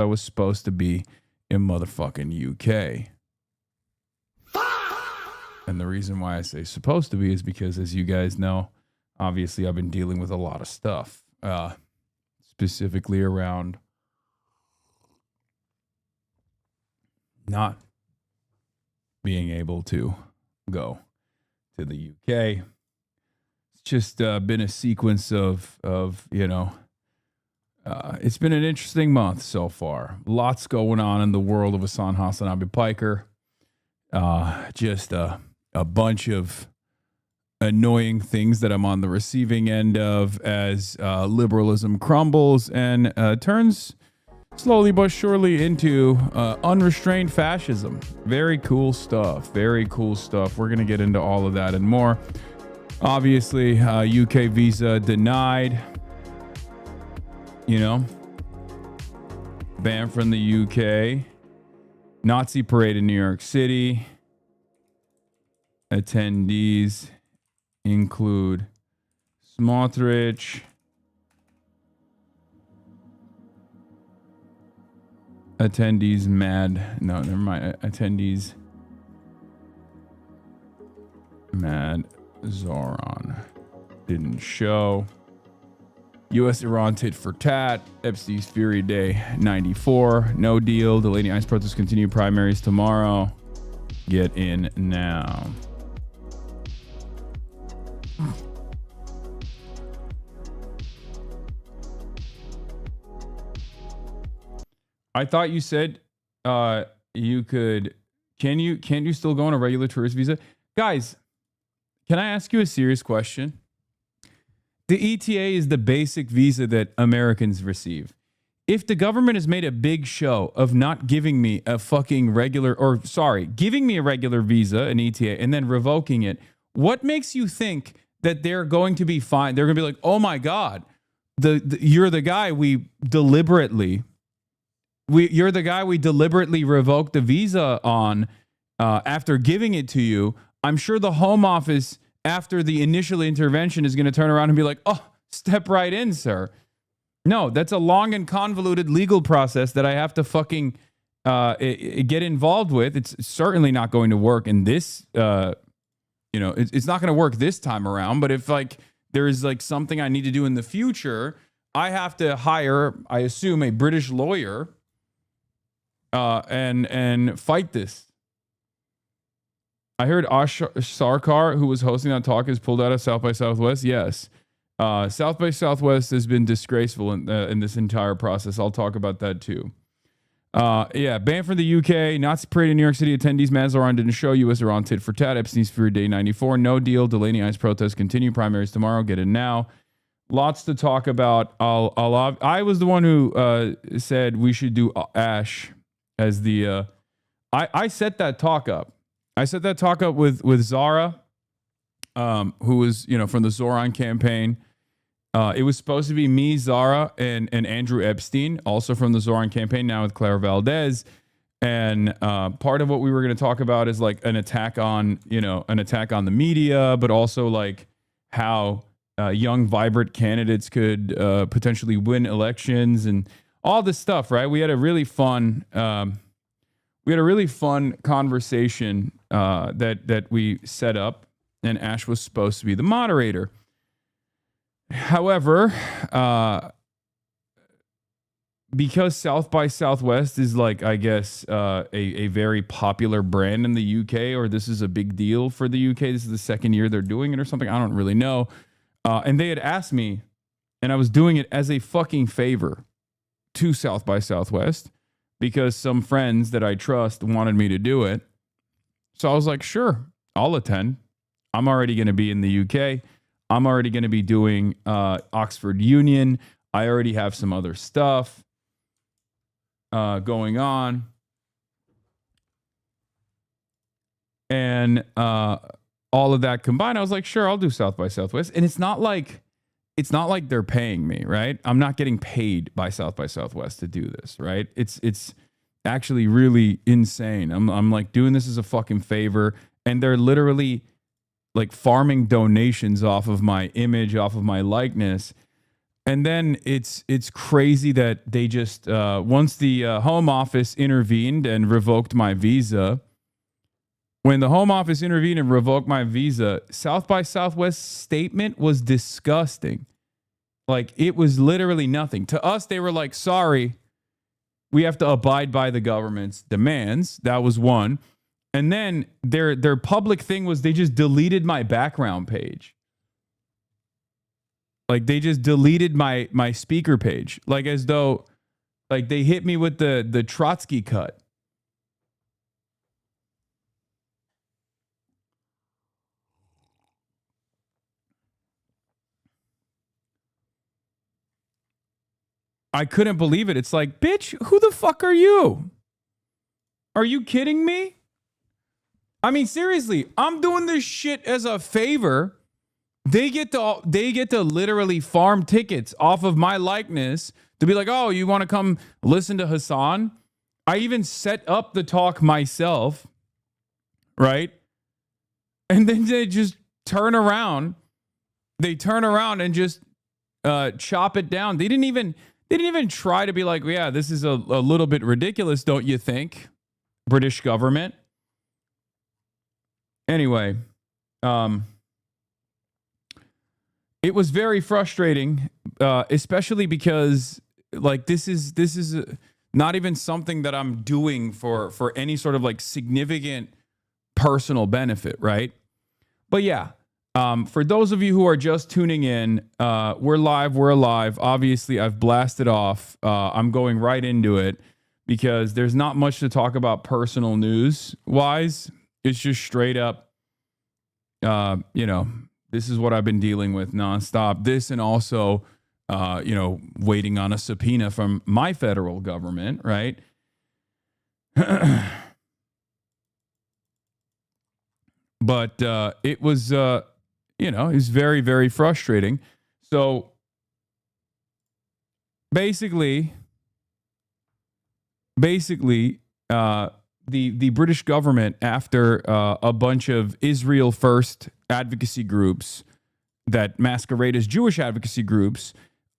I was supposed to be in motherfucking UK. And the reason why I say supposed to be is because, as you guys know, obviously I've been dealing with a lot of stuff, specifically around not being able to go to the UK. It's just been a sequence of it's been an interesting month so far. Lots going on in the world of Hasan Piker. Just a bunch of annoying things that I'm on the receiving end of as liberalism crumbles and turns slowly but surely into unrestrained fascism. Very cool stuff. Very cool stuff. We're going to get into all of that and more. Obviously, UK visa denied. Banned from the UK. Nazi parade in New York City. Attendees include Smotrich, attendees mad. No, never mind. Attendees mad. Zoran didn't show. U.S. Iran tit for tat. Epstein's Fury Day 94. No deal. Delaney ICE protests continue. Primaries tomorrow. Get in now. I thought you said you could. Can't you still go on a regular tourist visa? Guys, can I ask you a serious question? The ETA is the basic visa that Americans receive. If the government has made a big show of not giving me a fucking giving me a regular visa, an ETA, and then revoking it, what makes you think that they're going to be fine? They're going to be like, oh my God, you're the guy we deliberately revoked the visa on after giving it to you. I'm sure the Home Office, after the initial intervention, is going to turn around and be like, oh, step right in, sir. No, that's a long and convoluted legal process that I have to fucking get involved with. It's certainly not going to work in this, it's not going to work this time around. But if there is something I need to do in the future, I have to hire, I assume, a British lawyer and fight this. I heard Ash Sarkar, who was hosting that talk, is pulled out of South by Southwest. Yes. South by Southwest has been disgraceful in this entire process. I'll talk about that too. Banned from the UK. Nazi parade in New York City. Attendees Mazaron didn't show. U.S. Iran tit for tat. Epstein's Fury Day 94. No deal. Delaney ICE protests continue. Primaries tomorrow. Get in now. Lots to talk about. I was the one who said we should do Ash as the. I set that talk up. I set that talk up with Zara, who was from the Zoran campaign. It was supposed to be me, Zara, and Andrew Epstein, also from the Zoran campaign, now with Claire Valdez. And part of what we were going to talk about is an attack on the media, but also how young, vibrant candidates could potentially win elections and all this stuff, right? We had a really fun conversation that we set up, and Ash was supposed to be the moderator. However, because South by Southwest is I guess a very popular brand in the UK, or this is a big deal for the UK. This is the second year they're doing it or something. I don't really know. And they had asked me, and I was doing it as a fucking favor to South by Southwest because some friends that I trust wanted me to do it. So I was like, sure, I'll attend. I'm already going to be in the UK. I'm already going to be doing Oxford Union. I already have some other stuff going on. And all of that combined, I was like, sure, I'll do South by Southwest. And it's not like they're paying me, right? I'm not getting paid by South by Southwest to do this, right? It's actually really insane. I'm doing this as a fucking favor, and they're literally farming donations off of my image, off of my likeness. And then it's crazy that they just once the Home Office intervened and revoked my visa. When the Home Office intervened and revoked my visa, South by Southwest statement was disgusting. Like, it was literally nothing. To us, they were like, sorry, we have to abide by the government's demands. That was one. And then their public thing was they just deleted my background page. Like, they just deleted my speaker page. Like, as though, like, they hit me with the Trotsky cut. I couldn't believe it. It's like, bitch, who the fuck are you? Are you kidding me? I mean, seriously, I'm doing this shit as a favor. They get to literally farm tickets off of my likeness to be like, oh, you want to come listen to Hasan? I even set up the talk myself, right? And then they just turn around. They turn around and just chop it down. They didn't even try to be like, yeah, this is a little bit ridiculous, don't you think? British government. Anyway, it was very frustrating, especially because, like, this is not even something that I'm doing for any sort of like significant personal benefit, right? But yeah, for those of you who are just tuning in, we're live, we're alive. Obviously, I've blasted off. I'm going right into it because there's not much to talk about personal news wise. It's just straight up, this is what I've been dealing with nonstop. This and also, waiting on a subpoena from my federal government, right? But it was, it was very, very frustrating. So basically, the British government, after a bunch of Israel First advocacy groups that masquerade as Jewish advocacy groups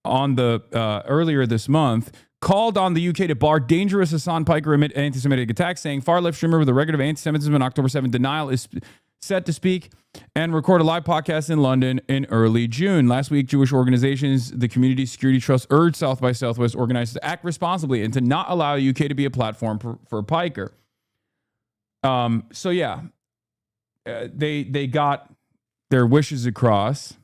on the earlier this month, called on the UK to bar dangerous Hasan Piker amid anti-Semitic attacks, saying far-left streamer with a record of anti-Semitism on October 7th denial is set to speak and record a live podcast in London in early June. Last week, Jewish organizations, the Community Security Trust, urged South by Southwest organizers to act responsibly and to not allow the UK to be a platform for Piker. So yeah, they got their wishes across.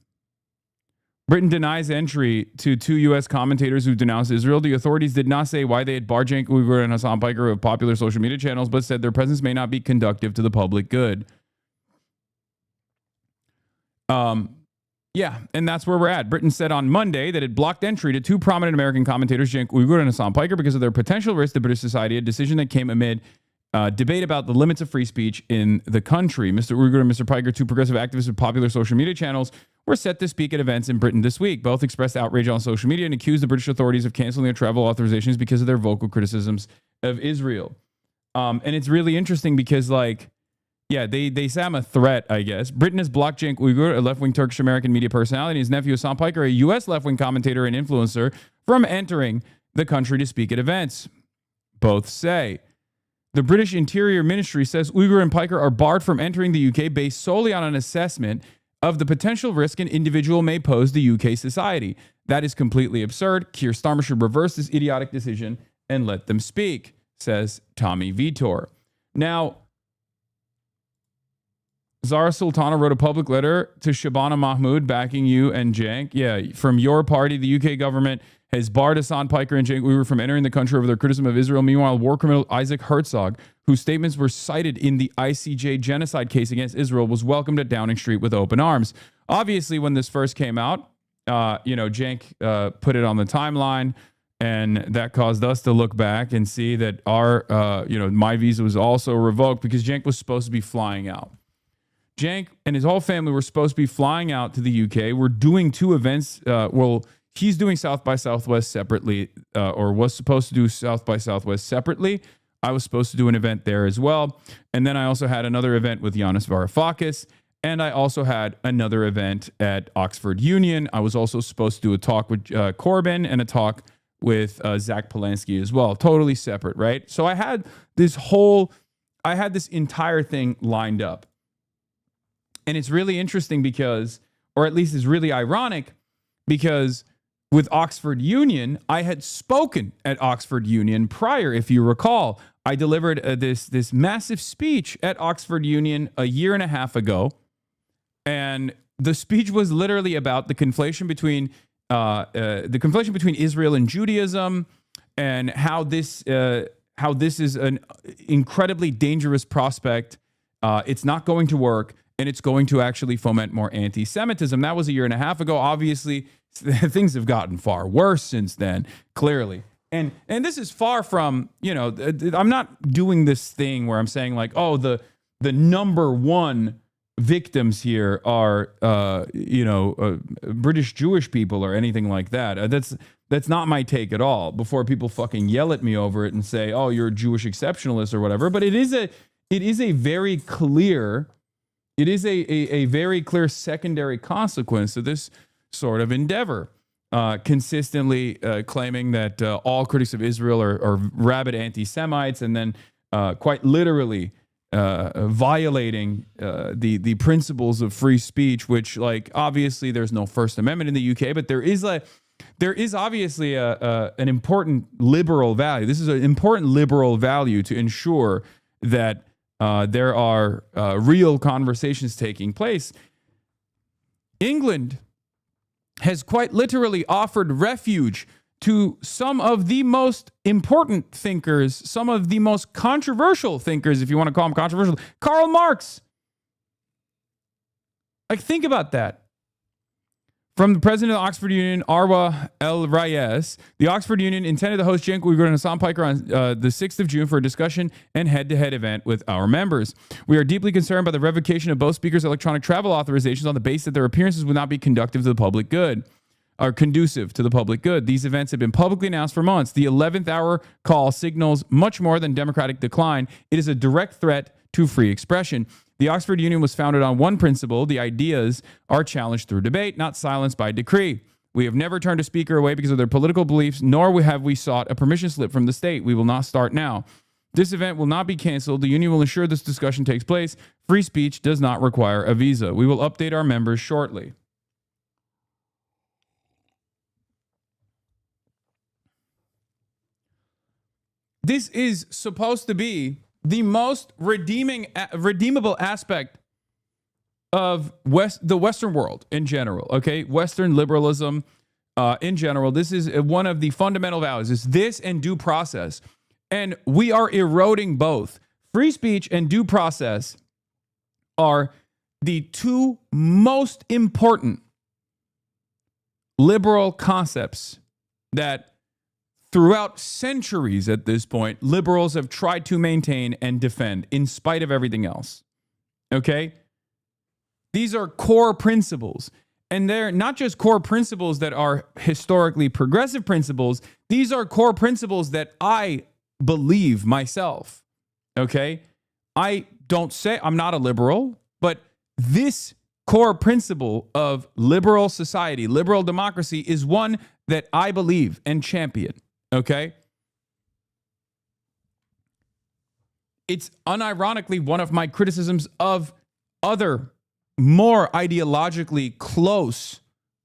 Britain denies entry to two U.S. commentators who denounced Israel. The authorities did not say why they had barred Cenk Uygur and Hasan Piker of popular social media channels, but said their presence may not be conducive to the public good. Yeah, and that's where we're at. Britain said on Monday that it blocked entry to two prominent American commentators, Cenk Uygur and Hasan Piker, because of their potential risk to British society, a decision that came amid debate about the limits of free speech in the country. Mr. Uygur and Mr. Piker, two progressive activists with popular social media channels, were set to speak at events in Britain this week. Both expressed outrage on social media and accused the British authorities of canceling their travel authorizations because of their vocal criticisms of Israel. And it's really interesting because, like, yeah, they say I'm a threat, I guess. Britain has blocked Cenk Uygur, a left-wing Turkish-American media personality, and his nephew Hasan Piker, a U.S. left-wing commentator and influencer, from entering the country to speak at events. Both say. The British Interior Ministry says Uygur and Piker are barred from entering the UK based solely on an assessment of the potential risk an individual may pose to UK society. That is completely absurd. Keir Starmer should reverse this idiotic decision and let them speak, says Tommy Vitor. Now, Zara Sultana wrote a public letter to Shabana Mahmood backing you and Cenk. Yeah, from your party, the UK government has barred Hasan Piker and Cenk Uygur from entering the country over their criticism of Israel. Meanwhile, war criminal Isaac Herzog, whose statements were cited in the ICJ genocide case against Israel, was welcomed at Downing Street with open arms. Obviously, when this first came out, Cenk put it on the timeline, and that caused us to look back and see that our, my visa was also revoked because Cenk was supposed to be flying out. Cenk and his whole family were supposed to be flying out to the UK. We're doing two events. He's doing South by Southwest separately, or was supposed to do South by Southwest separately. I was supposed to do an event there as well. And then I also had another event with Yanis Varoufakis. And I also had another event at Oxford Union. I was also supposed to do a talk with Corbyn and a talk with Zach Polanski as well. Totally separate, right? So I had this entire thing lined up. And it's really interesting because, or at least it's really ironic, because with Oxford Union, I had spoken at Oxford Union prior, if you recall. I delivered this massive speech at Oxford Union a year and a half ago. And the speech was literally about the conflation between Israel and Judaism, and how this is an incredibly dangerous prospect. It's not going to work, and it's going to actually foment more anti-Semitism. That was a year and a half ago. Obviously, things have gotten far worse since then, clearly. And this is far from, I'm not doing this thing where I'm saying like, oh, the number one victims here are, British Jewish people or anything like that. That's not my take at all, before people fucking yell at me over it and say, oh, you're a Jewish exceptionalist or whatever. But it is a very clear secondary consequence of this sort of endeavor. Consistently claiming that all critics of Israel are rabid anti-Semites, and then quite literally violating the principles of free speech, which, like, obviously there's no First Amendment in the UK, but there is obviously an important liberal value. This is an important liberal value to ensure that there are real conversations taking place. England has quite literally offered refuge to some of the most important thinkers, some of the most controversial thinkers, if you want to call them controversial. Karl Marx. Like, think about that. From the president of the Oxford Union, Arwa El Reyes, the Oxford Union intended to host Cenk Uygur and Hasan Piker on the 6th of June for a discussion and head-to-head event with our members. We are deeply concerned by the revocation of both speakers' electronic travel authorizations on the basis that their appearances would not be conducive to the public good. These events have been publicly announced for months. The 11th hour call signals much more than democratic decline. It is a direct threat to free expression. The Oxford Union was founded on one principle: the ideas are challenged through debate, not silenced by decree. We have never turned a speaker away because of their political beliefs, nor have we sought a permission slip from the state. We will not start now. This event will not be canceled. The union will ensure this discussion takes place. Free speech does not require a visa. We will update our members shortly. This is supposed to be the most redeemable aspect of the Western world in general, okay? Western liberalism in general. This is one of the fundamental values. It's this and due process. And we are eroding both. Free speech and due process are the two most important liberal concepts that throughout centuries at this point, liberals have tried to maintain and defend in spite of everything else. Okay? These are core principles. And they're not just core principles that are historically progressive principles. These are core principles that I believe myself. Okay? I don't say I'm not a liberal, but this core principle of liberal society, liberal democracy, is one that I believe and champion. Okay? It's unironically one of my criticisms of other more ideologically close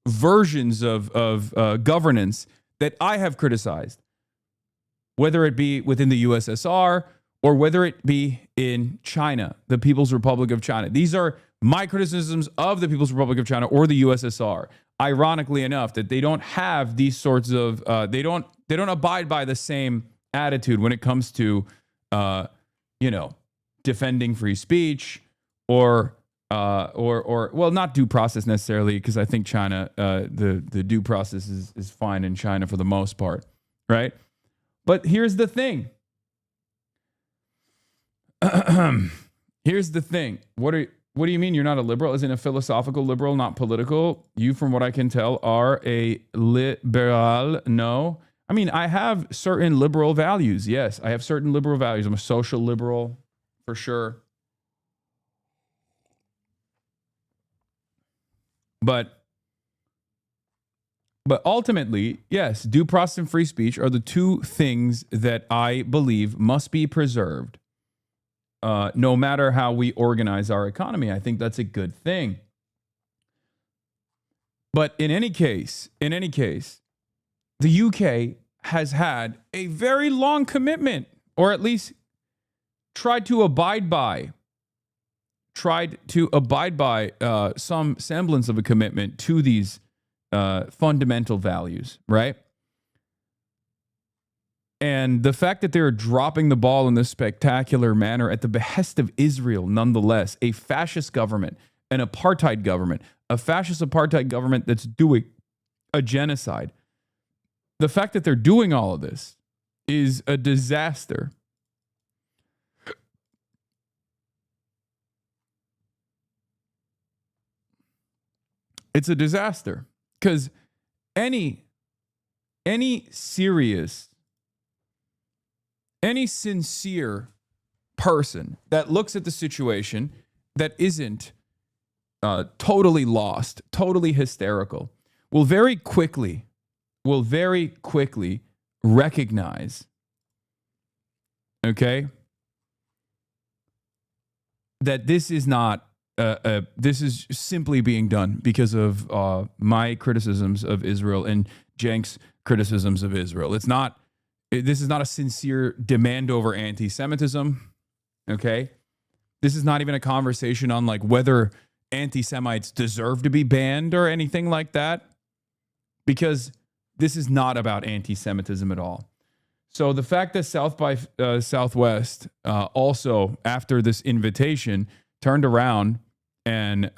versions of governance that I have criticized, whether it be within the USSR or whether it be in China, the People's Republic of China. These are my criticisms of the People's Republic of China or the USSR. Ironically enough, that they don't have these sorts of they don't abide by the same attitude when it comes to defending free speech or well, not due process necessarily, because I think China the due process is fine in China for the most part, right? But here's the thing. Here's the thing. What do you mean you're not a liberal? Isn't a philosophical liberal not political? You, from what I can tell, are a liberal. No. I mean, I have certain liberal values. Yes, I have certain liberal values. I'm a social liberal, for sure. But ultimately, yes, due process and free speech are the two things that I believe must be preserved, no matter how we organize our economy. I think that's a good thing. But in any case, the UK has had a very long commitment, or at least tried to abide by some semblance of a commitment to these fundamental values, right? And the fact that they're dropping the ball in this spectacular manner at the behest of Israel, nonetheless, a fascist government, an apartheid government, a fascist apartheid government that's doing a genocide. The fact that they're doing all of this is a disaster. It's a disaster because any sincere person that looks at the situation that isn't totally lost, totally hysterical, will very quickly recognize, okay, that this is not this is simply being done because of my criticisms of Israel and Cenk's criticisms of Israel. This is not a sincere demand over anti-Semitism. Okay. This is not even a conversation on like whether anti-Semites deserve to be banned or anything like that, because this is not about anti-Semitism at all. So the fact that South by Southwest also, after this invitation, turned around and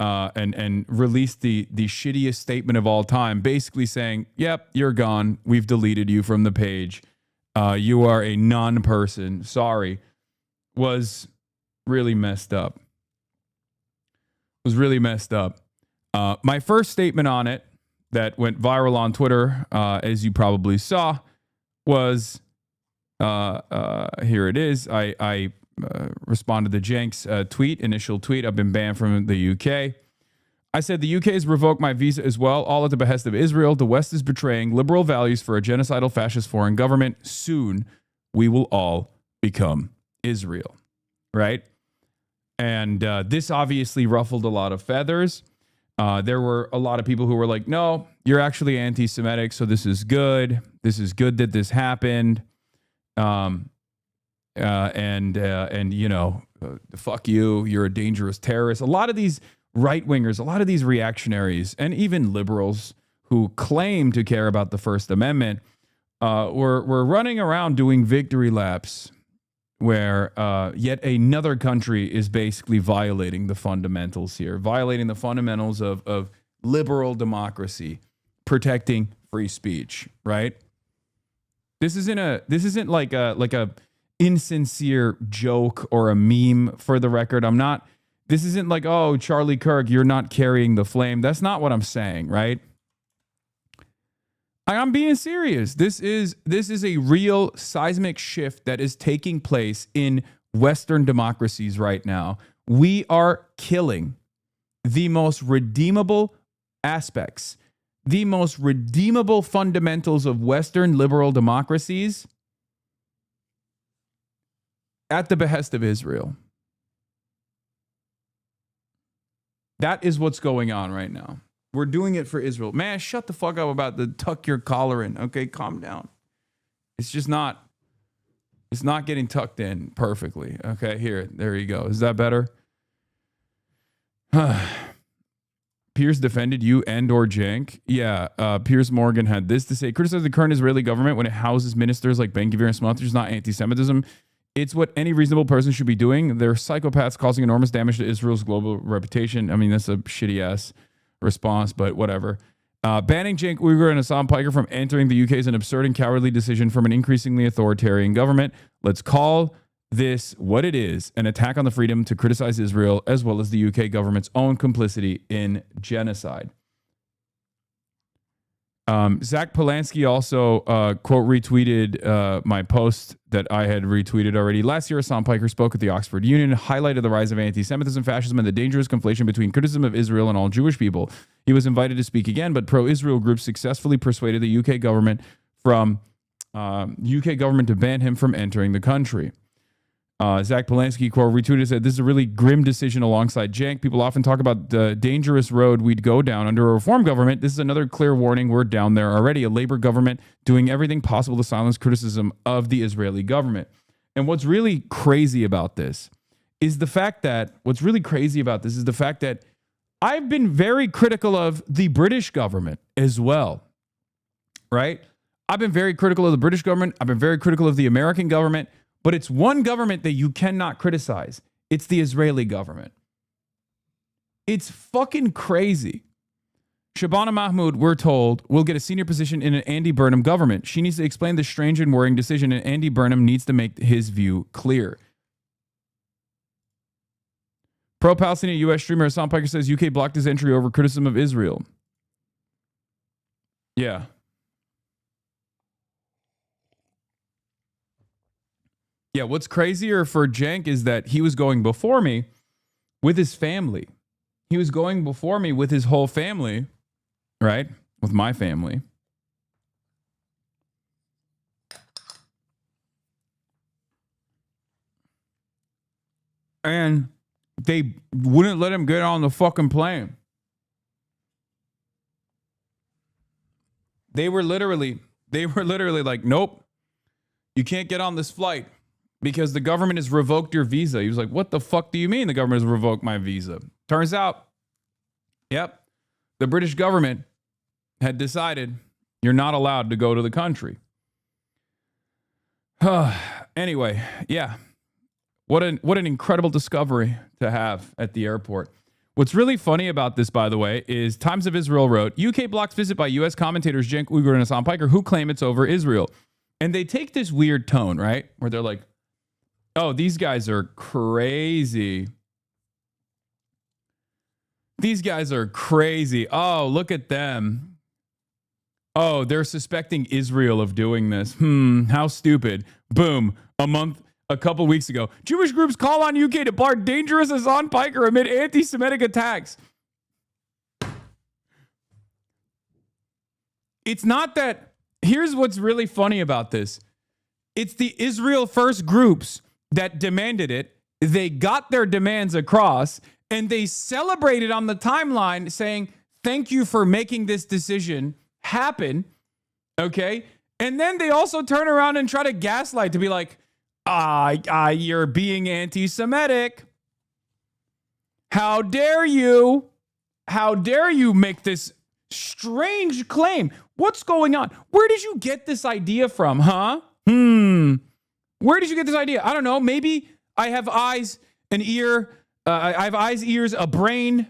released the shittiest statement of all time, basically saying, "Yep, you're gone. We've deleted you from the page. You are a non-person. Sorry," was really messed up. My first statement on it that went viral on Twitter, as you probably saw, was here it is. I responded to Cenk's initial tweet. I've been banned from the UK. I said the UK has revoked my visa as well, all at the behest of Israel. The West is betraying liberal values for a genocidal fascist foreign government. Soon, we will all become Israel, right? And this obviously ruffled a lot of feathers. There were a lot of people who were like, no, you're actually anti-Semitic, so this is good. This is good that this happened. And you know, fuck you, you're a dangerous terrorist. A lot of these right-wingers, a lot of these reactionaries, and even liberals who claim to care about the First Amendment were running around doing victory laps where yet another country is basically violating the fundamentals here, violating the fundamentals of liberal democracy, protecting free speech, right? This isn't like a insincere joke or a meme, for the record. This isn't like, oh, Charlie Kirk, you're not carrying the flame. That's not what I'm saying, right? I'm being serious. This is a real seismic shift that is taking place in Western democracies right now. We are killing the most redeemable aspects, the most redeemable fundamentals of Western liberal democracies at the behest of Israel. That is what's going on right now. We're doing it for Israel. Man, shut the fuck up about the tuck your collar in. Okay, calm down. It's not getting tucked in perfectly. Okay, there you go. Is that better? Piers defended you and or Cenk. Yeah, Piers Morgan had this to say. Criticize the current Israeli government when it houses ministers like Ben-Gvir and Smotrich is not anti-Semitism. It's what any reasonable person should be doing. They're psychopaths causing enormous damage to Israel's global reputation. I mean, that's a shitty-ass response, but whatever. Banning Cenk Uygur and Hasan Piker from entering the UK is an absurd and cowardly decision from an increasingly authoritarian government. Let's call this what it is, an attack on the freedom to criticize Israel as well as the UK government's own complicity in genocide. Zach Polanski also quote retweeted my post that I had retweeted already. Last year, Hasan Piker spoke at the Oxford Union, highlighted the rise of anti-Semitism, fascism, and the dangerous conflation between criticism of Israel and all Jewish people. He was invited to speak again, but pro-Israel groups successfully persuaded the UK government to ban him from entering the country. Zach Polanski quote retweeted said, "This is a really grim decision alongside Cenk. People often talk about the dangerous road we'd go down under a reform government. This is another clear warning. We're down there already. A Labour government doing everything possible to silence criticism of the Israeli government." And what's really crazy about this is the fact that I've been very critical of the British government as well, right? I've been very critical of the British government. I've been very critical of the American government. But it's one government that you cannot criticize. It's the Israeli government. It's fucking crazy. Shabana Mahmood, we're told, will get a senior position in an Andy Burnham government. She needs to explain this strange and worrying decision, and Andy Burnham needs to make his view clear. Pro-Palestinian U.S. streamer Hasan Piker says UK blocked his entry over criticism of Israel. Yeah. Yeah, what's crazier for Cenk is that he was going before me with his family. He was going before me with his whole family, right? With my family. And they wouldn't let him get on the fucking plane. They were literally like, nope, you can't get on this flight because the government has revoked your visa. He was like, what the fuck do you mean the government has revoked my visa? Turns out, yep, the British government had decided you're not allowed to go to the country. Anyway, yeah. What an incredible discovery to have at the airport. What's really funny about this, by the way, is Times of Israel wrote, UK blocks visit by U.S. commentators Cenk Uygur and Hasan Piker, who claim it's over Israel. And they take this weird tone, right? Where they're like, oh, these guys are crazy. These guys are crazy. Oh, look at them. Oh, they're suspecting Israel of doing this. How stupid. Boom. A couple weeks ago, Jewish groups call on UK to bar dangerous Hasan Piker amid anti-Semitic attacks. It's not that. Here's what's really funny about this. It's the Israel First groups that demanded it. They got their demands across and they celebrated on the timeline saying, thank you for making this decision happen. Okay. And then they also turn around and try to gaslight to be like, you're being anti-Semitic. How dare you? How dare you make this strange claim? What's going on? Where did you get this idea from, huh? Where did you get this idea? I don't know. Maybe I have eyes, an ear. I have eyes, ears, a brain.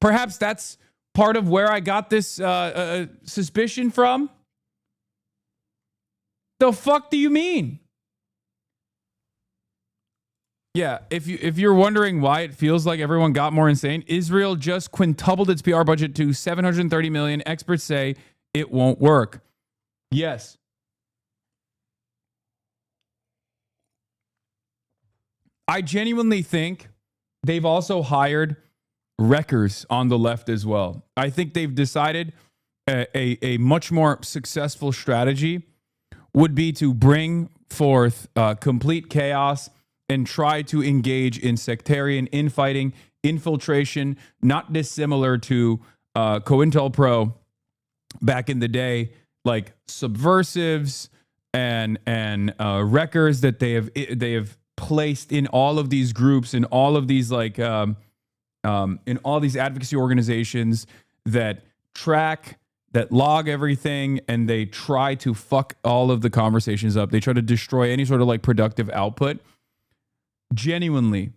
Perhaps that's part of where I got this suspicion from. The fuck do you mean? Yeah, if you're wondering why it feels like everyone got more insane, Israel just quintupled its PR budget to $730 million. Experts say it won't work. Yes. I genuinely think they've also hired wreckers on the left as well. I think they've decided a much more successful strategy would be to bring forth complete chaos and try to engage in sectarian infighting, infiltration, not dissimilar to COINTELPRO back in the day, like subversives and wreckers that they have placed in all of these groups, in all of these in all these advocacy organizations that track, that log everything, and they try to fuck all of the conversations up. They try to destroy any sort of like productive output. Genuinely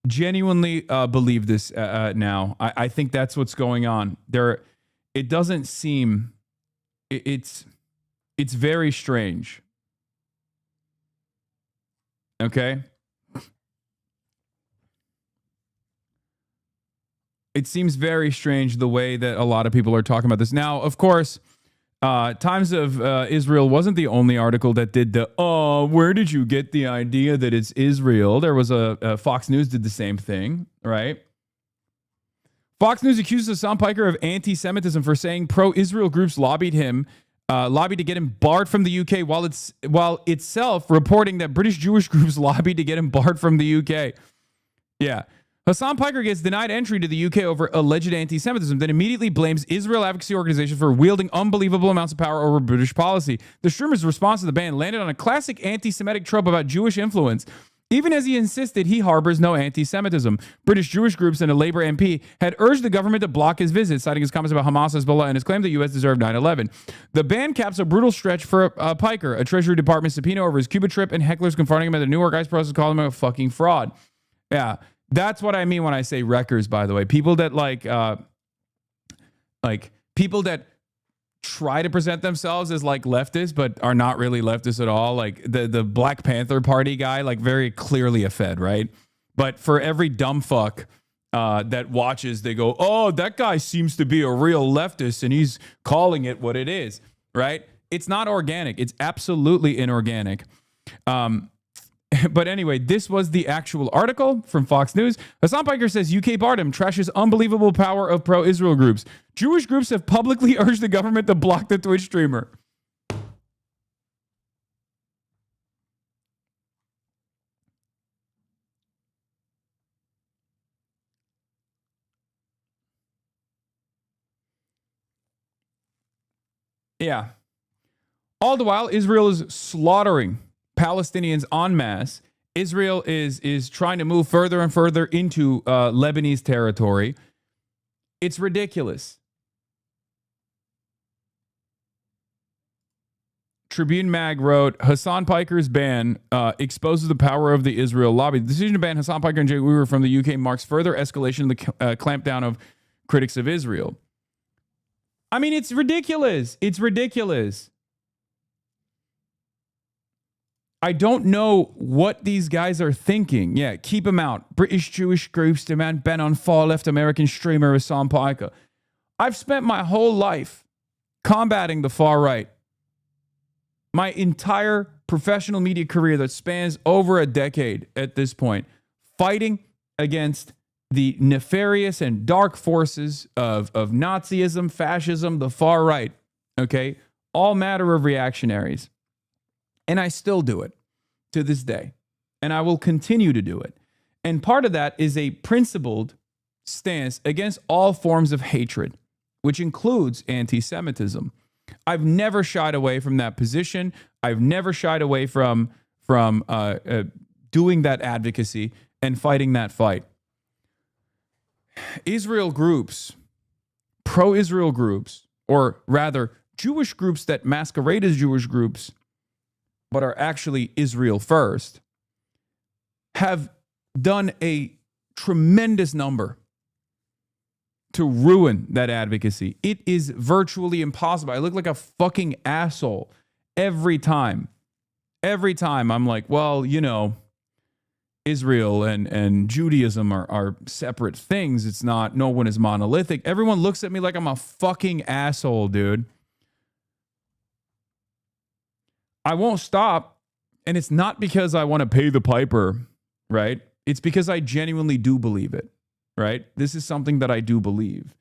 believe this now. I think that's what's going on. It doesn't seem. It's very strange. Okay. It seems very strange the way that a lot of people are talking about this. Now, of course, Times of Israel wasn't the only article that did the, oh, where did you get the idea that it's Israel? There was a Fox News did the same thing, right? Fox News accuses Hasan Piker of anti-Semitism for saying pro-Israel groups lobbied to get him barred from the UK, while itself reporting that British Jewish groups lobbied to get him barred from the UK. Yeah. Hasan Piker gets denied entry to the UK over alleged anti-Semitism, then immediately blames Israel advocacy organizations for wielding unbelievable amounts of power over British policy. The streamer's response to the ban landed on a classic anti-Semitic trope about Jewish influence. Even as he insisted he harbors no anti-Semitism, British Jewish groups and a Labour MP had urged the government to block his visit, citing his comments about Hamas, Hezbollah, and his claim that the U.S. deserved 9/11. The ban caps a brutal stretch for Piker, a Treasury Department subpoena over his Cuba trip, and hecklers confronting him at the Newark ICE process, calling him a fucking fraud. Yeah, that's what I mean when I say wreckers, by the way. People that people that try to present themselves as like leftists, but are not really leftists at all. Like the Black Panther Party guy, like very clearly a Fed, right? But for every dumb fuck that watches, they go, oh, that guy seems to be a real leftist and he's calling it what it is, right? It's not organic. It's absolutely inorganic. But anyway, this was the actual article from Fox News. Hasan Piker says UK barred him, trashes unbelievable power of pro-Israel groups. Jewish groups have publicly urged the government to block the Twitch streamer. Yeah. All the while, Israel is slaughtering Palestinians en masse. Israel is trying to move further and further into Lebanese territory. It's ridiculous. Tribune Mag wrote, Hasan Piker's ban exposes the power of the Israel lobby. The decision to ban Hasan Piker and Cenk Uygur from the UK marks further escalation of the clampdown of critics of Israel. I mean, it's ridiculous. It's ridiculous. I don't know what these guys are thinking. Yeah, keep them out. British Jewish groups demand ban on far left American streamer Hasan Piker. I've spent my whole life combating the far right. My entire professional media career that spans over a decade at this point, fighting against the nefarious and dark forces of Nazism, fascism, the far right. Okay? All matter of reactionaries. And I still do it to this day. And I will continue to do it. And part of that is a principled stance against all forms of hatred, which includes anti-Semitism. I've never shied away from that position. I've never shied away from doing that advocacy and fighting that fight. Israel groups, pro-Israel groups, or rather Jewish groups that masquerade as Jewish groups, but are actually Israel first, have done a tremendous number to ruin that advocacy. It is virtually impossible. I look like a fucking asshole every time. Every time I'm like, well, you know, Israel and Judaism are separate things. It's not, no one is monolithic. Everyone looks at me like I'm a fucking asshole, dude. I won't stop. And it's not because I want to pay the piper, right? It's because I genuinely do believe it, right? This is something that I do believe.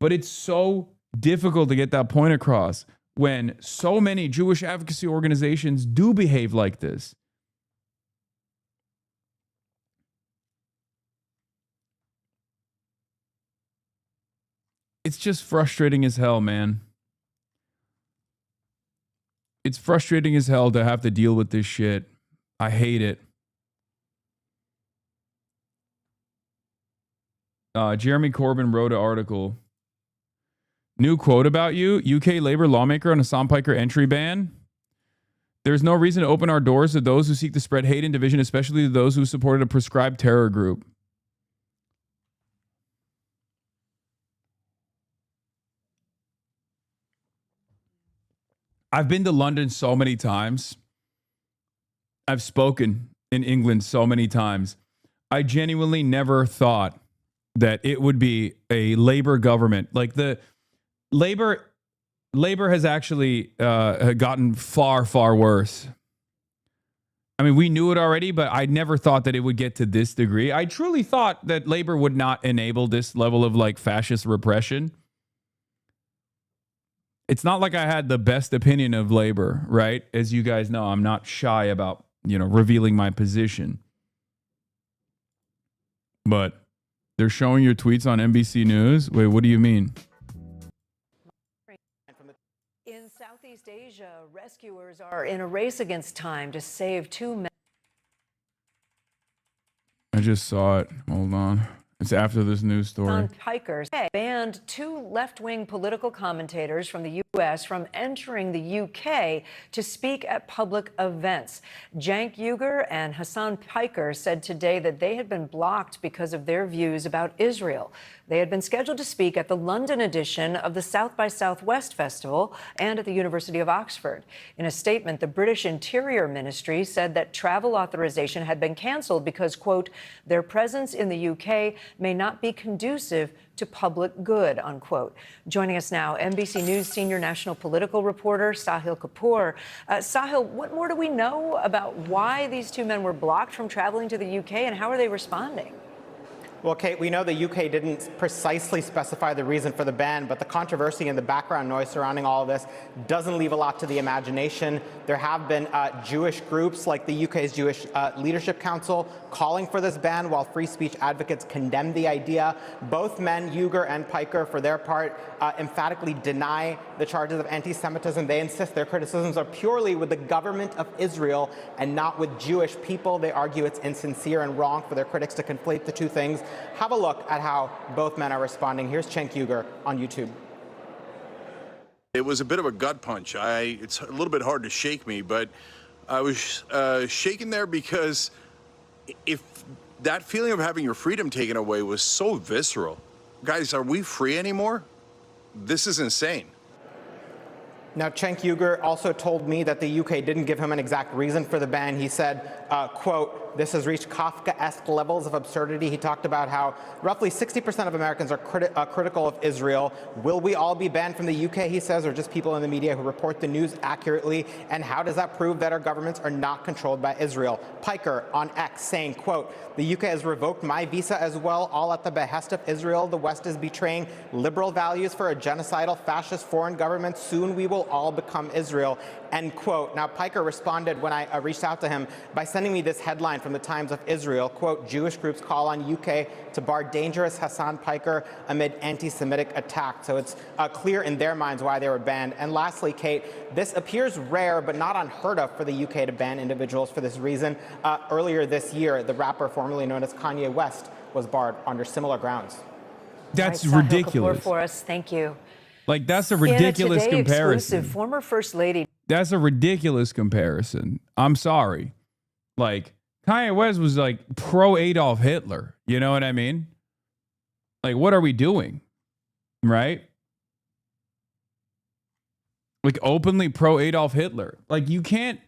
But it's so difficult to get that point across when so many Jewish advocacy organizations do behave like this. It's just frustrating as hell, man. It's frustrating as hell to have to deal with this shit. I hate it. Jeremy Corbyn wrote an article. New quote about you. UK Labour lawmaker on Hasan Piker entry ban. There's no reason to open our doors to those who seek to spread hate and division, especially to those who supported a prescribed terror group. I've been to London so many times. I've spoken in England so many times. I genuinely never thought that it would be a labor government. Like the labor has actually gotten far, far worse. I mean, we knew it already, but I never thought that it would get to this degree. I truly thought that labor would not enable this level of like fascist repression. It's not like I had the best opinion of labor, right? As you guys know, I'm not shy about, revealing my position. But they're showing your tweets on NBC News. Wait, what do you mean? In Southeast Asia, rescuers are in a race against time to save 2 men. I just saw it. Hold on. It's after this news story. Piker banned 2 left-wing political commentators from the U.S. from entering the U.K. to speak at public events. Cenk Uygur and Hasan Piker said today that they had been blocked because of their views about Israel. They had been scheduled to speak at the London edition of the South by Southwest Festival and at the University of Oxford. In a statement, the British Interior Ministry said that travel authorization had been cancelled because, quote, their presence in the U.K. may not be conducive to public good, unquote. Joining us now, NBC News senior national political reporter Sahil Kapoor. Sahil, what more do we know about why these 2 men were blocked from traveling to the UK, and how are they responding? Well, Kate, we know the UK didn't precisely specify the reason for the ban, but the controversy and the background noise surrounding all of this doesn't leave a lot to the imagination. There have been Jewish groups like the UK's Jewish Leadership Council calling for this ban, while free speech advocates condemn the idea. Both men, Uygur and Piker, for their part, emphatically deny the charges of anti-Semitism. They insist their criticisms are purely with the government of Israel and not with Jewish people. They argue it's insincere and wrong for their critics to conflate the two things. Have a look at how both men are responding. Here's Cenk Uygur on YouTube. It was a bit of a gut punch. It's a little bit hard to shake me, but I was shaken there because if that feeling of having your freedom taken away was so visceral. Guys, are we free anymore? This is insane. Now, Cenk Uygur also told me that the UK didn't give him an exact reason for the ban. He said, quote, this has reached Kafka-esque levels of absurdity. He talked about how roughly 60% of Americans are critical of Israel. Will we all be banned from the UK, he says, or just people in the media who report the news accurately? And how does that prove that our governments are not controlled by Israel? Piker on X saying, quote, the UK has revoked my visa as well, all at the behest of Israel. The West is betraying liberal values for a genocidal fascist foreign government. Soon we will all become Israel, end quote. Now, Piker responded when I reached out to him by sending me this headline from the Times of Israel, quote, Jewish groups call on UK to bar dangerous Hasan Piker amid anti-Semitic attacks. So it's clear in their minds why they were banned. And lastly, Kate, this appears rare but not unheard of for the UK to ban individuals for this reason. Earlier this year, the rapper formerly known as Kanye West was barred under similar grounds. That's Sahil ridiculous. Kapoor for us. Thank you. Like, that's a ridiculous in a today comparison. Exclusive, former First Lady. That's a ridiculous comparison. I'm sorry. Like, Kanye West was like pro Adolf Hitler. You know what I mean? Like, what are we doing? Right? Like, openly pro Adolf Hitler. Like, you can't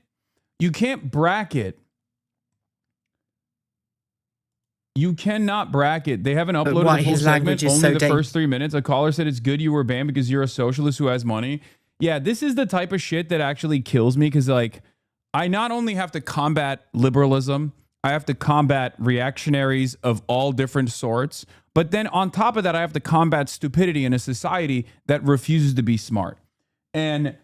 bracket. You cannot bracket. They haven't uploaded the full segment, only the first 3 minutes. A caller said it's good you were banned because you're a socialist who has money. Yeah, this is the type of shit that actually kills me because, like, I not only have to combat liberalism, I have to combat reactionaries of all different sorts, but then on top of that, I have to combat stupidity in a society that refuses to be smart. And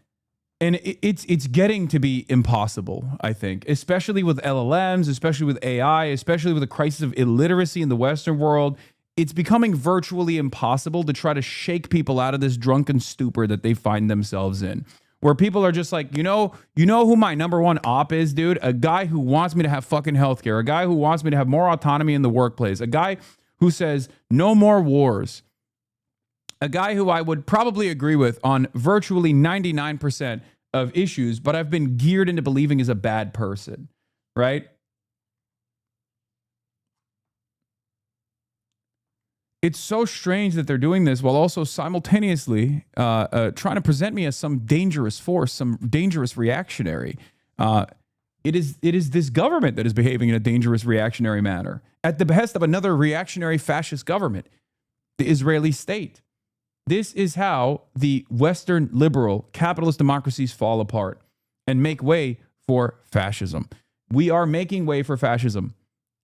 it's getting to be impossible, I think, especially with LLMs, especially with AI, especially with the crisis of illiteracy in the Western world. It's becoming virtually impossible to try to shake people out of this drunken stupor that they find themselves in, where people are just like, you know who my number one op is, dude? A guy who wants me to have fucking healthcare, a guy who wants me to have more autonomy in the workplace, a guy who says no more wars, a guy who I would probably agree with on virtually 99% of issues, but I've been geared into believing is a bad person, right? It's so strange that they're doing this while also simultaneously trying to present me as some dangerous force, some dangerous reactionary. It is this government that is behaving in a dangerous reactionary manner at the behest of another reactionary fascist government, the Israeli state. This is how the Western liberal capitalist democracies fall apart and make way for fascism. We are making way for fascism.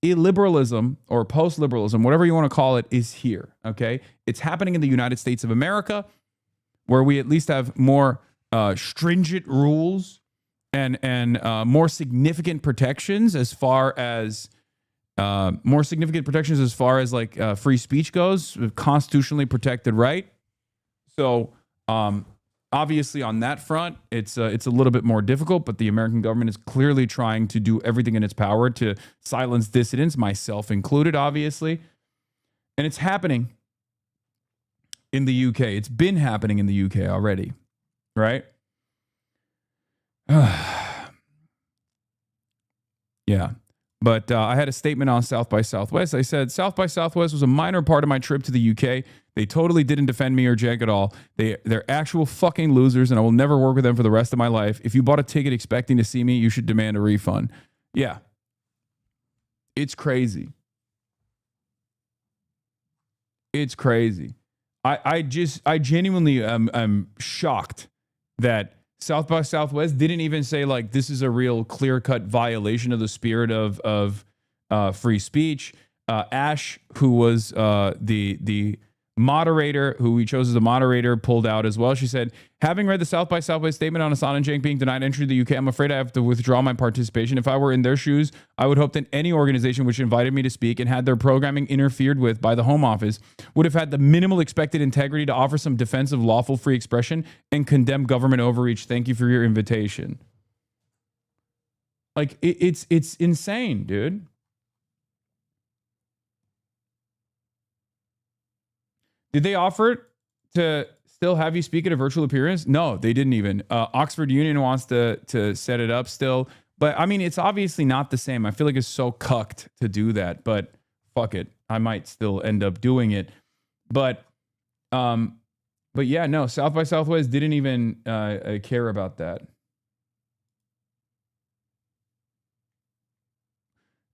Illiberalism or post-liberalism, whatever you want to call it, is here, okay? It's happening in the United States of America, where we at least have more stringent rules and more significant protections as far as like free speech goes, constitutionally protected right. So obviously on that front, it's a little bit more difficult, but the American government is clearly trying to do everything in its power to silence dissidents, myself included, obviously. And it's happening in the UK. It's been happening in the UK already, right? Yeah. But I had a statement on South by Southwest. I said, South by Southwest was a minor part of my trip to the UK. They totally didn't defend me or Cenk at all. They're actual fucking losers, and I will never work with them for the rest of my life. If you bought a ticket expecting to see me, you should demand a refund. Yeah. It's crazy. It's crazy. I genuinely am shocked that South by Southwest didn't even say, like, this is a real clear-cut violation of the spirit of free speech. Ash, who was the moderator, who we chose as a moderator, pulled out as well. She said, having read the South by Southwest statement on Hasan and Cenk being denied entry to the UK, I'm afraid I have to withdraw my participation. If I were in their shoes, I would hope that any organization which invited me to speak and had their programming interfered with by the Home Office would have had the minimal expected integrity to offer some defense of lawful free expression and condemn government overreach. Thank you for your invitation. Like, it's insane, dude. Did they offer to still have you speak at a virtual appearance? No, they didn't even. Oxford Union wants to set it up still. But, I mean, it's obviously not the same. I feel like it's so cucked to do that. But fuck it. I might still end up doing it. But yeah, no, South by Southwest didn't even care about that.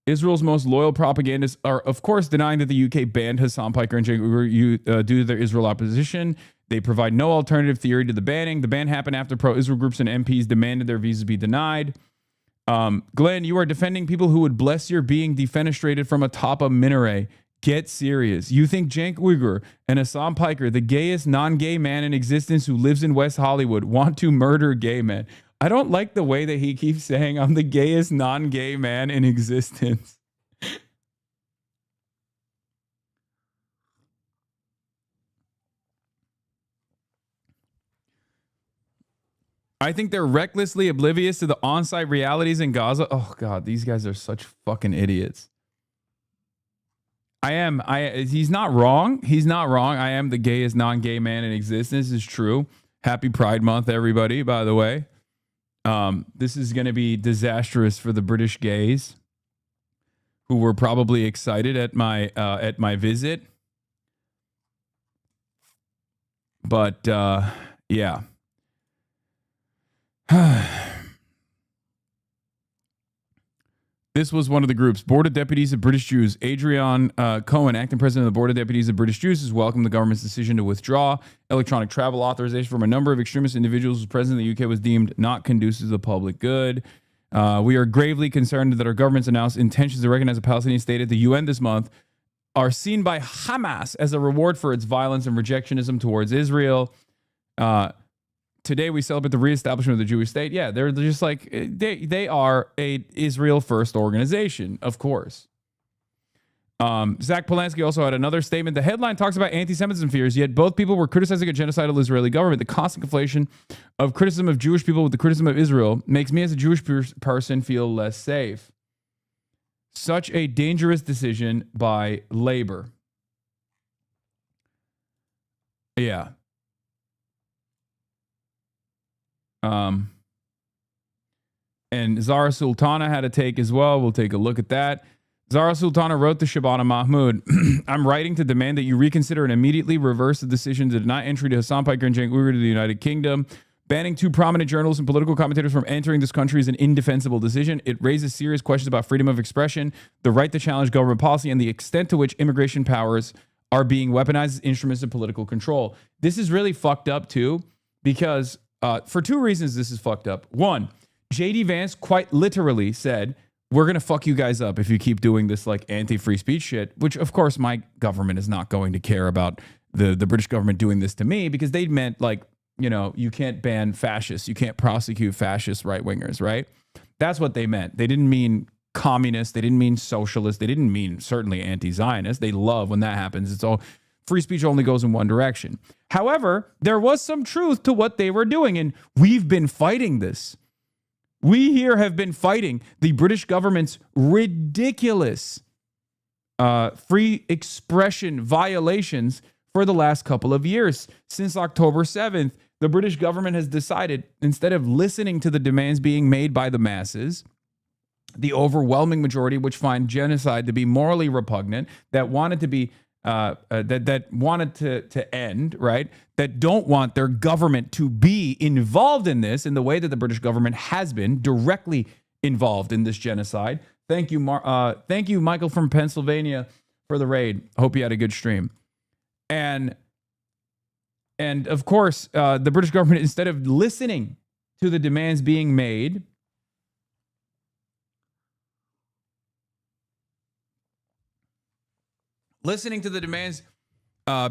Israel's most loyal propagandists are, of course, denying that the UK banned Hasan, Piker, and Cenk Uygur due to their Israel opposition. They provide no alternative theory to the banning. The ban happened after pro-Israel groups and MPs demanded their visas be denied. Glenn, you are defending people who would bless your being defenestrated from atop a minaret. Get serious. You think Cenk Uygur and Hasan Piker, the gayest non-gay man in existence who lives in West Hollywood, want to murder gay men? I don't like the way that he keeps saying I'm the gayest non-gay man in existence. I think they're recklessly oblivious to the on-site realities in Gaza. Oh God, these guys are such fucking idiots. He's not wrong. He's not wrong. I am the gayest non-gay man in existence. It's true. Happy Pride Month, everybody, by the way. This is going to be disastrous for the British gays who were probably excited at my visit. But yeah. This was one of the groups. Board of Deputies of British Jews. Adrian Cohen, acting president of the Board of Deputies of British Jews, has welcomed the government's decision to withdraw electronic travel authorization from a number of extremist individuals whose presence in the UK was deemed not conducive to the public good. We are gravely concerned that our government's announced intentions to recognize a Palestinian state at the UN this month are seen by Hamas as a reward for its violence and rejectionism towards Israel. Today we celebrate the reestablishment of the Jewish state. Yeah, they're just like, they are a Israel first organization, of course. Zach Polanski also had another statement. The headline talks about anti-Semitism fears, yet both people were criticizing a genocidal Israeli government. The constant conflation of criticism of Jewish people with the criticism of Israel makes me as a Jewish person feel less safe. Such a dangerous decision by Labor. Yeah. And Zara Sultana had a take as well. We'll take a look at that. Zara Sultana wrote to Shabana Mahmoud, I'm writing to demand that you reconsider and immediately reverse the decision to deny entry to Hasan Piker and Cenk Uygur to the United Kingdom. Banning two prominent journalists and political commentators from entering this country is an indefensible decision. It raises serious questions about freedom of expression, the right to challenge government policy, and the extent to which immigration powers are being weaponized as instruments of political control. This is really fucked up too, because for two reasons this is fucked up. One, JD Vance quite literally said, we're going to fuck you guys up if you keep doing this like anti-free speech shit, which of course my government is not going to care about the British government doing this to me, because they meant like, you know, you can't ban fascists. You can't prosecute fascist right-wingers, right? That's what they meant. They didn't mean communists. They didn't mean socialists. They didn't mean certainly anti-Zionist. They love when that happens. It's all free speech only goes in one direction. However, there was some truth to what they were doing, and we've been fighting this. We here have been fighting the British government's ridiculous free expression violations for the last couple of years. Since October 7th, the British government has decided, instead of listening to the demands being made by the masses, the overwhelming majority, which find genocide to be morally repugnant, that wanted to be that wanted to end, right? That don't want their government to be involved in this in the way that the British government has been directly involved in this genocide. Thank you, thank you, Michael from Pennsylvania, for the raid. Hope you had a good stream. And of course, the British government, instead of listening to the demands being made,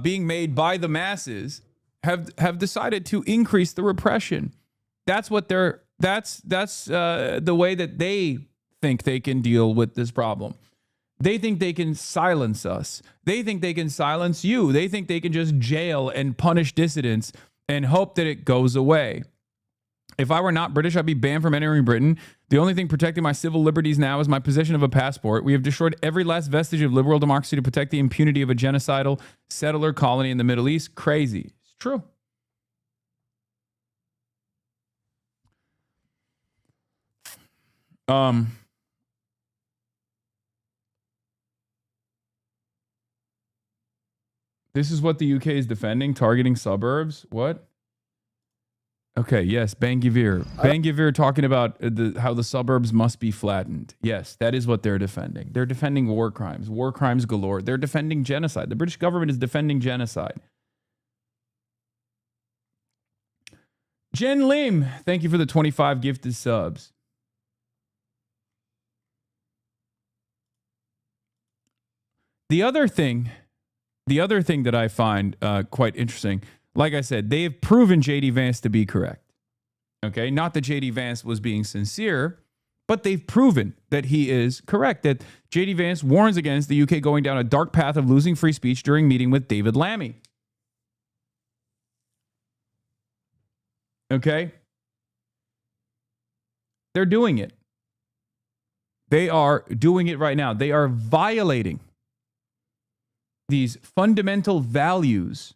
being made by the masses, have decided to increase the repression. That's what that's the way that they think they can deal with this problem. They think they can silence us. They think they can silence you. They think they can just jail and punish dissidents and hope that it goes away. If I were not British, I'd be banned from entering Britain. The only thing protecting my civil liberties now is my possession of a passport. We have destroyed every last vestige of liberal democracy to protect the impunity of a genocidal settler colony in the Middle East. Crazy. It's true. This is what the UK is defending, targeting suburbs. What? Okay, yes, Bangivir. Bangivir talking about how the suburbs must be flattened. Yes, that is what they're defending. They're defending war crimes galore. They're defending genocide. The British government is defending genocide. Jen Lim, thank you for the 25 gifted subs. The other thing that I find quite interesting, like I said, they have proven JD Vance to be correct. Okay, not that JD Vance was being sincere, but they've proven that he is correct, that JD Vance warns against the UK going down a dark path of losing free speech during meeting with David Lammy. Okay? They're doing it. They are doing it right now. They are violating these fundamental values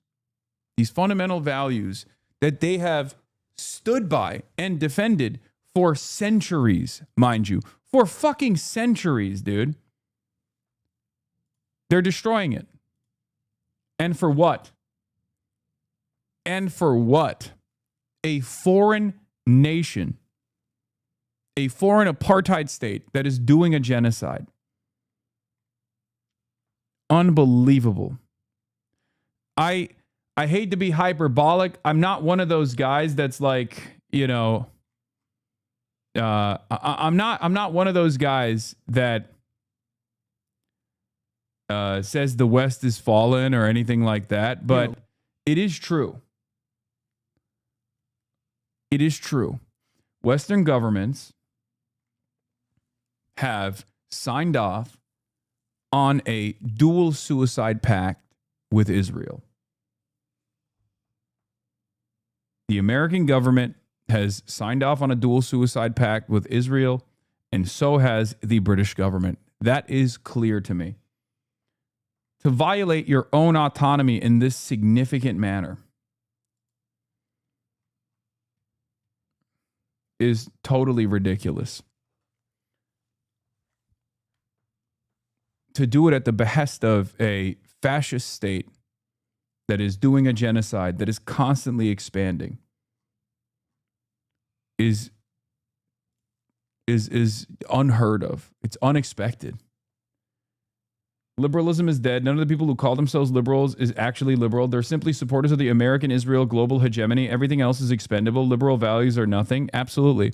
that they have stood by and defended for centuries, mind you. For fucking centuries, dude. They're destroying it. And for what? A foreign nation, a foreign apartheid state that is doing a genocide. Unbelievable. I hate to be hyperbolic. I'm not one of those guys that's like, you know, I'm not one of those guys that says the West is fallen or anything like that, but it is true. It is true. Western governments have signed off on a dual suicide pact with Israel. The American government has signed off on a dual suicide pact with Israel, and so has the British government. That is clear to me. To violate your own autonomy in this significant manner is totally ridiculous. To do it at the behest of a fascist state that is doing a genocide that is constantly expanding. is unheard of. It's unexpected. Liberalism is dead. None of the people who call themselves liberals is actually liberal. They're simply supporters of the American Israel global hegemony. Everything else is expendable. Liberal values are nothing. Absolutely.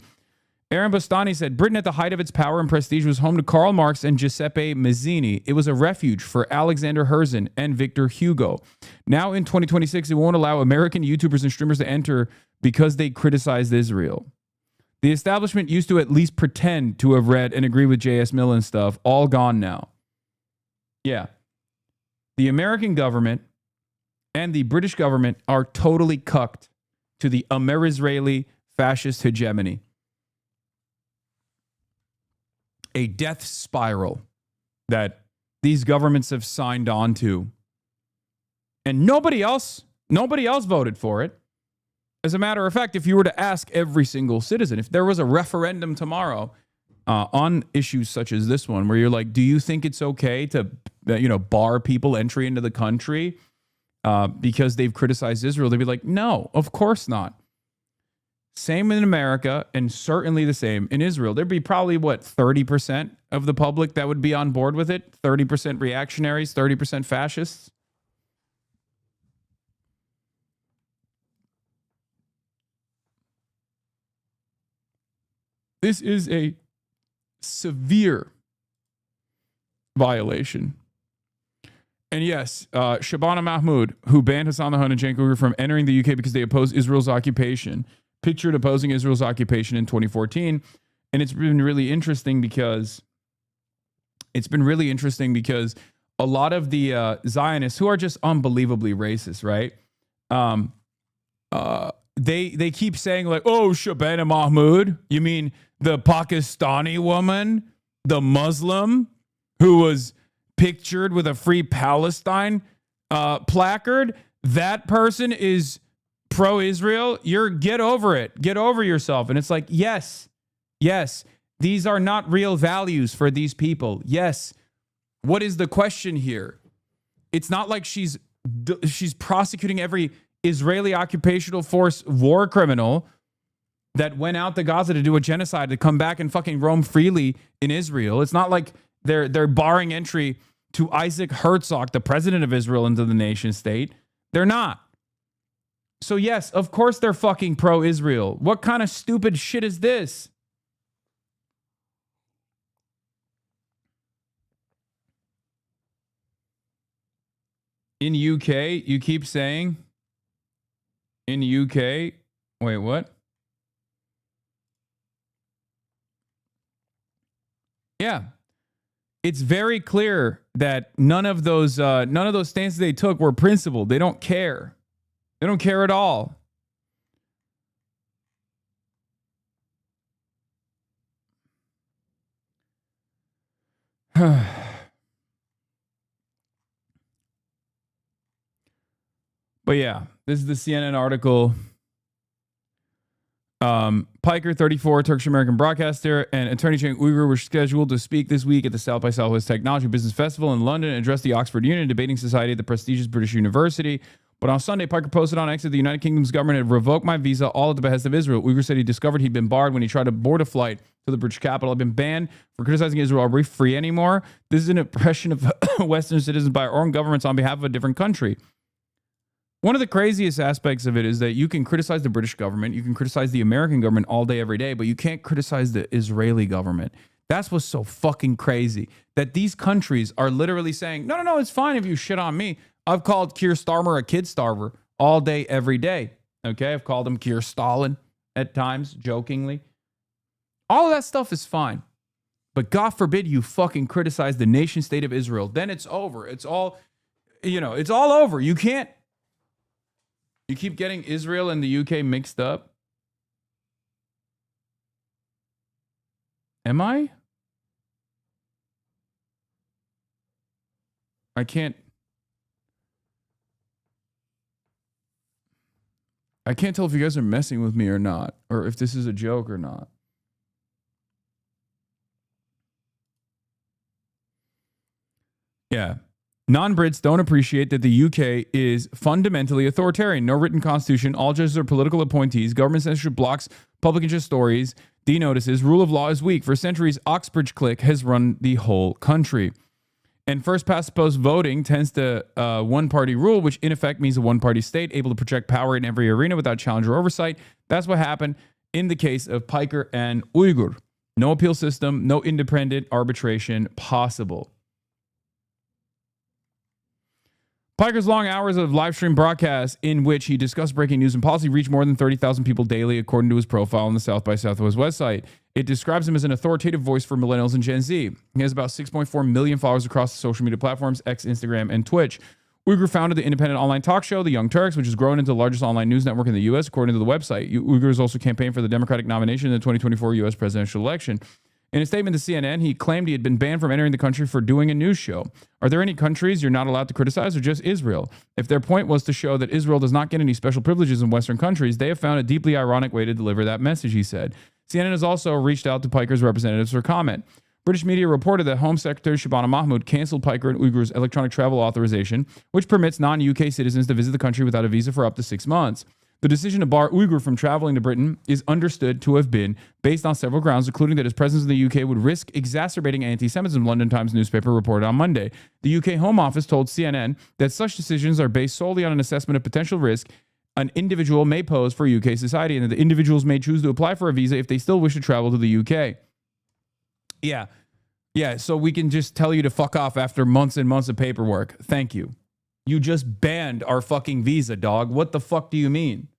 Aaron Bastani said, Britain at the height of its power and prestige was home to Karl Marx and Giuseppe Mazzini. It was a refuge for Alexander Herzen and Victor Hugo. Now in 2026, it won't allow American YouTubers and streamers to enter because they criticized Israel. The establishment used to at least pretend to have read and agree with J.S. Mill and stuff. All gone now. Yeah. The American government and the British government are totally cucked to the Amer-Israeli fascist hegemony. A death spiral that these governments have signed on to. And nobody else voted for it. As a matter of fact, if you were to ask every single citizen, if there was a referendum tomorrow on issues such as this one, where you're like, do you think it's okay to, bar people entry into the country because they've criticized Israel? They'd be like, no, of course not. Same in America, and certainly the same in Israel. There'd be probably, 30% of the public that would be on board with it? 30% reactionaries, 30% fascists? This is a severe violation. And yes, Shabana Mahmoud, who banned Hasan the Hun and Cenk Uygur from entering the UK because they oppose Israel's occupation, pictured opposing Israel's occupation in 2014. And it's been really interesting because a lot of the Zionists, who are just unbelievably racist, right? They keep saying like, oh, Shabana Mahmoud, you mean the Pakistani woman, the Muslim who was pictured with a Free Palestine placard? That person is pro-Israel. Get over it. Get over yourself. And it's like, yes, these are not real values for these people. Yes. What is the question here? It's not like she's prosecuting every Israeli occupational force war criminal that went out to Gaza to do a genocide to come back and fucking roam freely in Israel. It's not like they're barring entry to Isaac Herzog, the president of Israel, into the nation state. They're not. So yes, of course they're fucking pro-Israel. What kind of stupid shit is this? In UK, you keep saying, in UK, wait, what? Yeah. It's very clear that none of those stances they took were principled. They don't care. They don't care at all. But yeah, this is the CNN article. Piker, 34, Turkish-American broadcaster, and attorney Cenk Uygur were scheduled to speak this week at the South by Southwest Technology Business Festival in London and address the Oxford Union Debating Society at the prestigious British University. But on Sunday, Piker posted on X that the United Kingdom's government had revoked my visa, all at the behest of Israel. Uygur said he discovered he'd been barred when he tried to board a flight to the British capital. I've been banned for criticizing Israel. Are we free anymore? This is an oppression of Western citizens by our own governments on behalf of a different country. One of the craziest aspects of it is that you can criticize the British government, you can criticize the American government all day, every day, but you can't criticize the Israeli government. That's what's so fucking crazy, that these countries are literally saying, no, it's fine if you shit on me. I've called Keir Starmer a kid starver all day, every day. Okay, I've called him Keir Stalin at times, jokingly. All of that stuff is fine. But God forbid you fucking criticize the nation state of Israel. Then it's over. It's all, it's all over. You can't. You keep getting Israel and the UK mixed up. Am I? I can't tell if you guys are messing with me or not, or if this is a joke or not. Yeah. Non-Brits don't appreciate that the UK is fundamentally authoritarian. No written constitution. All judges are political appointees. Government censorship blocks public interest stories. Denotices. Rule of law is weak. For centuries, Oxbridge clique has run the whole country. And first past the post voting tends to one-party rule, which in effect means a one-party state able to project power in every arena without challenge or oversight. That's what happened in the case of Piker and Uygur. No appeal system, no independent arbitration possible. Piker's long hours of live stream broadcasts in which he discussed breaking news and policy reached more than 30,000 people daily, according to his profile on the South by Southwest website. It describes him as an authoritative voice for millennials and Gen Z. He has about 6.4 million followers across the social media platforms, X, Instagram, and Twitch. Uygur founded the independent online talk show, The Young Turks, which has grown into the largest online news network in the U.S., according to the website. Uygur has also campaigned for the Democratic nomination in the 2024 U.S. presidential election. In a statement to CNN, he claimed he had been banned from entering the country for doing a news show. Are there any countries you're not allowed to criticize, or just Israel? If their point was to show that Israel does not get any special privileges in Western countries, they have found a deeply ironic way to deliver that message, he said. CNN has also reached out to Piker's representatives for comment. British media reported that Home Secretary Shabana Mahmood canceled Piker and Uygur's electronic travel authorization, which permits non-UK citizens to visit the country without a visa for up to 6 months. The decision to bar Uygur from traveling to Britain is understood to have been based on several grounds, including that his presence in the UK would risk exacerbating anti-Semitism, London Times newspaper reported on Monday. The UK Home Office told CNN that such decisions are based solely on an assessment of potential risk an individual may pose for UK society, and that the individuals may choose to apply for a visa if they still wish to travel to the UK. Yeah, so we can just tell you to fuck off after months and months of paperwork. Thank you. You just banned our fucking visa, dog. What the fuck do you mean?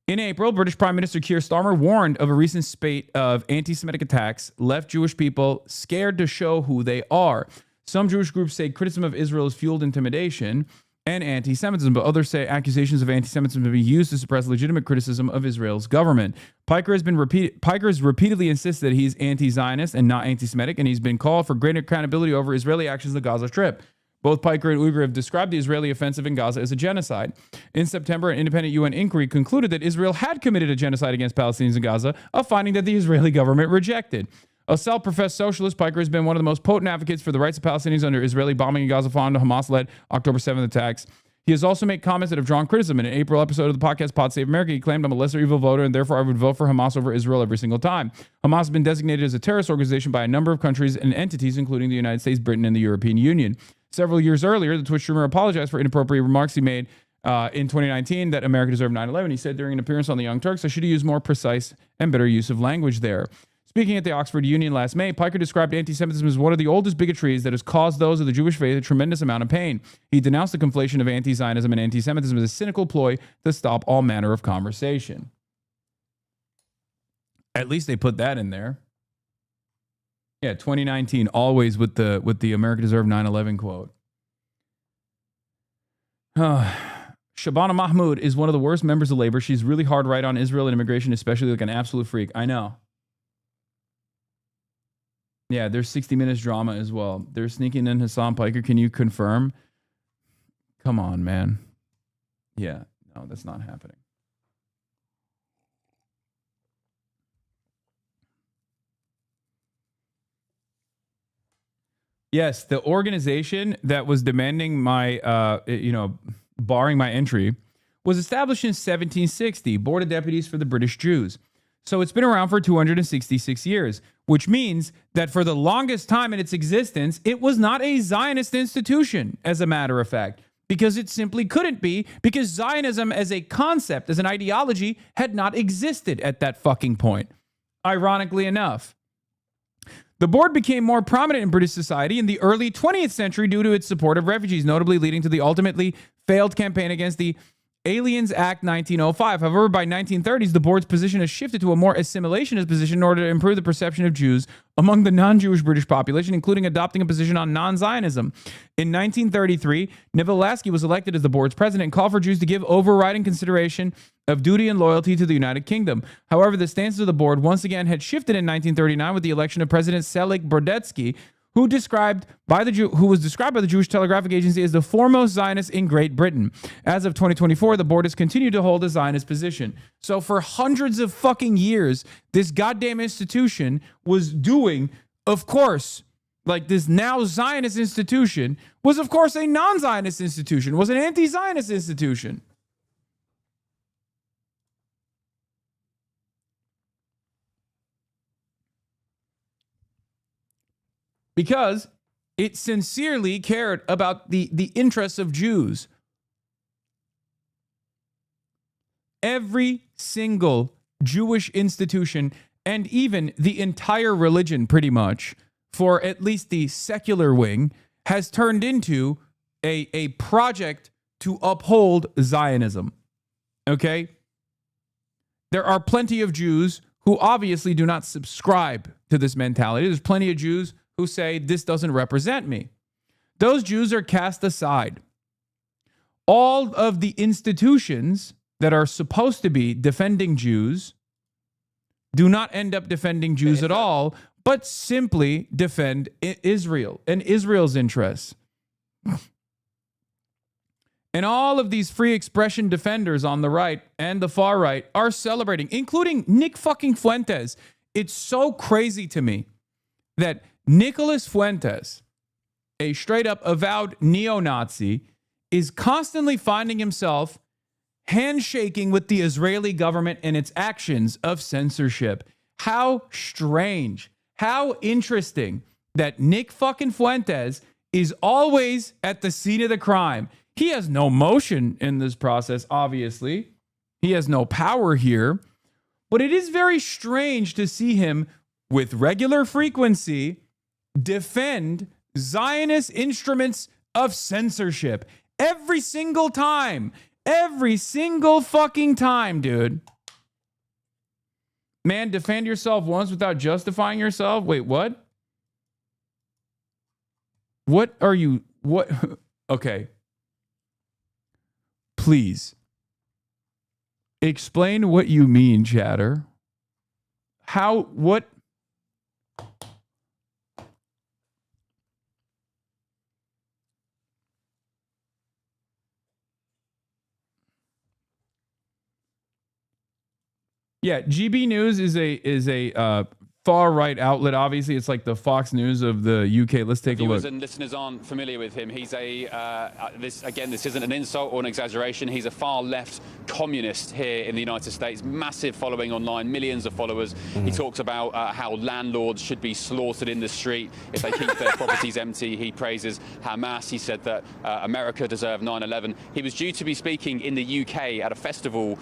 In April, British Prime Minister Keir Starmer warned of a recent spate of anti-Semitic attacks left Jewish people scared to show who they are. Some Jewish groups say criticism of Israel has fueled intimidation and anti-Semitism, but others say accusations of anti-Semitism have been used to suppress legitimate criticism of Israel's government. Piker has repeatedly insisted that he's anti-Zionist and not anti-Semitic, and he's been called for greater accountability over Israeli actions in the Gaza Strip. Both Piker and Uygur have described the Israeli offensive in Gaza as a genocide. In September, an independent UN inquiry concluded that Israel had committed a genocide against Palestinians in Gaza, a finding that the Israeli government rejected. A self-professed socialist, Piker has been one of the most potent advocates for the rights of Palestinians under Israeli bombing in Gaza following the Hamas-led October 7th attacks. He has also made comments that have drawn criticism. In an April episode of the podcast Pod Save America, he claimed, I'm a lesser evil voter and therefore I would vote for Hamas over Israel every single time. Hamas has been designated as a terrorist organization by a number of countries and entities, including the United States, Britain, and the European Union. Several years earlier, the Twitch streamer apologized for inappropriate remarks he made in 2019 that America deserved 9/11. He said during an appearance on The Young Turks, I should have used more precise and better use of language there. Speaking at the Oxford Union last May, Piker described anti-Semitism as one of the oldest bigotries that has caused those of the Jewish faith a tremendous amount of pain. He denounced the conflation of anti-Zionism and anti-Semitism as a cynical ploy to stop all manner of conversation. At least they put that in there. Yeah, 2019, always with the America deserved 9/11 quote. Shabana Mahmood is one of the worst members of labor. She's really hard right on Israel and immigration, especially like an absolute freak. I know. Yeah, there's 60 Minutes drama as well. They're sneaking in Hasan Piker. Can you confirm? Come on, man. Yeah, no, that's not happening. Yes, the organization that was demanding my, barring my entry was established in 1760, Board of Deputies for the British Jews. So it's been around for 266 years, which means that for the longest time in its existence, it was not a Zionist institution, as a matter of fact, because it simply couldn't be, because Zionism as a concept, as an ideology, had not existed at that fucking point, ironically enough. The board became more prominent in British society in the early 20th century due to its support of refugees, notably leading to the ultimately failed campaign against the Aliens Act 1905. However, by 1930s, the board's position has shifted to a more assimilationist position in order to improve the perception of Jews among the non-Jewish British population, including adopting a position on non-Zionism. In 1933, Neville Lasky was elected as the board's president and called for Jews to give overriding consideration of duty and loyalty to the United Kingdom. However, the stance of the board once again had shifted in 1939 with the election of President Selig Brodetsky, who was described by the Jewish Telegraphic Agency as the foremost Zionist in Great Britain. As of 2024, the board has continued to hold a Zionist position. So for hundreds of fucking years, this goddamn institution was doing, of course, like this now Zionist institution, was of course a non-Zionist institution, was an anti-Zionist institution. Because it sincerely cared about the interests of Jews. Every single Jewish institution, and even the entire religion pretty much, for at least the secular wing, has turned into a project to uphold Zionism. Okay? There are plenty of Jews who obviously do not subscribe to this mentality. There's plenty of Jews who say, this doesn't represent me. Those Jews are cast aside. All of the institutions that are supposed to be defending Jews do not end up defending Jews at all, but simply defend Israel and Israel's interests. And all of these free expression defenders on the right and the far right are celebrating, including Nick fucking Fuentes. It's so crazy to me that Nicholas Fuentes, a straight up avowed neo-Nazi, is constantly finding himself handshaking with the Israeli government and its actions of censorship. How strange, how interesting that Nick fucking Fuentes is always at the scene of the crime. He has no motion in this process, obviously. He has no power here. But it is very strange to see him with regular frequency defend Zionist instruments of censorship every single time. Every single fucking time, dude. Man, defend yourself once without justifying yourself? Wait, what? What are you... What? Okay. Please. Explain what you mean, chatter. How... What... Yeah, GB News is a far right outlet. Obviously, it's like the Fox News of the UK. Let's take a look. Viewers and listeners aren't familiar with him. He's this isn't an insult or an exaggeration. He's a far left communist here in the United States. Massive following online, millions of followers. He talks about how landlords should be slaughtered in the street if they keep their properties empty. He praises Hamas. He said that America deserved 9/11. He was due to be speaking in the UK at a festival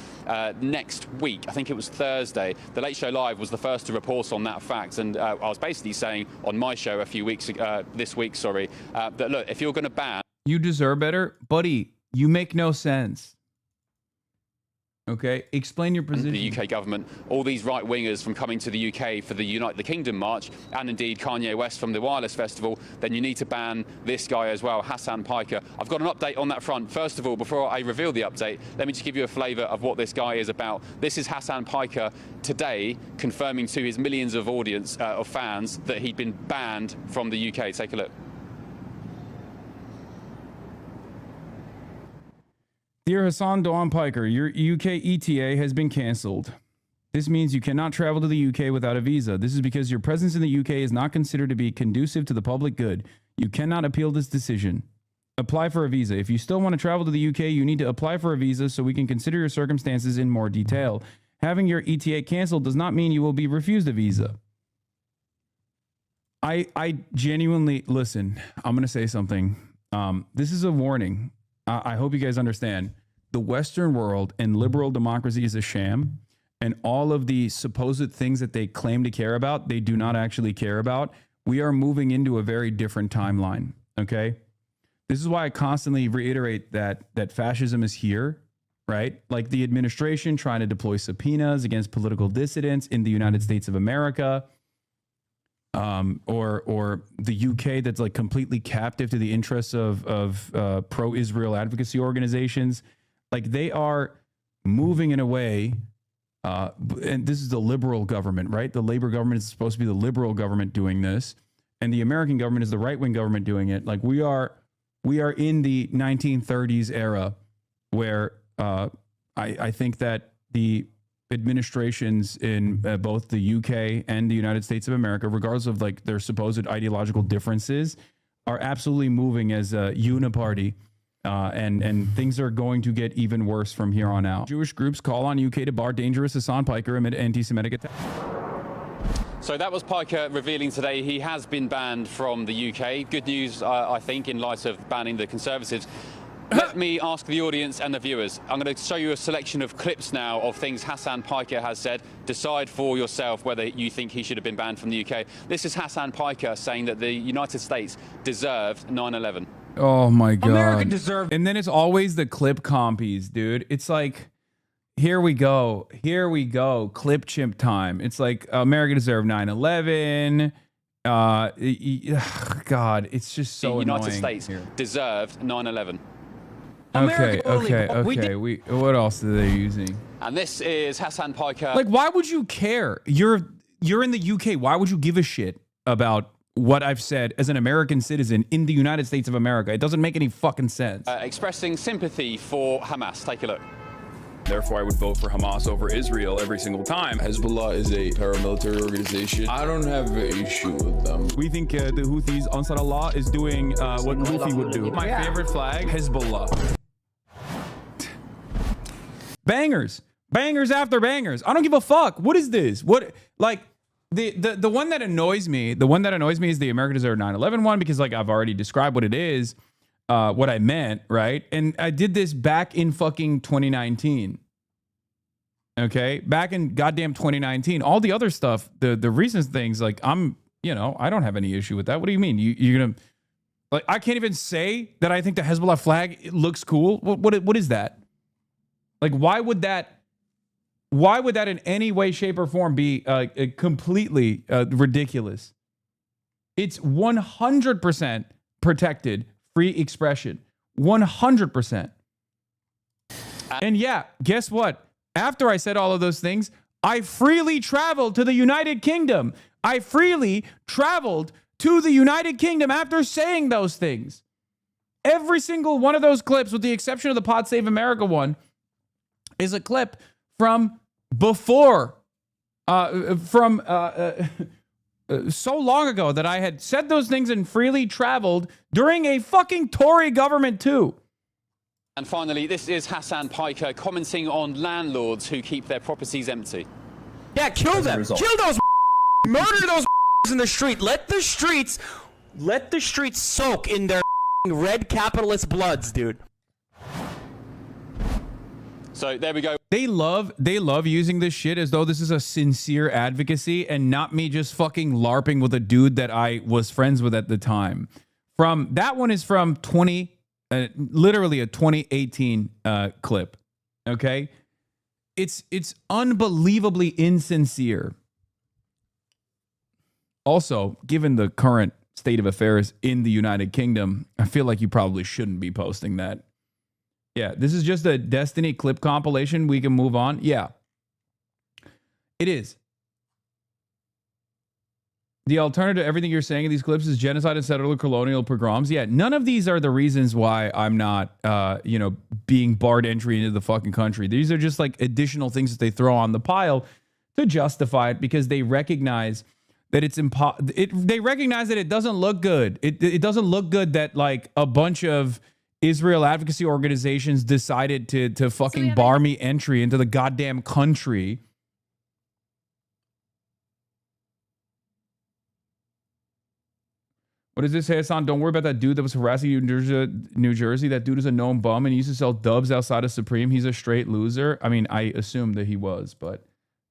next week. I think it was Thursday. The Late Show Live was the first to report on that fact, and I was basically saying on my show a few weeks ago, this week, that look, if you're going to ban, you deserve better, buddy. You make no sense. Okay, explain your position. The UK government, all these right-wingers from coming to the UK for the Unite the Kingdom march, and indeed Kanye West from the Wireless Festival, then you need to ban this guy as well, Hasan Piker. I've got an update on that front. First of all, before I reveal the update, let me just give you a flavour of what this guy is about. This is Hasan Piker today confirming to his millions of audience, of fans, that he'd been banned from the UK. Take a look. Dear Hasan Doan Piker, your UK ETA has been cancelled. This means you cannot travel to the UK without a visa. This is because your presence in the UK is not considered to be conducive to the public good. You cannot appeal this decision. Apply for a visa. If you still want to travel to the UK, you need to apply for a visa so we can consider your circumstances in more detail. Having your ETA canceled does not mean you will be refused a visa. I genuinely, listen, I'm going to say something. This is a warning. I hope you guys understand. The Western world and liberal democracy is a sham, and all of the supposed things that they claim to care about, they do not actually care about. We are moving into a very different timeline, okay? This is why I constantly reiterate that fascism is here, right? Like the administration trying to deploy subpoenas against political dissidents in the United States of America, or the UK that's like completely captive to the interests of pro-Israel advocacy organizations. Like they are moving in a way, and this is the liberal government, right? The Labor government is supposed to be the liberal government doing this, and the American government is the right-wing government doing it. Like we are in the 1930s era where I think that the administrations in both the UK and the United States of America, regardless of like their supposed ideological differences, are absolutely moving as a uniparty. And things are going to get even worse from here on out. Jewish groups call on UK to bar dangerous Hasan Piker amid anti-Semitic attacks. So that was Piker revealing today he has been banned from the UK. Good news, I think, in light of banning the Conservatives. Let me ask the audience and the viewers. I'm going to show you a selection of clips now of things Hasan Piker has said. Decide for yourself whether you think he should have been banned from the UK. This is Hasan Piker saying that the United States deserved 9/11. Oh my God. America deserved. And then it's always the clip compies, dude. It's like, here we go. Here we go. Clip chimp time. It's like America deserved 9/11. God, it's just so The annoying. United States deserved 9/11. Okay, America okay. What else are they using? And this is Hasan Piker. Like, why would you care? You're in the UK. Why would you give a shit about what I've said as an American citizen in the United States of America? It doesn't make any fucking sense. Expressing sympathy for Hamas. Take a look. Therefore, I would vote for Hamas over Israel every single time. Hezbollah is a paramilitary organization. I don't have an issue with them. We think the Houthis, Ansar Allah, is doing what Houthi would do. My favorite flag, Hezbollah. Bangers. Bangers after bangers. I don't give a fuck. What is this? What, like, the one that annoys me, is the America Deserved 9/11 one, because like I've already described what it is, what I meant, right? And I did this back in fucking 2019. Okay? Back in goddamn 2019. All the other stuff, the recent things, like I don't have any issue with that. What do you mean? You're gonna, like, I can't even say that I think the Hezbollah flag looks cool. What is that? Like, why would that in any way, shape, or form be completely ridiculous? It's 100% protected free expression. 100%. And yeah, guess what? After I said all of those things, I freely traveled to the United Kingdom. I freely traveled to the United Kingdom after saying those things. Every single one of those clips, with the exception of the Pod Save America one, is a clip from before, so long ago that I had said those things and freely traveled during a fucking Tory government too. And finally, this is Hasan Piker commenting on landlords who keep their properties empty. Yeah, kill them. Kill those. Murder those in the street. Let the streets soak in their red capitalist bloods, dude. So there we go. They love using this shit as though this is a sincere advocacy and not me just fucking LARPing with a dude that I was friends with at the time. That one is from literally a 2018 clip. Okay, it's unbelievably insincere. Also, given the current state of affairs in the United Kingdom, I feel like you probably shouldn't be posting that. Yeah, this is just a Destiny clip compilation. We can move on. Yeah, it is. The alternative to everything you're saying in these clips is genocide and settler colonial pogroms. Yeah, none of these are the reasons why I'm not, being barred entry into the fucking country. These are just like additional things that they throw on the pile to justify it, because they recognize that it's they recognize that it doesn't look good. It doesn't look good that like a bunch of Israel advocacy organizations decided to fucking bar me entry into the goddamn country. What is this, Hasan? Don't worry about that dude that was harassing you in New Jersey. That dude is a known bum and he used to sell dubs outside of Supreme. He's a straight loser. I mean, I assumed that he was, but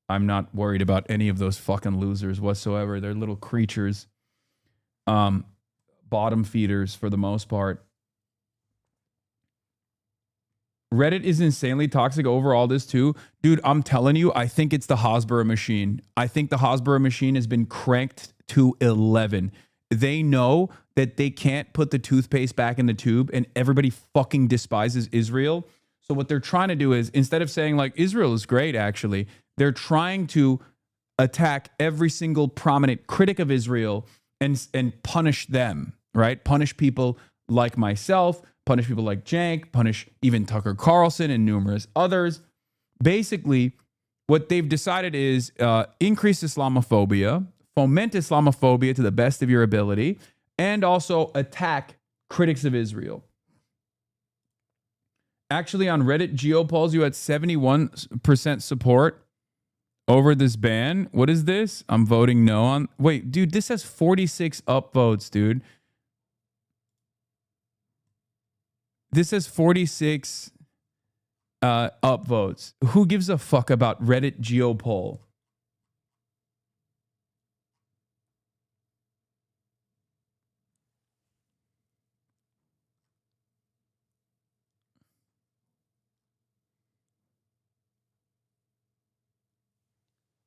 I'm not worried about any of those fucking losers whatsoever. They're little creatures. Bottom feeders for the most part. Reddit is insanely toxic over all this too. Dude, I'm telling you, I think it's the Hasbro machine. I think the Hasbro machine has been cranked to 11. They know that they can't put the toothpaste back in the tube and everybody fucking despises Israel. So what they're trying to do is, instead of saying like Israel is great, actually, they're trying to attack every single prominent critic of Israel and punish them, right? Punish people like myself, punish people like Cenk, punish even Tucker Carlson and numerous others. Basically, what they've decided is increase Islamophobia, foment Islamophobia to the best of your ability, and also attack critics of Israel. Actually, on Reddit GeoPolls, you had 71% support over this ban. What is this? I'm voting no on. Wait, dude, this has 46 upvotes, dude. This has 46 upvotes. Who gives a fuck about Reddit GeoPoll?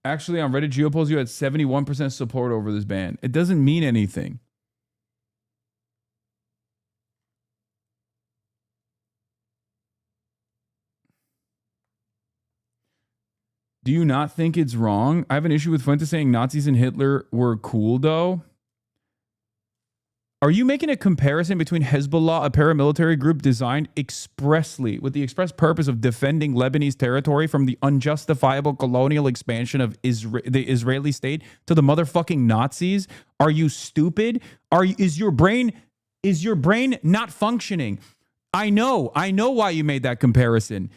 Actually, on Reddit GeoPolls, you had 71% support over this ban. It doesn't mean anything. Do you not think it's wrong? I have an issue with Fuentes saying Nazis and Hitler were cool, though. Are you making a comparison between Hezbollah, a paramilitary group designed expressly with the express purpose of defending Lebanese territory from the unjustifiable colonial expansion of the Israeli state, to the motherfucking Nazis? Are you stupid? Is your brain not functioning? I know why you made that comparison.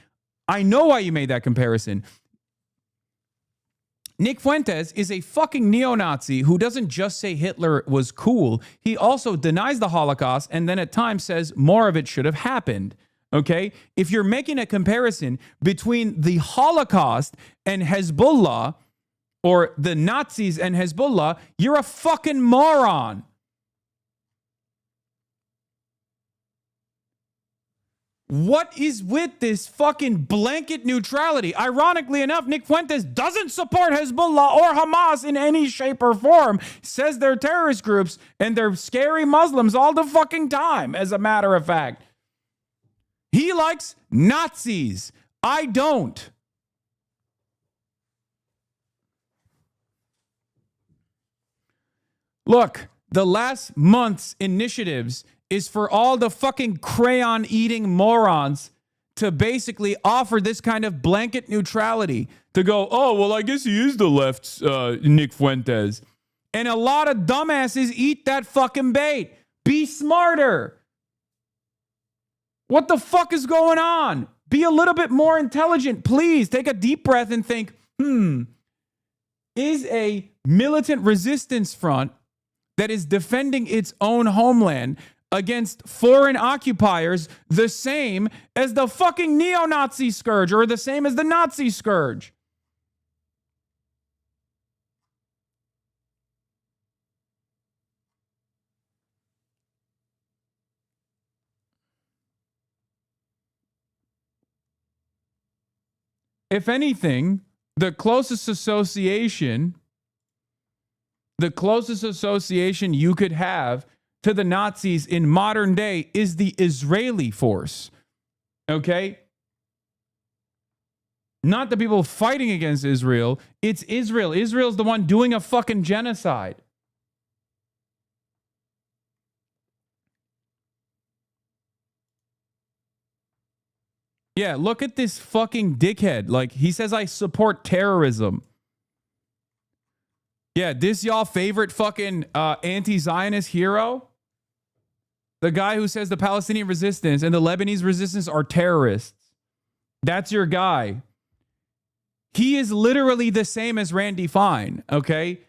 Nick Fuentes is a fucking neo-Nazi who doesn't just say Hitler was cool. He also denies the Holocaust and then at times says more of it should have happened. Okay? If you're making a comparison between the Holocaust and Hezbollah, or the Nazis and Hezbollah, you're a fucking moron. What is with this fucking blanket neutrality? Ironically enough, Nick Fuentes doesn't support Hezbollah or Hamas in any shape or form. Says they're terrorist groups and they're scary Muslims all the fucking time, as a matter of fact. He likes Nazis. I don't. Look, the last month's initiatives is for all the fucking crayon-eating morons to basically offer this kind of blanket neutrality, to go, oh, well, I guess he is the left's Nick Fuentes. And a lot of dumbasses eat that fucking bait. Be smarter. What the fuck is going on? Be a little bit more intelligent. Please take a deep breath and think, is a militant resistance front that is defending its own homeland against foreign occupiers the same as the fucking neo-Nazi scourge, or the same as the Nazi scourge? If anything, the closest association you could have to the Nazis in modern day is the Israeli force. Okay? Not the people fighting against Israel. It's Israel. Israel's the one doing a fucking genocide. Yeah, look at this fucking dickhead. Like, he says, I support terrorism. Yeah, this y'all favorite fucking anti-Zionist hero? The guy who says the Palestinian resistance and the Lebanese resistance are terrorists. That's your guy. He is literally the same as Randy Fine, okay?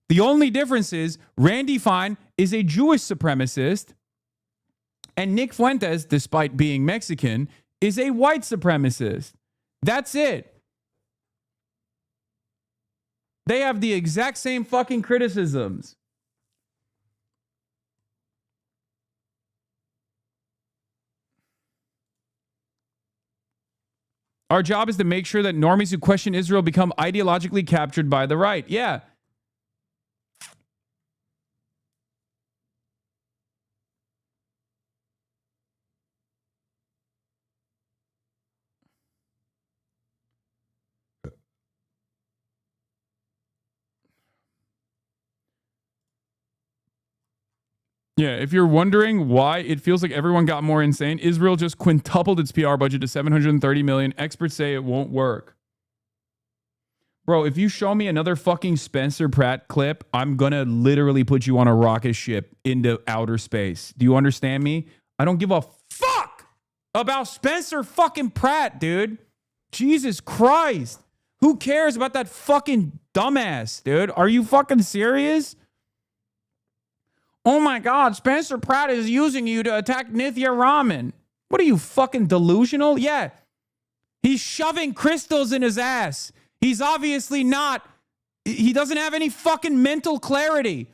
The only difference is Randy Fine is a Jewish supremacist, and Nick Fuentes, despite being Mexican, is a white supremacist. That's it. They have the exact same fucking criticisms. Our job is to make sure that normies who question Israel become ideologically captured by the right. Yeah. Yeah, if you're wondering why it feels like everyone got more insane, Israel just quintupled its PR budget to $730 million. Experts say it won't work. Bro, if you show me another fucking Spencer Pratt clip, I'm gonna literally put you on a rocket ship into outer space. Do you understand me? I don't give a fuck about Spencer fucking Pratt, dude. Jesus Christ. Who cares about that fucking dumbass, dude? Are you fucking serious? Oh my God, Spencer Pratt is using you to attack Nithya Raman. What are you, fucking delusional? Yeah. He's shoving crystals in his ass. He's obviously not, he doesn't have any fucking mental clarity.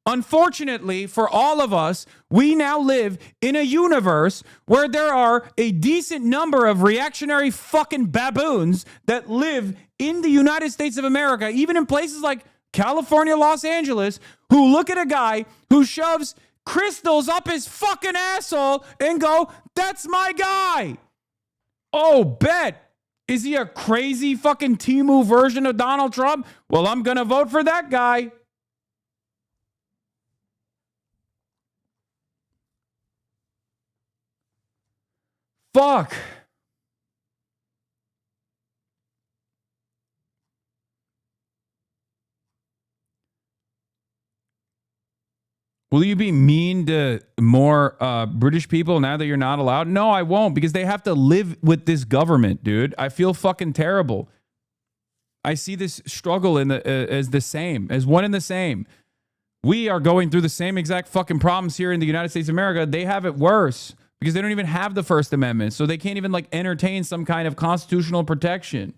Unfortunately, for all of us, we now live in a universe where there are a decent number of reactionary fucking baboons that live in the United States of America, even in places like California, Los Angeles, who look at a guy who shoves crystals up his fucking asshole and go, that's my guy. Oh, bet. Is he a crazy fucking Timu version of Donald Trump? Well, I'm going to vote for that guy. Fuck. Will you be mean to more British people now that you're not allowed? No, I won't, because they have to live with this government, dude. I feel fucking terrible. I see this struggle in the as the same, as one and the same. We are going through the same exact fucking problems here in the United States of America. They have it worse because they don't even have the First Amendment, so they can't even like entertain some kind of constitutional protection.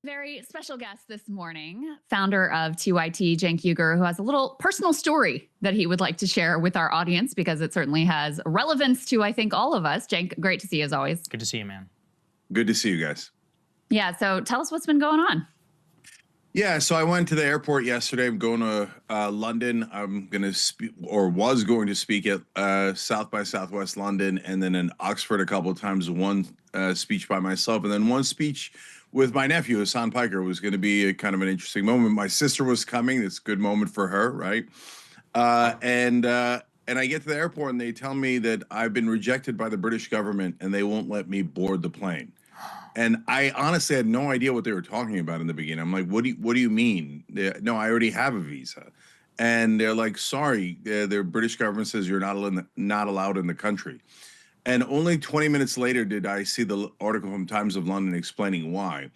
Very special guest this morning, founder of TYT, Cenk Uygur, who has a little personal story that he would like to share with our audience because it certainly has relevance to, I think, all of us. Cenk, great to see you as always. Good to see you, man. Good to see you guys. Yeah, so tell us what's been going on. Yeah, so I went to the airport yesterday. I'm going to London. I'm going to speak, or was going to speak at South by Southwest London, and then in Oxford a couple of times. One speech by myself, and then one speech with my nephew, Hasan Piker. Was going to be a kind of an interesting moment. My sister was coming. It's a good moment for her, right? And I get to the airport, and they tell me that I've been rejected by the British government, and they won't let me board the plane. And I honestly had no idea what they were talking about in the beginning. I'm like, what do you mean? No, I already have a visa. And they're like, sorry, the British government says you're not allowed in the country. And only 20 minutes later did I see the article from Times of London explaining why.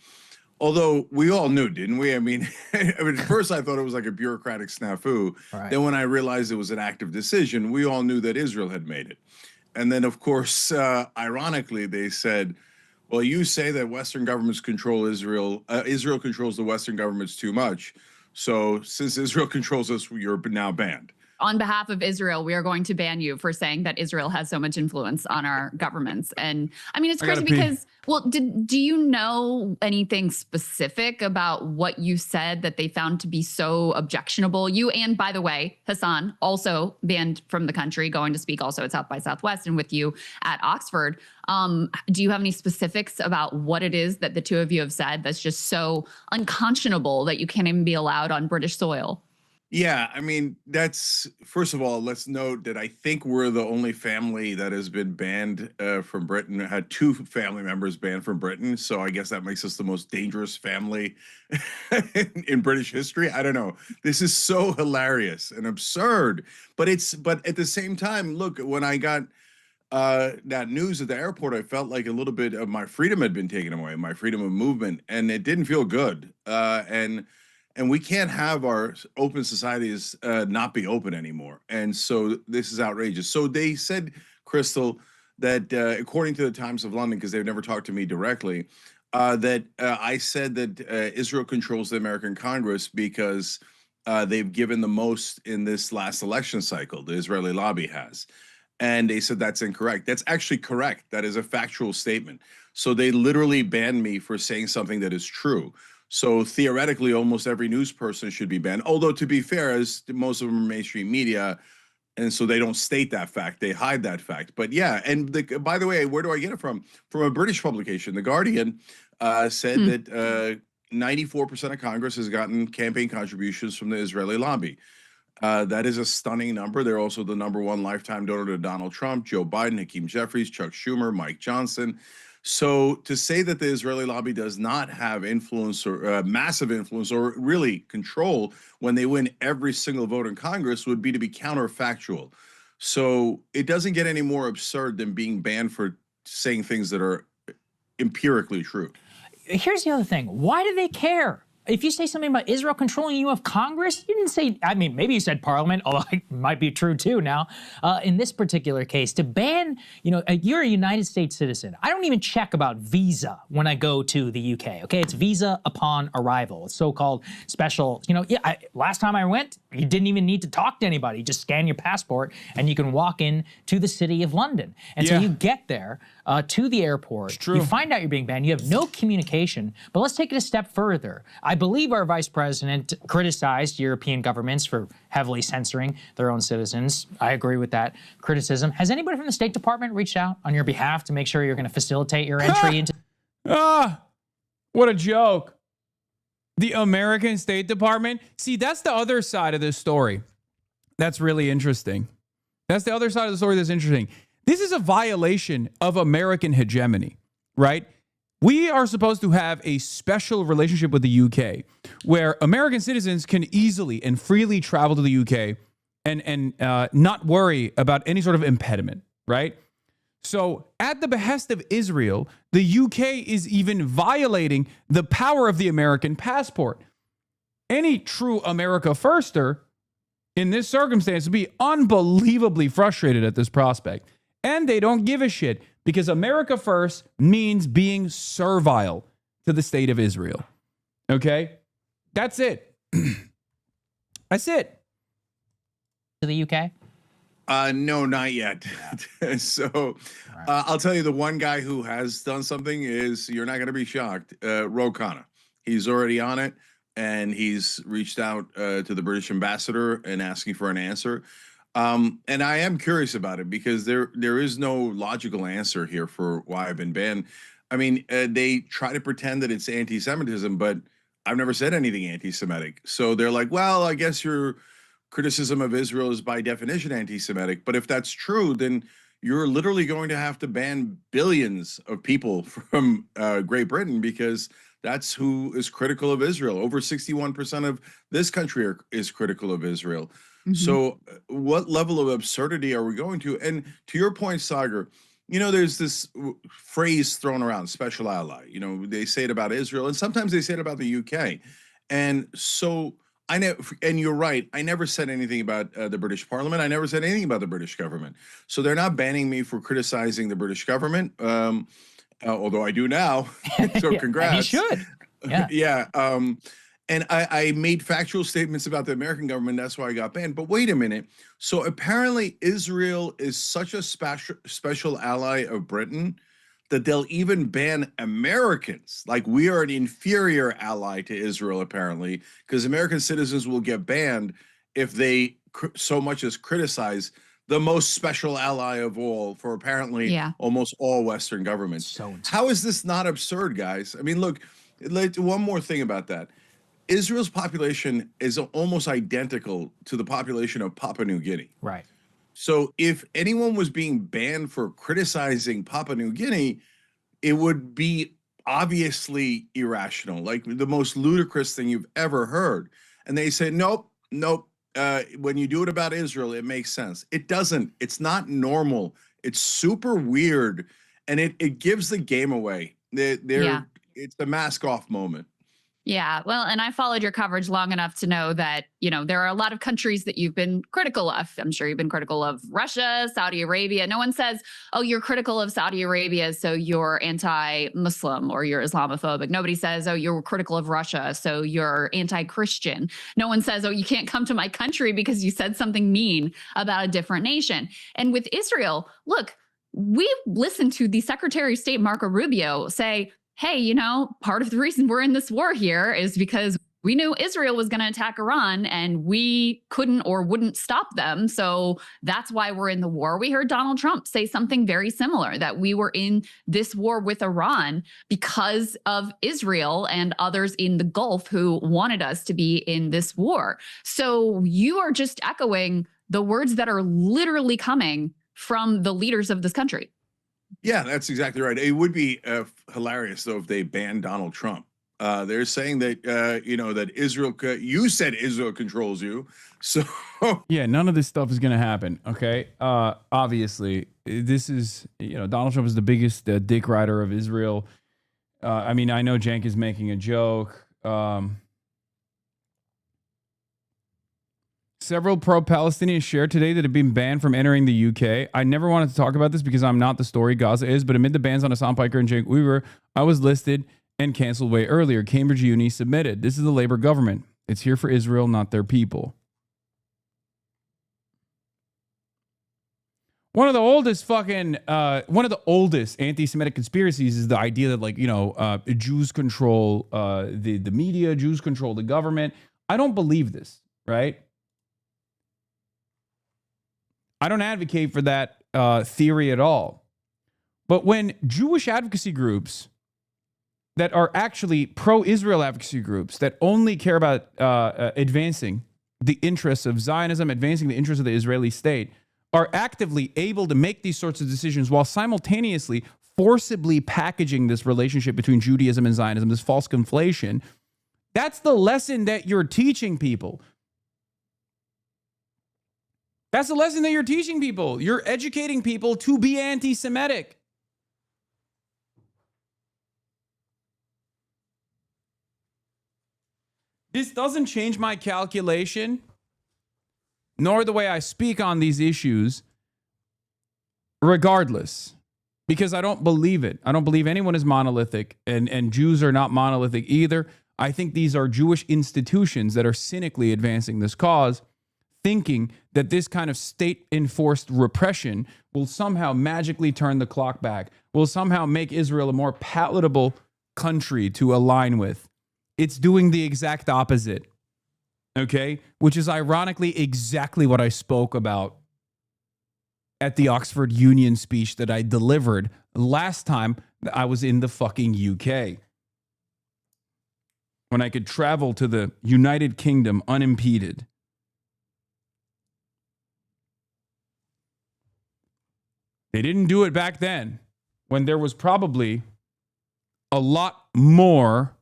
Although we all knew, didn't we? I mean, at first I thought it was like a bureaucratic snafu. Right. Then when I realized it was an active decision, we all knew that Israel had made it. And then, of course, ironically, they said, well, you say that Western governments control Israel. Israel controls the Western governments too much. So since Israel controls us, you're now banned. On behalf of Israel, we are going to ban you for saying that Israel has so much influence on our governments. And I mean, it's crazy because, well, do you know anything specific about what you said that they found to be so objectionable? You, and by the way, Hasan, also banned from the country, going to speak also at South by Southwest and with you at Oxford. Do you have any specifics about what it is that the two of you have said that's just so unconscionable that you can't even be allowed on British soil? Yeah, I mean, that's, first of all, let's note that I think we're the only family that has been banned from Britain, had two family members banned from Britain. So I guess that makes us the most dangerous family in British history. I don't know. This is so hilarious and absurd. But at the same time, look, when I got that news at the airport, I felt like a little bit of my freedom had been taken away, my freedom of movement, and it didn't feel good. And we can't have our open societies not be open anymore. And so this is outrageous. So they said, Crystal, that according to the Times of London, because they've never talked to me directly, that I said that Israel controls the American Congress because they've given the most in this last election cycle, the Israeli lobby has. And they said that's incorrect. That's actually correct. That is a factual statement. So they literally banned me for saying something that is true. So theoretically, almost every news person should be banned. Although, to be fair, as most of them are mainstream media, and so they don't state that fact. They hide that fact. But yeah, and by the way, where do I get it from? From a British publication. The Guardian said that 94% of Congress has gotten campaign contributions from the Israeli lobby. That is a stunning number. They're also the #1 lifetime donor to Donald Trump, Joe Biden, Hakeem Jeffries, Chuck Schumer, Mike Johnson. So to say that the Israeli lobby does not have influence or massive influence or really control when they win every single vote in Congress would be to be counterfactual. So it doesn't get any more absurd than being banned for saying things that are empirically true. Here's the other thing. Why do they care? If you say something about Israel controlling you of Congress, you didn't say, I mean, maybe you said Parliament, although it might be true too now. In this particular case, to ban, you're a United States citizen. I don't even check about visa when I go to the UK, okay? It's visa upon arrival. It's so-called special, last time I went, you didn't even need to talk to anybody. You just scan your passport and you can walk in to the city of London. And so you get there to the airport, you find out you're being banned, you have no communication, but let's take it a step further. I believe our vice president criticized European governments for heavily censoring their own citizens. I agree with that criticism. Has anybody from the State Department reached out on your behalf to make sure you're going to facilitate your entry into... What a joke. The American State Department. See, that's the other side of this story. That's really interesting. That's the other side of the story that's interesting. This is a violation of American hegemony, right? We are supposed to have a special relationship with the UK where American citizens can easily and freely travel to the UK and not worry about any sort of impediment, right? So at the behest of Israel, the UK is even violating the power of the American passport. Any true America firster in this circumstance would be unbelievably frustrated at this prospect. And they don't give a shit because America first means being servile to the state of Israel. Okay? That's it. That's it. To the UK? No, not yet. So I'll tell you, the one guy who has done something is, you're not going to be shocked, Ro Khanna. He's already on it, and he's reached out to the British ambassador and asking for an answer. And I am curious about it because there is no logical answer here for why I've been banned. I mean, they try to pretend that it's anti-Semitism, but I've never said anything anti-Semitic. So they're like, well, I guess your criticism of Israel is by definition anti-Semitic. But if that's true, then you're literally going to have to ban billions of people from Great Britain because that's who is critical of Israel. Over 61% of this country is critical of Israel. So what level of absurdity are we going to? And to your point, Sagar, there's this phrase thrown around, special ally. They say it about Israel, and sometimes they say it about the UK. And so and you're right, I never said anything about the British Parliament. I never said anything about the British government. So they're not banning me for criticizing the British government, although I do now. So congrats. And you should. Yeah. And I made factual statements about the American government. That's why I got banned. But wait a minute. So apparently Israel is such a special ally of Britain that they'll even ban Americans. Like we are an inferior ally to Israel, apparently, because American citizens will get banned if they so much as criticize the most special ally of all for apparently almost all Western governments. So how is this not absurd, guys? I mean, look, one more thing about that. Israel's population is almost identical to the population of Papua New Guinea. Right. So if anyone was being banned for criticizing Papua New Guinea, it would be obviously irrational, like the most ludicrous thing you've ever heard. And they say, nope. When you do it about Israel, it makes sense. It doesn't. It's not normal. It's super weird. And it gives the game away. It's the mask off moment. Yeah, well, and I followed your coverage long enough to know that, there are a lot of countries that you've been critical of. I'm sure you've been critical of Russia, Saudi Arabia. No one says, oh, you're critical of Saudi Arabia, so you're anti-Muslim or you're Islamophobic. Nobody says, oh, you're critical of Russia, so you're anti-Christian. No one says, oh, you can't come to my country because you said something mean about a different nation. And with Israel, look, we've listened to the Secretary of State, Marco Rubio, say, hey, part of the reason we're in this war here is because we knew Israel was going to attack Iran and we couldn't or wouldn't stop them. So that's why we're in the war. We heard Donald Trump say something very similar, that we were in this war with Iran because of Israel and others in the Gulf who wanted us to be in this war. So you are just echoing the words that are literally coming from the leaders of this country. Yeah, that's exactly right. It would be hilarious though if they banned Donald Trump. They're saying that that Israel. You said Israel controls you, so Yeah, none of this stuff is going to happen. Okay, obviously, this is Donald Trump is the biggest dick rider of Israel. I mean, I know Cenk is making a joke. Several pro-Palestinians shared today that have been banned from entering the UK. I never wanted to talk about this because I'm not the story Gaza is, but amid the bans on Hasan Piker and Cenk Uygur, I was listed and canceled way earlier. Cambridge Uni submitted. This is the Labour government. It's here for Israel, not their people. One of the oldest anti-Semitic conspiracies is the idea that Jews control the media, Jews control the government. I don't believe this, right? I don't advocate for that theory at all. But when Jewish advocacy groups that are actually pro-Israel advocacy groups that only care about advancing the interests of Zionism, advancing the interests of the Israeli state, are actively able to make these sorts of decisions while simultaneously forcibly packaging this relationship between Judaism and Zionism, this false conflation, that's the lesson that you're teaching people. That's the lesson that you're teaching people. You're educating people to be anti-Semitic. This doesn't change my calculation, nor the way I speak on these issues, regardless, because I don't believe it. I don't believe anyone is monolithic, and Jews are not monolithic either. I think these are Jewish institutions that are cynically advancing this cause, thinking that this kind of state-enforced repression will somehow magically turn the clock back, will somehow make Israel a more palatable country to align with. It's doing the exact opposite, okay? Which is ironically exactly what I spoke about at the Oxford Union speech that I delivered last time I was in the fucking UK. When I could travel to the United Kingdom unimpeded. They didn't do it back then when there was probably a lot more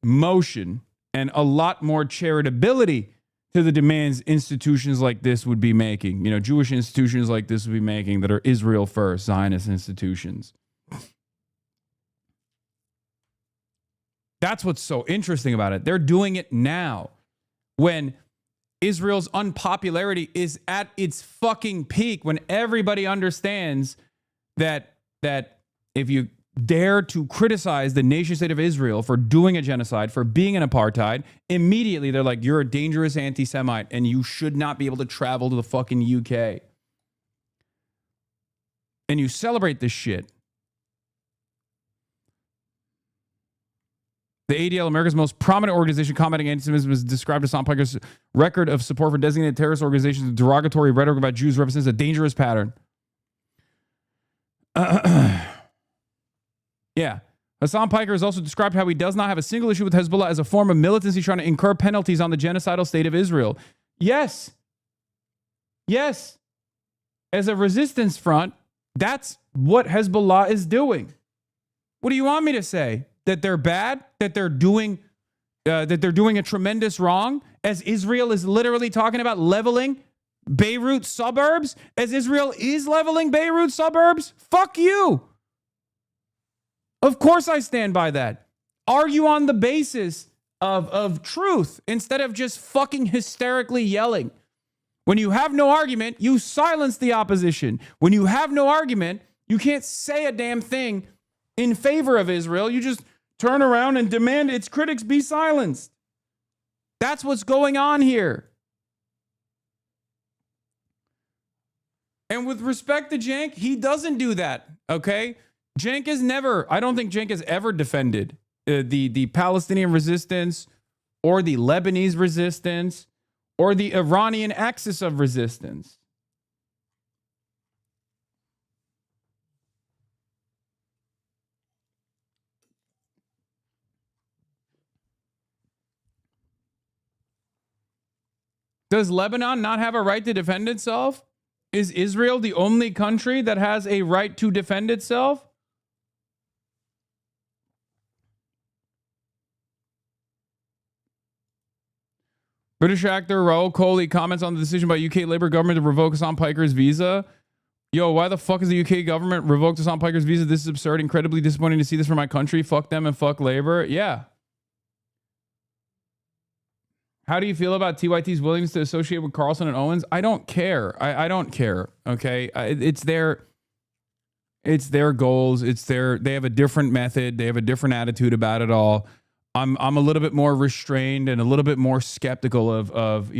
motion and a lot more charitability to the demands institutions like this would be making. Jewish institutions like this would be making that are Israel first, Zionist institutions. That's what's so interesting about it. They're doing it now when Israel's unpopularity is at its fucking peak, when everybody understands that if you dare to criticize the nation state of Israel for doing a genocide, for being an apartheid, immediately they're like, you're a dangerous anti-Semite and you should not be able to travel to the fucking UK. And you celebrate this shit. The ADL, America's most prominent organization combating anti-Semitism, has described Hasan Piker's record of support for designated terrorist organizations and derogatory rhetoric about Jews represents a dangerous pattern. Yeah. Hasan Piker has also described how he does not have a single issue with Hezbollah as a form of militancy trying to incur penalties on the genocidal state of Israel. Yes. Yes. As a resistance front, that's what Hezbollah is doing. What do you want me to say? That they're bad, that they're doing a tremendous wrong, as Israel is literally talking about leveling Beirut suburbs, as Israel is leveling Beirut suburbs? Fuck you. Of course I stand by that. Argue on the basis of truth instead of just fucking hysterically yelling. When you have no argument, you silence the opposition. When you have no argument, you can't say a damn thing in favor of Israel. You just turn around and demand its critics be silenced. That's what's going on here. And with respect to Cenk, he doesn't do that, okay? I don't think Cenk has ever defended the Palestinian resistance or the Lebanese resistance or the Iranian axis of resistance. Does Lebanon not have a right to defend itself? Is Israel the only country that has a right to defend itself? British actor Raoul Coley comments on the decision by UK Labour government to revoke Hasan Piker's visa. Yo, why the fuck is the UK government revoked Hasan Piker's visa? This is absurd. Incredibly disappointing to see this for my country. Fuck them and fuck Labour. Yeah. How do you feel about TYT's willingness to associate with Carlson and Owens? I don't care. I don't care. Okay. It's their goals. They have a different method. They have a different attitude about it all. I'm a little bit more restrained and a little bit more skeptical of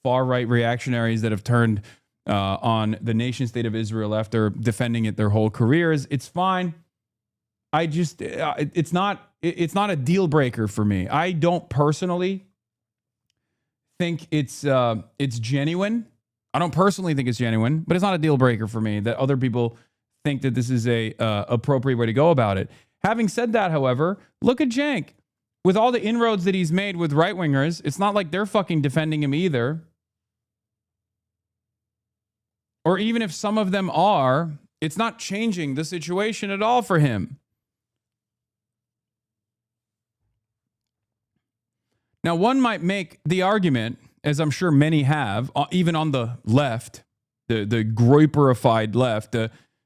far right reactionaries that have turned on the nation state of Israel after defending it their whole careers. It's fine. It's not a deal breaker for me. I don't personally think it's genuine. I don't personally think it's genuine, but it's not a deal breaker for me that other people think that this is a appropriate way to go about it. Having said that, however, look at Cenk. With all the inroads that he's made with right-wingers, it's not like they're fucking defending him either. Or even if some of them are, it's not changing the situation at all for him. Now, one might make the argument, as I'm sure many have, even on the left, the Groyperified left,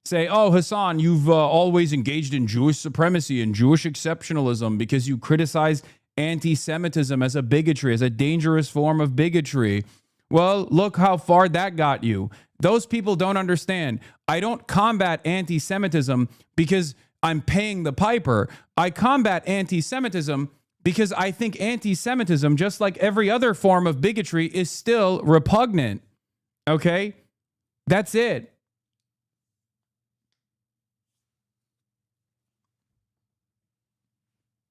say, oh, Hasan, you've always engaged in Jewish supremacy and Jewish exceptionalism because you criticize anti-Semitism as a bigotry, as a dangerous form of bigotry. Well, look how far that got you. Those people don't understand. I don't combat anti-Semitism because I'm paying the piper. I combat anti-Semitism because I think anti-Semitism, just like every other form of bigotry, is still repugnant. Okay? That's it.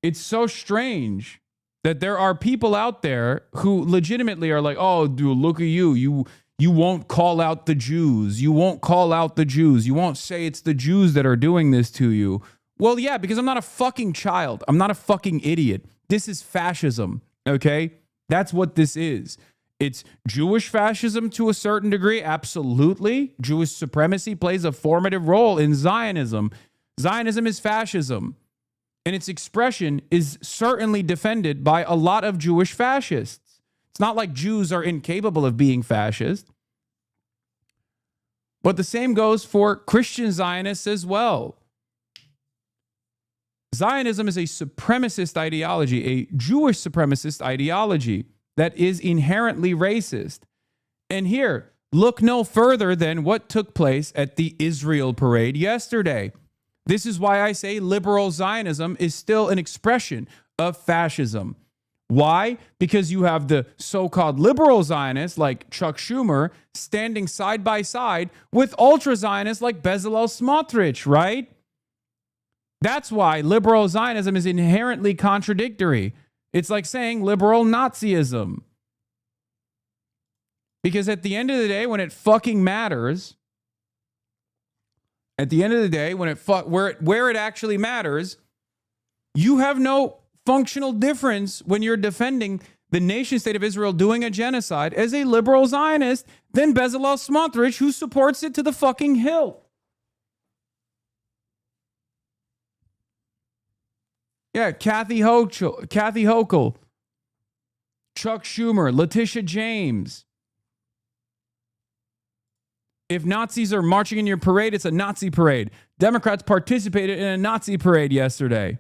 It's so strange that there are people out there who legitimately are like, oh, dude, look at you. You won't call out the Jews. You won't call out the Jews. You won't say it's the Jews that are doing this to you. Well, yeah, because I'm not a fucking child. I'm not a fucking idiot. This is fascism, okay? That's what this is. It's Jewish fascism to a certain degree, absolutely. Jewish supremacy plays a formative role in Zionism. Zionism is fascism. And its expression is certainly defended by a lot of Jewish fascists. It's not like Jews are incapable of being fascist. But the same goes for Christian Zionists as well. Zionism is a supremacist ideology, a Jewish supremacist ideology that is inherently racist. And here, look no further than what took place at the Israel parade yesterday. This is why I say liberal Zionism is still an expression of fascism. Why? Because you have the so-called liberal Zionists like Chuck Schumer standing side by side with ultra-Zionists like Bezalel Smotrich, right? That's why liberal Zionism is inherently contradictory. It's like saying liberal Nazism. Because at the end of the day, when it fucking matters, at the end of the day, when where it actually matters, you have no functional difference when you're defending the nation state of Israel doing a genocide as a liberal Zionist than Bezalel Smotrich, who supports it to the fucking hilt. Yeah, Kathy Hochul, Chuck Schumer, Letitia James. If Nazis are marching in your parade, it's a Nazi parade. Democrats participated in a Nazi parade yesterday.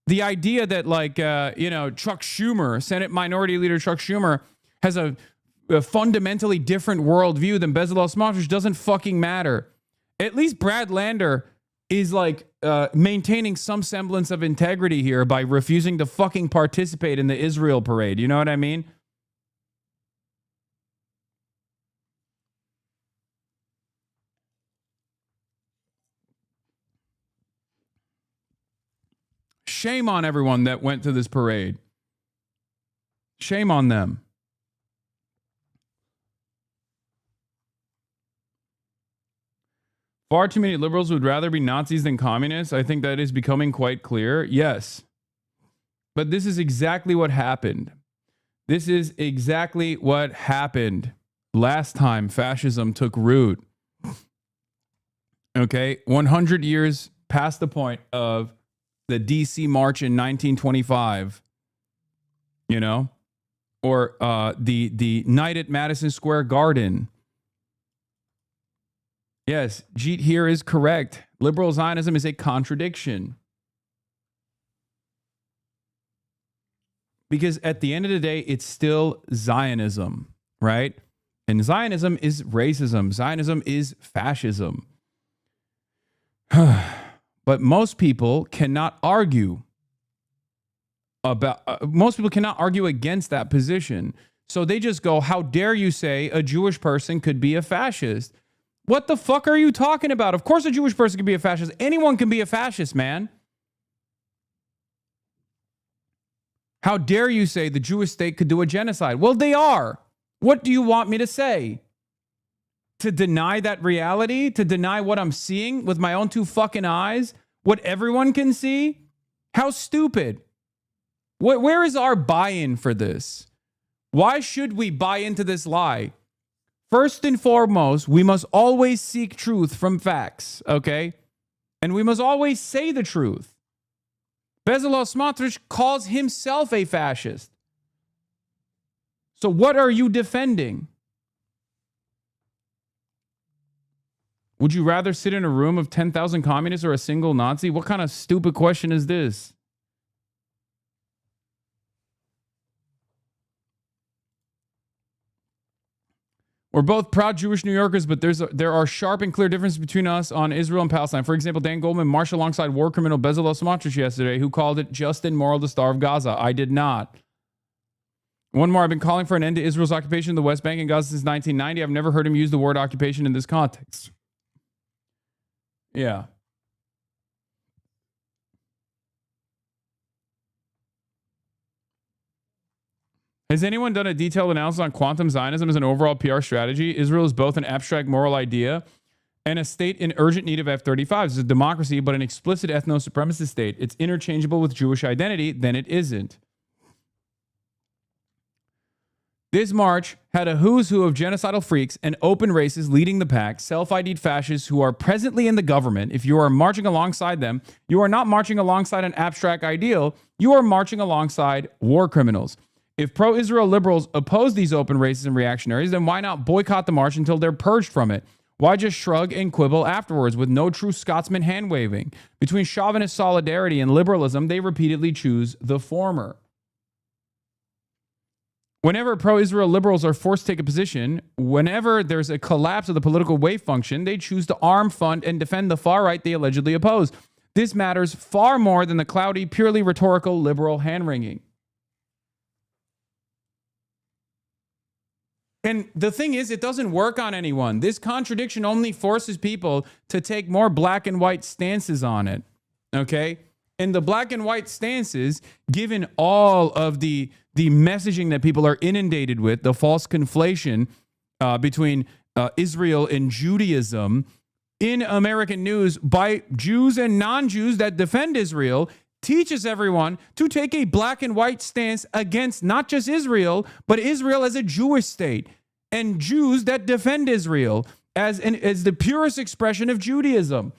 The idea that, Chuck Schumer, Senate Minority Leader Chuck Schumer, has a fundamentally different worldview than Bezalel Smotrich doesn't fucking matter. At least Brad Lander is maintaining some semblance of integrity here by refusing to fucking participate in the Israel parade. You know what I mean? Shame on everyone that went to this parade. Shame on them. Far too many liberals would rather be Nazis than communists. I think that is becoming quite clear. Yes. But this is exactly what happened. This is exactly what happened. last time fascism took root. Okay, 100 years past the point of the DC March in 1925, you know, or the night at Madison Square Garden. Yes, Jeet here is correct. Liberal Zionism is a contradiction. Because at the end of the day, it's still Zionism, right? And Zionism is racism. Zionism is fascism. But most people cannot argue against that position. So they just go, how dare you say a Jewish person could be a fascist? What the fuck are you talking about? Of course a Jewish person can be a fascist. Anyone can be a fascist, man. How dare you say the Jewish state could do a genocide? Well, they are. What do you want me to say? To deny that reality? To deny what I'm seeing with my own two fucking eyes? What everyone can see? How stupid. Where is our buy-in for this? Why should we buy into this lie? First and foremost, we must always seek truth from facts, okay? And we must always say the truth. Bezalel Smotrich calls himself a fascist. So what are you defending? Would you rather sit in a room of 10,000 communists or a single Nazi? What kind of stupid question is this? We're both proud Jewish New Yorkers, but there are sharp and clear differences between us on Israel and Palestine. For example, Dan Goldman marched alongside war criminal Bezalel Smotrich yesterday, who called it just and moral to starve Gaza. I did not. One more, I've been calling for an end to Israel's occupation of the West Bank and Gaza since 1990. I've never heard him use the word occupation in this context. Yeah. Has anyone done a detailed analysis on quantum Zionism as an overall PR strategy? Israel is both an abstract moral idea and a state in urgent need of F-35s. It's a democracy, but an explicit ethno-supremacist state. It's interchangeable with Jewish identity, then it isn't. This march had a who's who of genocidal freaks and open racists leading the pack, self-ID'd fascists who are presently in the government. If you are marching alongside them, you are not marching alongside an abstract ideal. You are marching alongside war criminals. If pro-Israel liberals oppose these open racists and reactionaries, then why not boycott the march until they're purged from it? Why just shrug and quibble afterwards with no true Scotsman hand-waving? Between chauvinist solidarity and liberalism, they repeatedly choose the former. Whenever pro-Israel liberals are forced to take a position, whenever there's a collapse of the political wave function, they choose to arm, fund, and defend the far right they allegedly oppose. This matters far more than the cloudy, purely rhetorical liberal hand-wringing. And the thing is, it doesn't work on anyone. This contradiction only forces people to take more black and white stances on it, okay? And the black and white stances, given all of the messaging that people are inundated with, the false conflation between Israel and Judaism in American news by Jews and non-Jews that defend Israel, teaches everyone to take a black and white stance against not just Israel, but Israel as a Jewish state and Jews that defend Israel as the purest expression of Judaism.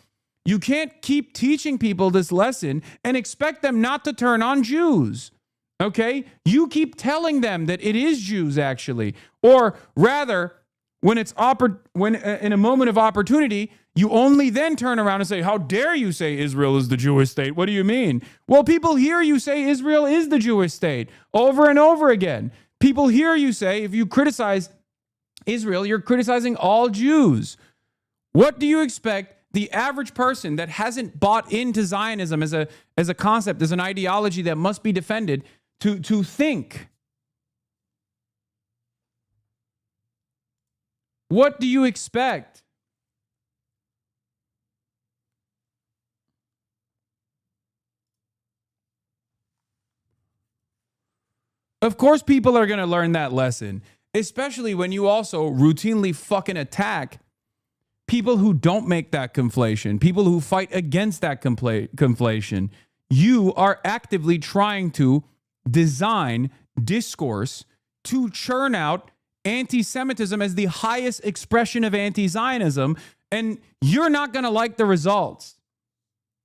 You can't keep teaching people this lesson and expect them not to turn on Jews. Okay? You keep telling them that it is Jews, actually. Or rather, when in a moment of opportunity, you only then turn around and say, how dare you say Israel is the Jewish state? What do you mean? Well, people hear you say Israel is the Jewish state over and over again. People hear you say, if you criticize Israel, you're criticizing all Jews. What do you expect the average person that hasn't bought into Zionism as a concept, as an ideology that must be defended, to think? What do you expect? Of course people are going to learn that lesson, especially when you also routinely fucking attack people who don't make that conflation, people who fight against that conflation. You are actively trying to design discourse to churn out anti-Semitism as the highest expression of anti-Zionism, and you're not going to like the results.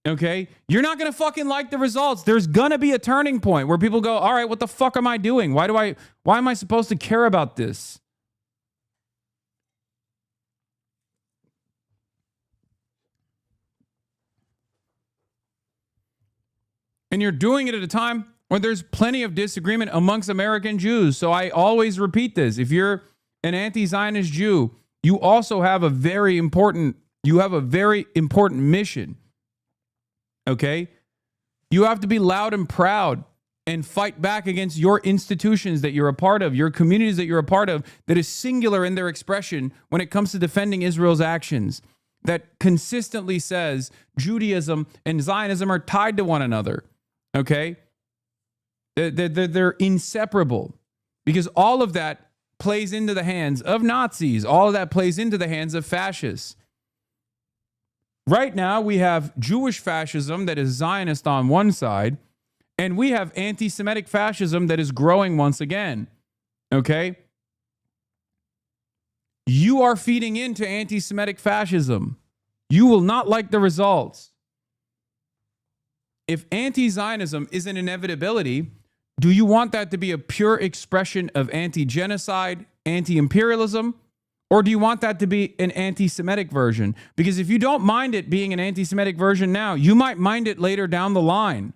Okay? You're not going to fucking like the results. There's going to be a turning point where people go, all right, what the fuck am I doing? Why am I supposed to care about this? And you're doing it at a time when there's plenty of disagreement amongst American Jews. So I always repeat this. If you're an anti-Zionist Jew, you also have a very important mission. Okay? You have to be loud and proud and fight back against your institutions that you're a part of, your communities that you're a part of, that is singular in their expression when it comes to defending Israel's actions, that consistently says Judaism and Zionism are tied to one another. Okay? They're inseparable, because all of that plays into the hands of Nazis. All of that plays into the hands of fascists. Right now, we have Jewish fascism that is Zionist on one side, and we have anti-Semitic fascism that is growing once again. Okay? You are feeding into anti-Semitic fascism. You will not like the results. If anti-Zionism is an inevitability, do you want that to be a pure expression of anti-genocide, anti-imperialism, or do you want that to be an anti-Semitic version? Because if you don't mind it being an anti-Semitic version now, you might mind it later down the line.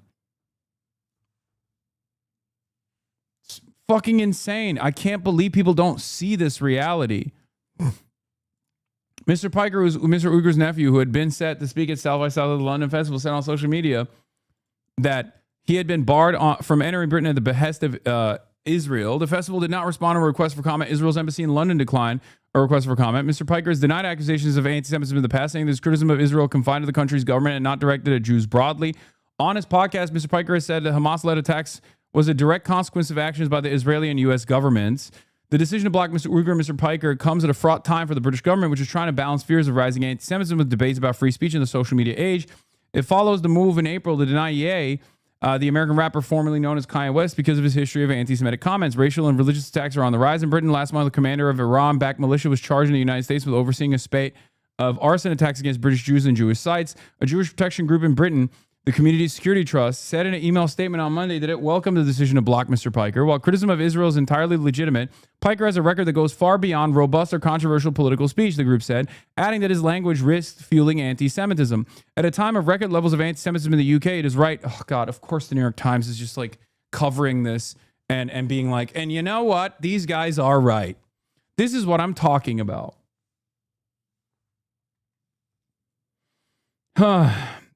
It's fucking insane. I can't believe people don't see this reality. Mr. Piker, was Mr. Uygur's nephew, who had been set to speak at South by South of the London Festival, said on social media that he had been barred from entering Britain at the behest of Israel. The festival did not respond to a request for comment. Israel's embassy in London declined a request for comment. Mr. Piker has denied accusations of anti-Semitism in the past, saying this criticism of Israel confined to the country's government and not directed at Jews broadly. On his podcast, Mr. Piker has said that Hamas-led attacks was a direct consequence of actions by the Israeli and U.S. governments. The decision to block Mr. Uygur and Mr. Piker comes at a fraught time for the British government, which is trying to balance fears of rising anti-Semitism with debates about free speech in the social media age. It follows the move in April to deny Ye, the American rapper formerly known as Kanye West, because of his history of anti-Semitic comments. Racial and religious attacks are on the rise in Britain. Last month, the commander of Iran-backed militia was charged in the United States with overseeing a spate of arson attacks against British Jews and Jewish sites. A Jewish protection group in Britain, the Community Security Trust, said in an email statement on Monday that it welcomed the decision to block Mr. Piker. While criticism of Israel is entirely legitimate, Piker has a record that goes far beyond robust or controversial political speech, the group said, adding that his language risks fueling anti-Semitism. At a time of record levels of anti-Semitism in the UK, it is right. Oh, God, of course the New York Times is just like covering this and being like, and you know what? These guys are right. This is what I'm talking about.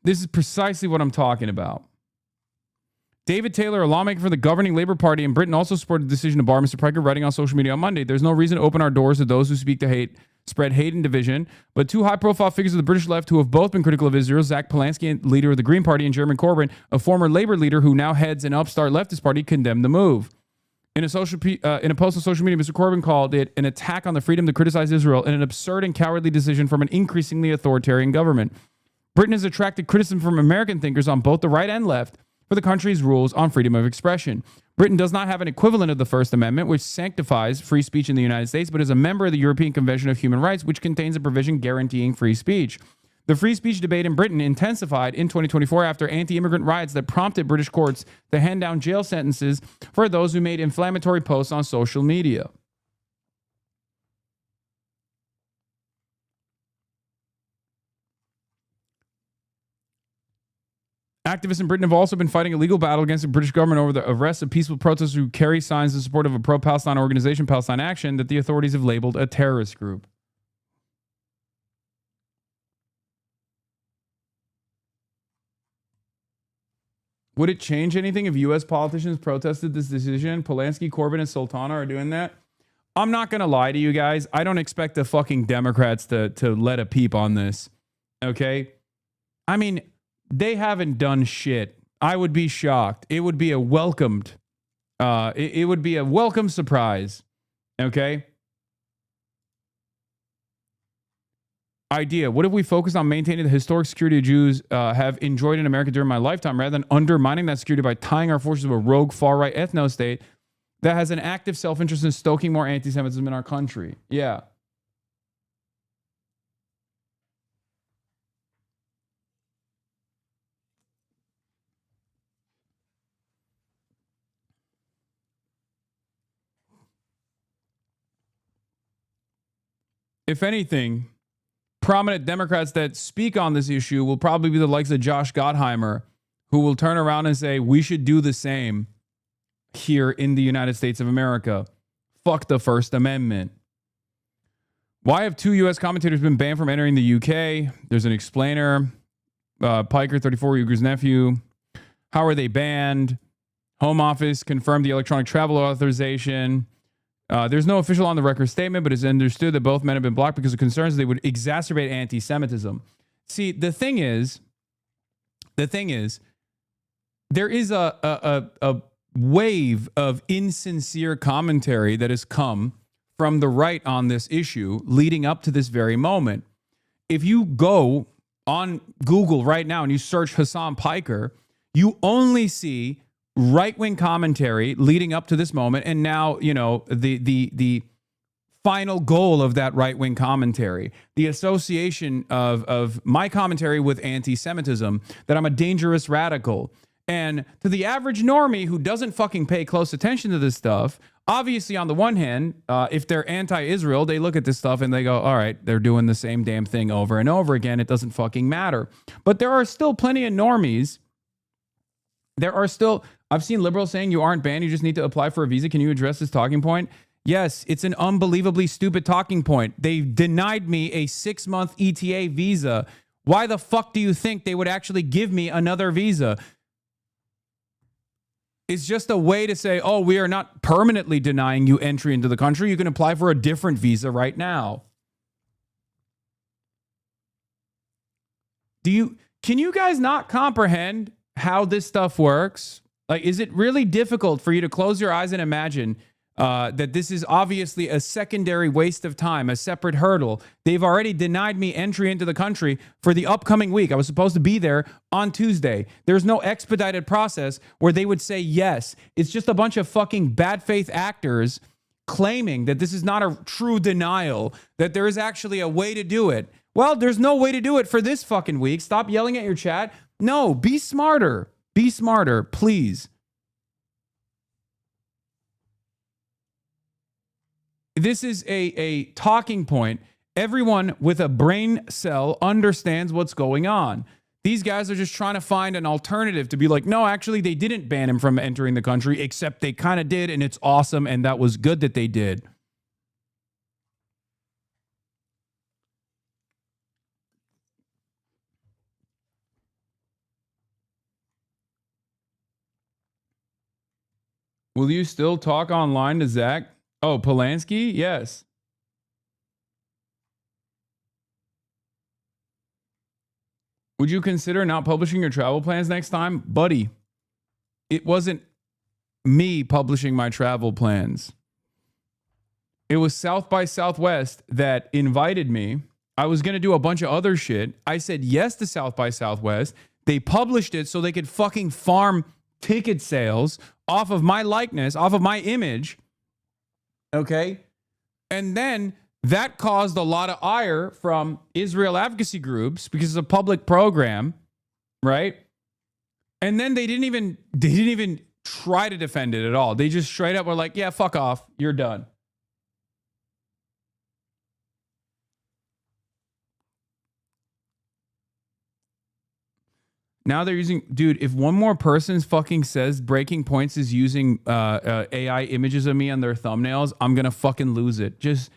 This is precisely what I'm talking about. David Taylor, a lawmaker for the governing Labour Party in Britain, also supported the decision to bar Mr. Piker, writing on social media on Monday. There's no reason to open our doors to those who speak to hate, spread hate and division. But two high-profile figures of the British left who have both been critical of Israel, Zach Polanski, leader of the Green Party, and Jeremy Corbyn, a former Labour leader who now heads an upstart leftist party, condemned the move. In a post on social media, Mr. Corbyn called it an attack on the freedom to criticize Israel and an absurd and cowardly decision from an increasingly authoritarian government. Britain has attracted criticism from American thinkers on both the right and left for the country's rules on freedom of expression. Britain does not have an equivalent of the First Amendment, which sanctifies free speech in the United States, but is a member of the European Convention of Human Rights, which contains a provision guaranteeing free speech. The free speech debate in Britain intensified in 2024 after anti-immigrant riots that prompted British courts to hand down jail sentences for those who made inflammatory posts on social media. Activists in Britain have also been fighting a legal battle against the British government over the arrest of peaceful protesters who carry signs in support of a pro-Palestine organization, Palestine Action, that the authorities have labeled a terrorist group. Would it change anything if U.S. politicians protested this decision? Polanski, Corbyn, and Sultana are doing that. I'm not going to lie to you guys. I don't expect the fucking Democrats to let a peep on this. Okay? I mean, they haven't done shit. I would be shocked. It would be a welcomed, it would be a welcome surprise. Okay? Idea. What if we focus on maintaining the historic security Jews have enjoyed in America during my lifetime rather than undermining that security by tying our forces to a rogue far-right ethno-state that has an active self-interest in stoking more anti-Semitism in our country. Yeah. If anything, prominent Democrats that speak on this issue will probably be the likes of Josh Gottheimer, who will turn around and say, we should do the same here in the United States of America. Fuck the First Amendment. Why have 2 U.S. commentators been banned from entering the UK? There's an explainer. Piker, 34, Uyghur's nephew. How are they banned? Home Office confirmed the electronic travel authorization. There's no official on the record statement, but it's understood that both men have been blocked because of concerns they would exacerbate anti-Semitism. See, the thing is, there is a wave of insincere commentary that has come from the right on this issue leading up to this very moment. If you go on Google right now and you search Hasan Piker, you only see right-wing commentary leading up to this moment, and now, you know, the final goal of that right-wing commentary, the association of my commentary with anti-Semitism, that I'm a dangerous radical. And to the average normie who doesn't fucking pay close attention to this stuff, obviously, on the one hand, if they're anti-Israel, they look at this stuff and they go, all right, they're doing the same damn thing over and over again. It doesn't fucking matter. But there are still plenty of normies. I've seen liberals saying you aren't banned, you just need to apply for a visa. Can you address this talking point? Yes, it's an unbelievably stupid talking point. They denied me a 6-month ETA visa. Why the fuck do you think they would actually give me another visa? It's just a way to say, oh, we are not permanently denying you entry into the country. You can apply for a different visa right now. Can you guys not comprehend how this stuff works? Like, is it really difficult for you to close your eyes and imagine that this is obviously a secondary waste of time, a separate hurdle? They've already denied me entry into the country for the upcoming week. I was supposed to be there on Tuesday. There's no expedited process where they would say yes. It's just a bunch of fucking bad faith actors claiming that this is not a true denial, that there is actually a way to do it. Well, there's no way to do it for this fucking week. Stop yelling at your chat. No, be smarter. Be smarter, please. This is a talking point. Everyone with a brain cell understands what's going on. These guys are just trying to find an alternative to be like, no, actually, they didn't ban him from entering the country, except they kind of did, and it's awesome, and that was good that they did. Will you still talk online to Zach? Oh, Polanski? Yes. Would you consider not publishing your travel plans next time? Buddy, it wasn't me publishing my travel plans. It was South by Southwest that invited me. I was going to do a bunch of other shit. I said yes to South by Southwest. They published it so they could fucking farm ticket sales off of my likeness, off of my image. Okay. And then that caused a lot of ire from Israel advocacy groups because it's a public program, right? And then they didn't even try to defend it at all. They just straight up were like, yeah, fuck off. You're done. Now they're using, dude, if one more person fucking says Breaking Points is using AI images of me on their thumbnails, I'm going to fucking lose it. Just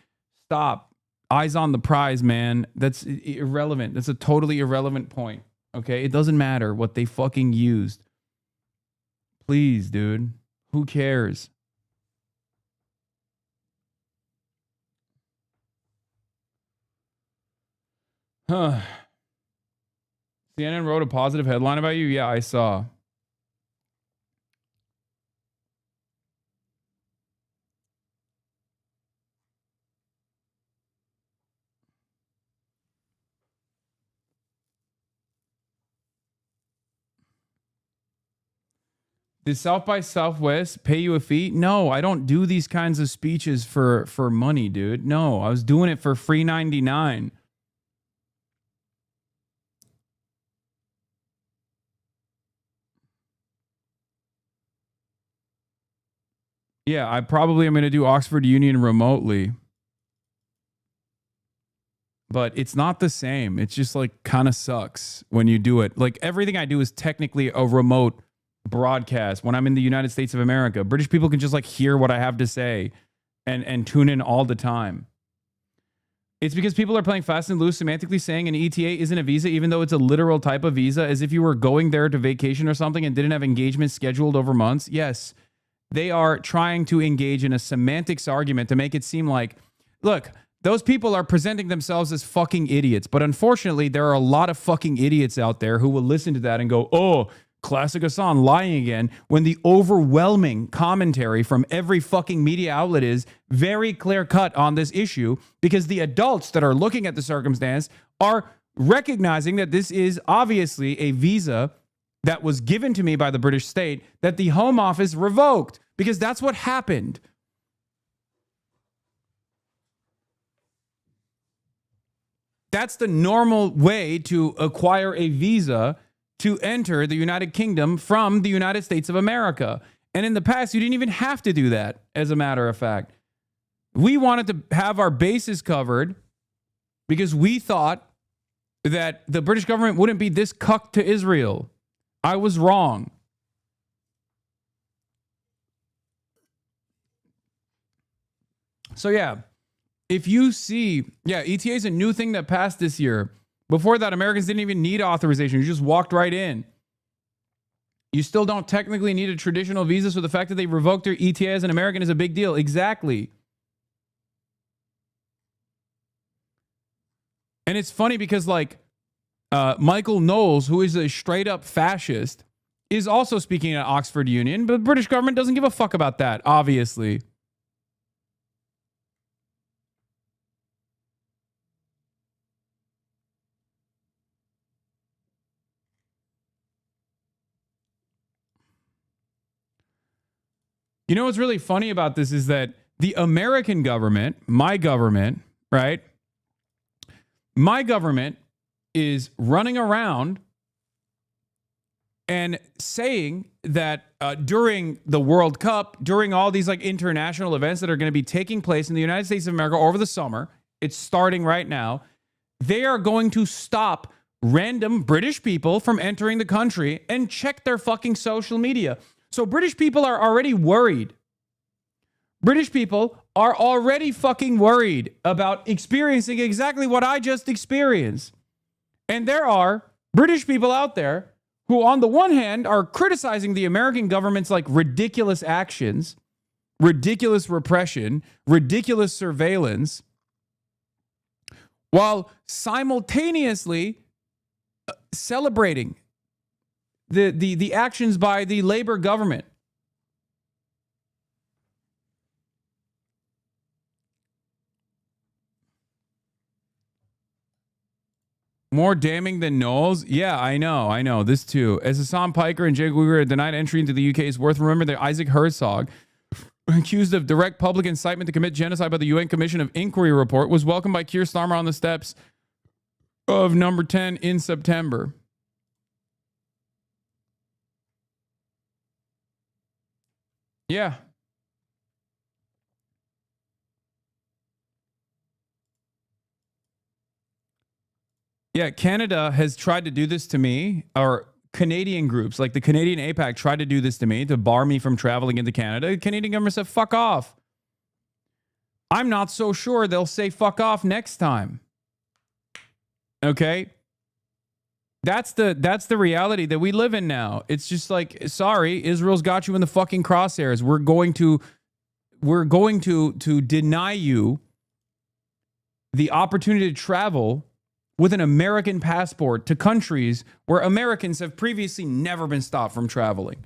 stop. Eyes on the prize, man. That's irrelevant. That's a totally irrelevant point. Okay? It doesn't matter what they fucking used. Please, dude. Who cares? Huh. CNN wrote a positive headline about you? Yeah, I saw. Did South by Southwest pay you a fee? No, I don't do these kinds of speeches for money, dude. No, I was doing it for free 99. Yeah, I probably am going to do Oxford Union remotely. But it's not the same. It's just like kind of sucks when you do it. Like everything I do is technically a remote broadcast when I'm in the United States of America. British people can just like hear what I have to say and tune in all the time. It's because people are playing fast and loose, semantically saying an ETA isn't a visa, even though it's a literal type of visa, as if you were going there to vacation or something and didn't have engagements scheduled over months. Yes, they are trying to engage in a semantics argument to make it seem like, look, those people are presenting themselves as fucking idiots. But unfortunately, there are a lot of fucking idiots out there who will listen to that and go, oh, classic Hasan lying again, when the overwhelming commentary from every fucking media outlet is very clear cut on this issue, because the adults that are looking at the circumstance are recognizing that this is obviously a visa that was given to me by the British state that the Home Office revoked, because that's what happened. That's the normal way to acquire a visa to enter the United Kingdom from the United States of America. And in the past, you didn't even have to do that, as a matter of fact. We wanted to have our bases covered because we thought that the British government wouldn't be this cucked to Israel. I was wrong. So yeah, if you see, ETA is a new thing that passed this year. Before that, Americans didn't even need authorization. You just walked right in. You still don't technically need a traditional visa, so the fact that they revoked their ETA as an American is a big deal. Exactly. And it's funny because, like, Michael Knowles, who is a straight-up fascist, is also speaking at Oxford Union, but the British government doesn't give a fuck about that, obviously. You know what's really funny about this is that the American government, my government, right? My government is running around and saying that during the World Cup, during all these like international events that are going to be taking place in the United States of America over the summer, it's starting right now, they are going to stop random British people from entering the country and check their fucking social media. So British people are already worried. British people are already fucking worried about experiencing exactly what I just experienced. And there are British people out there who, on the one hand, are criticizing the American government's like ridiculous actions, ridiculous repression, ridiculous surveillance, while simultaneously celebrating the actions by the Labour government. More damning than Knowles? Yeah, I know. This too. As Hasan, Piker, and Cenk Uygur are denied entry into the UK, it's worth remembering that Isaac Herzog, accused of direct public incitement to commit genocide by the UN Commission of Inquiry report, was welcomed by Keir Starmer on the steps of number 10 in September. Yeah. Yeah, Canada has tried to do this to me, or Canadian groups, like the Canadian APAC tried to do this to me to bar me from traveling into Canada. The Canadian government said, fuck off. I'm not so sure they'll say fuck off next time. Okay? That's the reality that we live in now. It's just like, sorry, Israel's got you in the fucking crosshairs. We're going to deny you the opportunity to travel with an American passport to countries where Americans have previously never been stopped from traveling.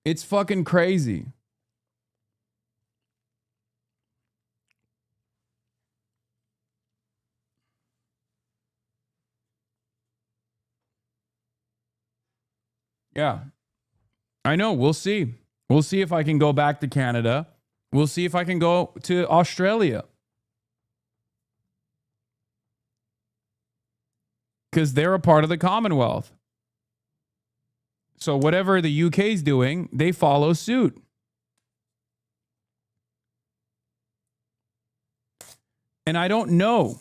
It's fucking crazy. Yeah. I know. We'll see. We'll see if I can go back to Canada. We'll see if I can go to Australia. Because they're a part of the Commonwealth. So whatever the UK's doing, they follow suit. And I don't know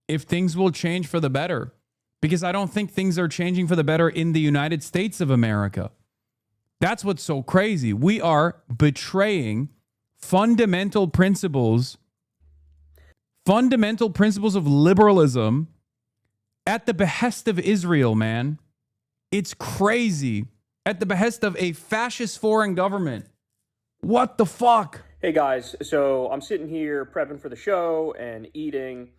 if things will change for the better, because I don't think things are changing for the better in the United States of America. That's what's so crazy. We are betraying fundamental principles of liberalism at the behest of Israel, man. It's crazy. At the behest of a fascist foreign government. What the fuck? Hey guys, so I'm sitting here prepping for the show and eating,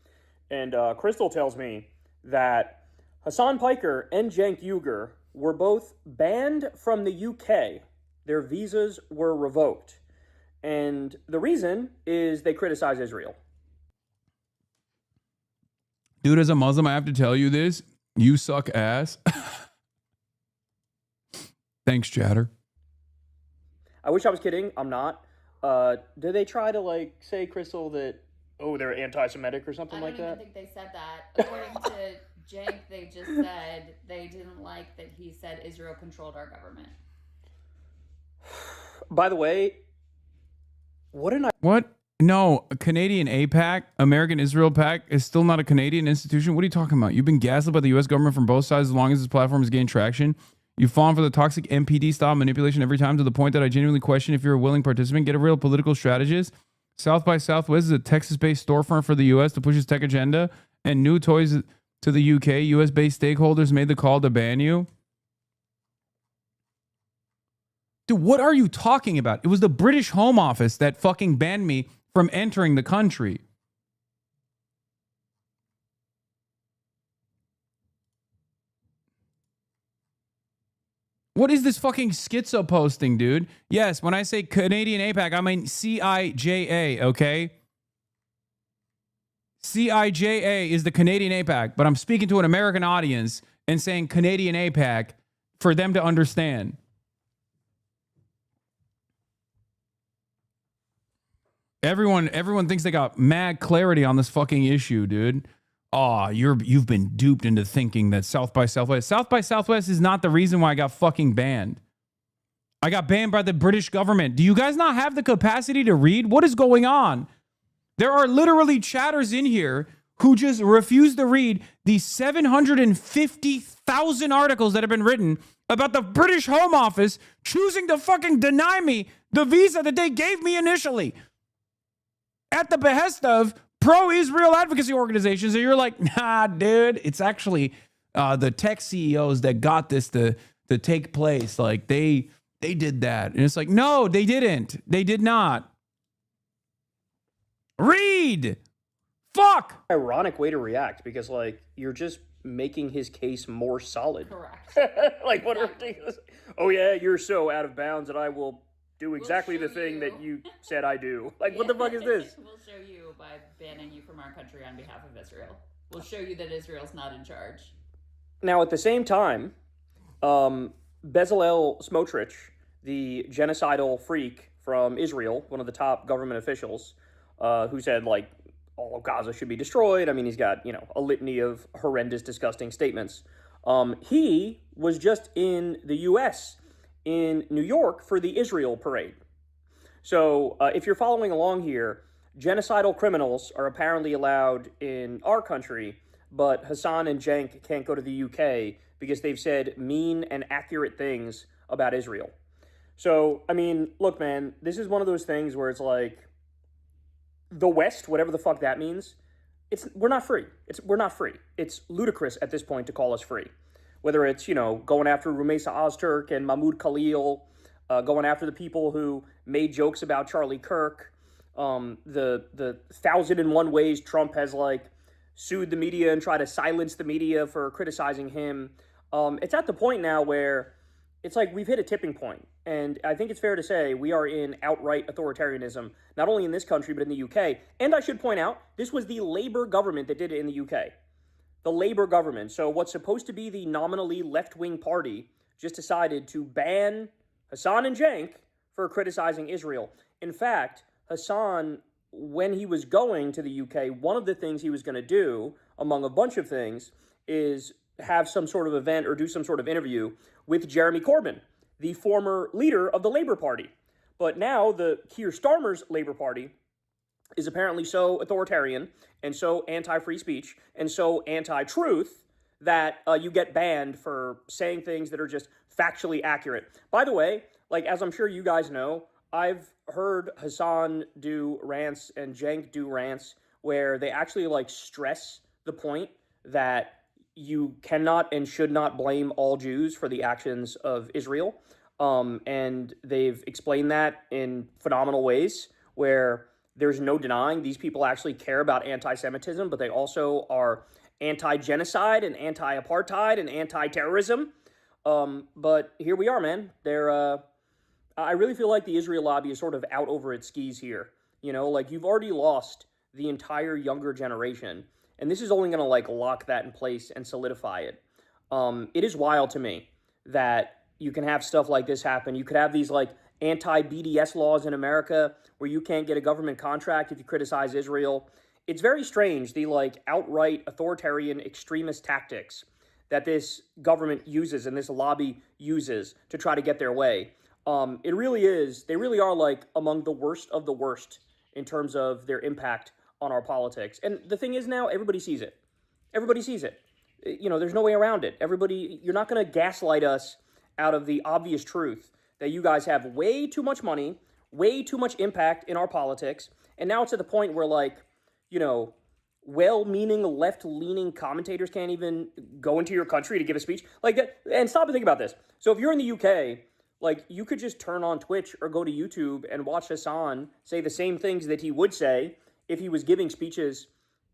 and Crystal tells me that Hasan Piker and Cenk Uygur were both banned from the UK. Their visas were revoked. And the reason is they criticize Israel. Dude, as a Muslim, I have to tell you this. You suck ass. Thanks, Chatter. I wish I was kidding. I'm not. Did they try to, like, say, Crystal, that, oh, they're anti-Semitic or something like that? I don't even think they said that. According to Cenk, they just said they didn't like that he said Israel controlled our government. By the way, What? No, Canadian APAC, American Israel PAC, is still not a Canadian institution. What are you talking about? You've been gaslit by the U.S. government from both sides as long as this platform has gained traction. You've fallen for the toxic MPD-style manipulation every time, to the point that I genuinely question if you're a willing participant. Get a real political strategist. South by Southwest is a Texas-based storefront for the U.S. to push its tech agenda, and new toys to the UK. U.S.-based stakeholders made the call to ban you. Dude, what are you talking about? It was the British Home Office that fucking banned me from entering the country. What is this fucking schizo posting, dude? Yes, when I say Canadian APAC, I mean CIJA, okay? CIJA is the Canadian APAC, but I'm speaking to an American audience and saying Canadian APAC for them to understand. Everyone thinks they got mad clarity on this fucking issue, dude. Oh, you've been duped into thinking that South by Southwest is not the reason why I got fucking banned. I got banned by the British government. Do you guys not have the capacity to read? What is going on? There are literally chatters in here who just refuse to read the 750,000 articles that have been written about the British Home Office choosing to fucking deny me the visa that they gave me initially at the behest of pro-Israel advocacy organizations. And you're like, nah, dude, it's actually the tech CEOs that got this to take place. Like they did that. And it's like, no, they didn't. They did not. Read. Fuck. Ironic way to react, because, like, you're just making his case more solid. Correct. Like, what a ridiculous. Oh, yeah, you're so out of bounds that I will do exactly the thing that you said I do. Like, what the fuck is this? We'll show you by banning you from our country on behalf of Israel. We'll show you that Israel's not in charge. Now, at the same time, Bezalel Smotrich, the genocidal freak from Israel, one of the top government officials, who said, like, all of Gaza should be destroyed. I mean, he's got, you know, a litany of horrendous, disgusting statements. He was just in the U.S., in New York, for the Israel parade. So if you're following along here, genocidal criminals are apparently allowed in our country, but Hasan and Cenk can't go to the UK because they've said mean and accurate things about Israel. So, I mean, look, man, this is one of those things where it's like, the West, whatever the fuck that means, we're not free. We're not free. It's ludicrous at this point to call us free. Whether it's, you know, going after Rumeysa Ozturk and Mahmoud Khalil, going after the people who made jokes about Charlie Kirk, the 1,001 ways Trump has, like, sued the media and tried to silence the media for criticizing him. It's at the point now where it's like we've hit a tipping point. And I think it's fair to say we are in outright authoritarianism, not only in this country, but in the UK. And I should point out, this was the Labour government that did it in the UK. The Labour government. So what's supposed to be the nominally left-wing party just decided to ban Hasan and Cenk for criticizing Israel. In fact, Hasan, when he was going to the UK, one of the things he was going to do, among a bunch of things, is have some sort of event or do some sort of interview with Jeremy Corbyn, the former leader of the Labour Party. But now the Keir Starmer's Labour Party is apparently so authoritarian and so anti-free speech and so anti-truth that you get banned for saying things that are just factually accurate. By the way, like, as I'm sure you guys know, I've heard Hasan do rants and Cenk do rants where they actually like stress the point that you cannot and should not blame all Jews for the actions of Israel. And they've explained that in phenomenal ways where there's no denying these people actually care about anti-Semitism, but they also are anti-genocide and anti-apartheid and anti-terrorism. But here we are, man. I really feel like the Israel lobby is sort of out over its skis here. You know, like, you've already lost the entire younger generation, and this is only going to like lock that in place and solidify it. It is wild to me that you can have stuff like this happen. You could have these like anti-BDS laws in America where you can't get a government contract if you criticize Israel. It's very strange, the like outright authoritarian extremist tactics that this government uses and this lobby uses to try to get their way. It really is, they really are like among the worst of the worst in terms of their impact on our politics. And the thing is now, everybody sees it. Everybody sees it. You know, there's no way around it. Everybody, you're not going to gaslight us out of the obvious truth that you guys have way too much money, way too much impact in our politics. And now it's at the point where, like, you know, well-meaning, left-leaning commentators can't even go into your country to give a speech. Like, and stop and think about this. So if you're in the UK, like, you could just turn on Twitch or go to YouTube and watch Hasan say the same things that he would say if he was giving speeches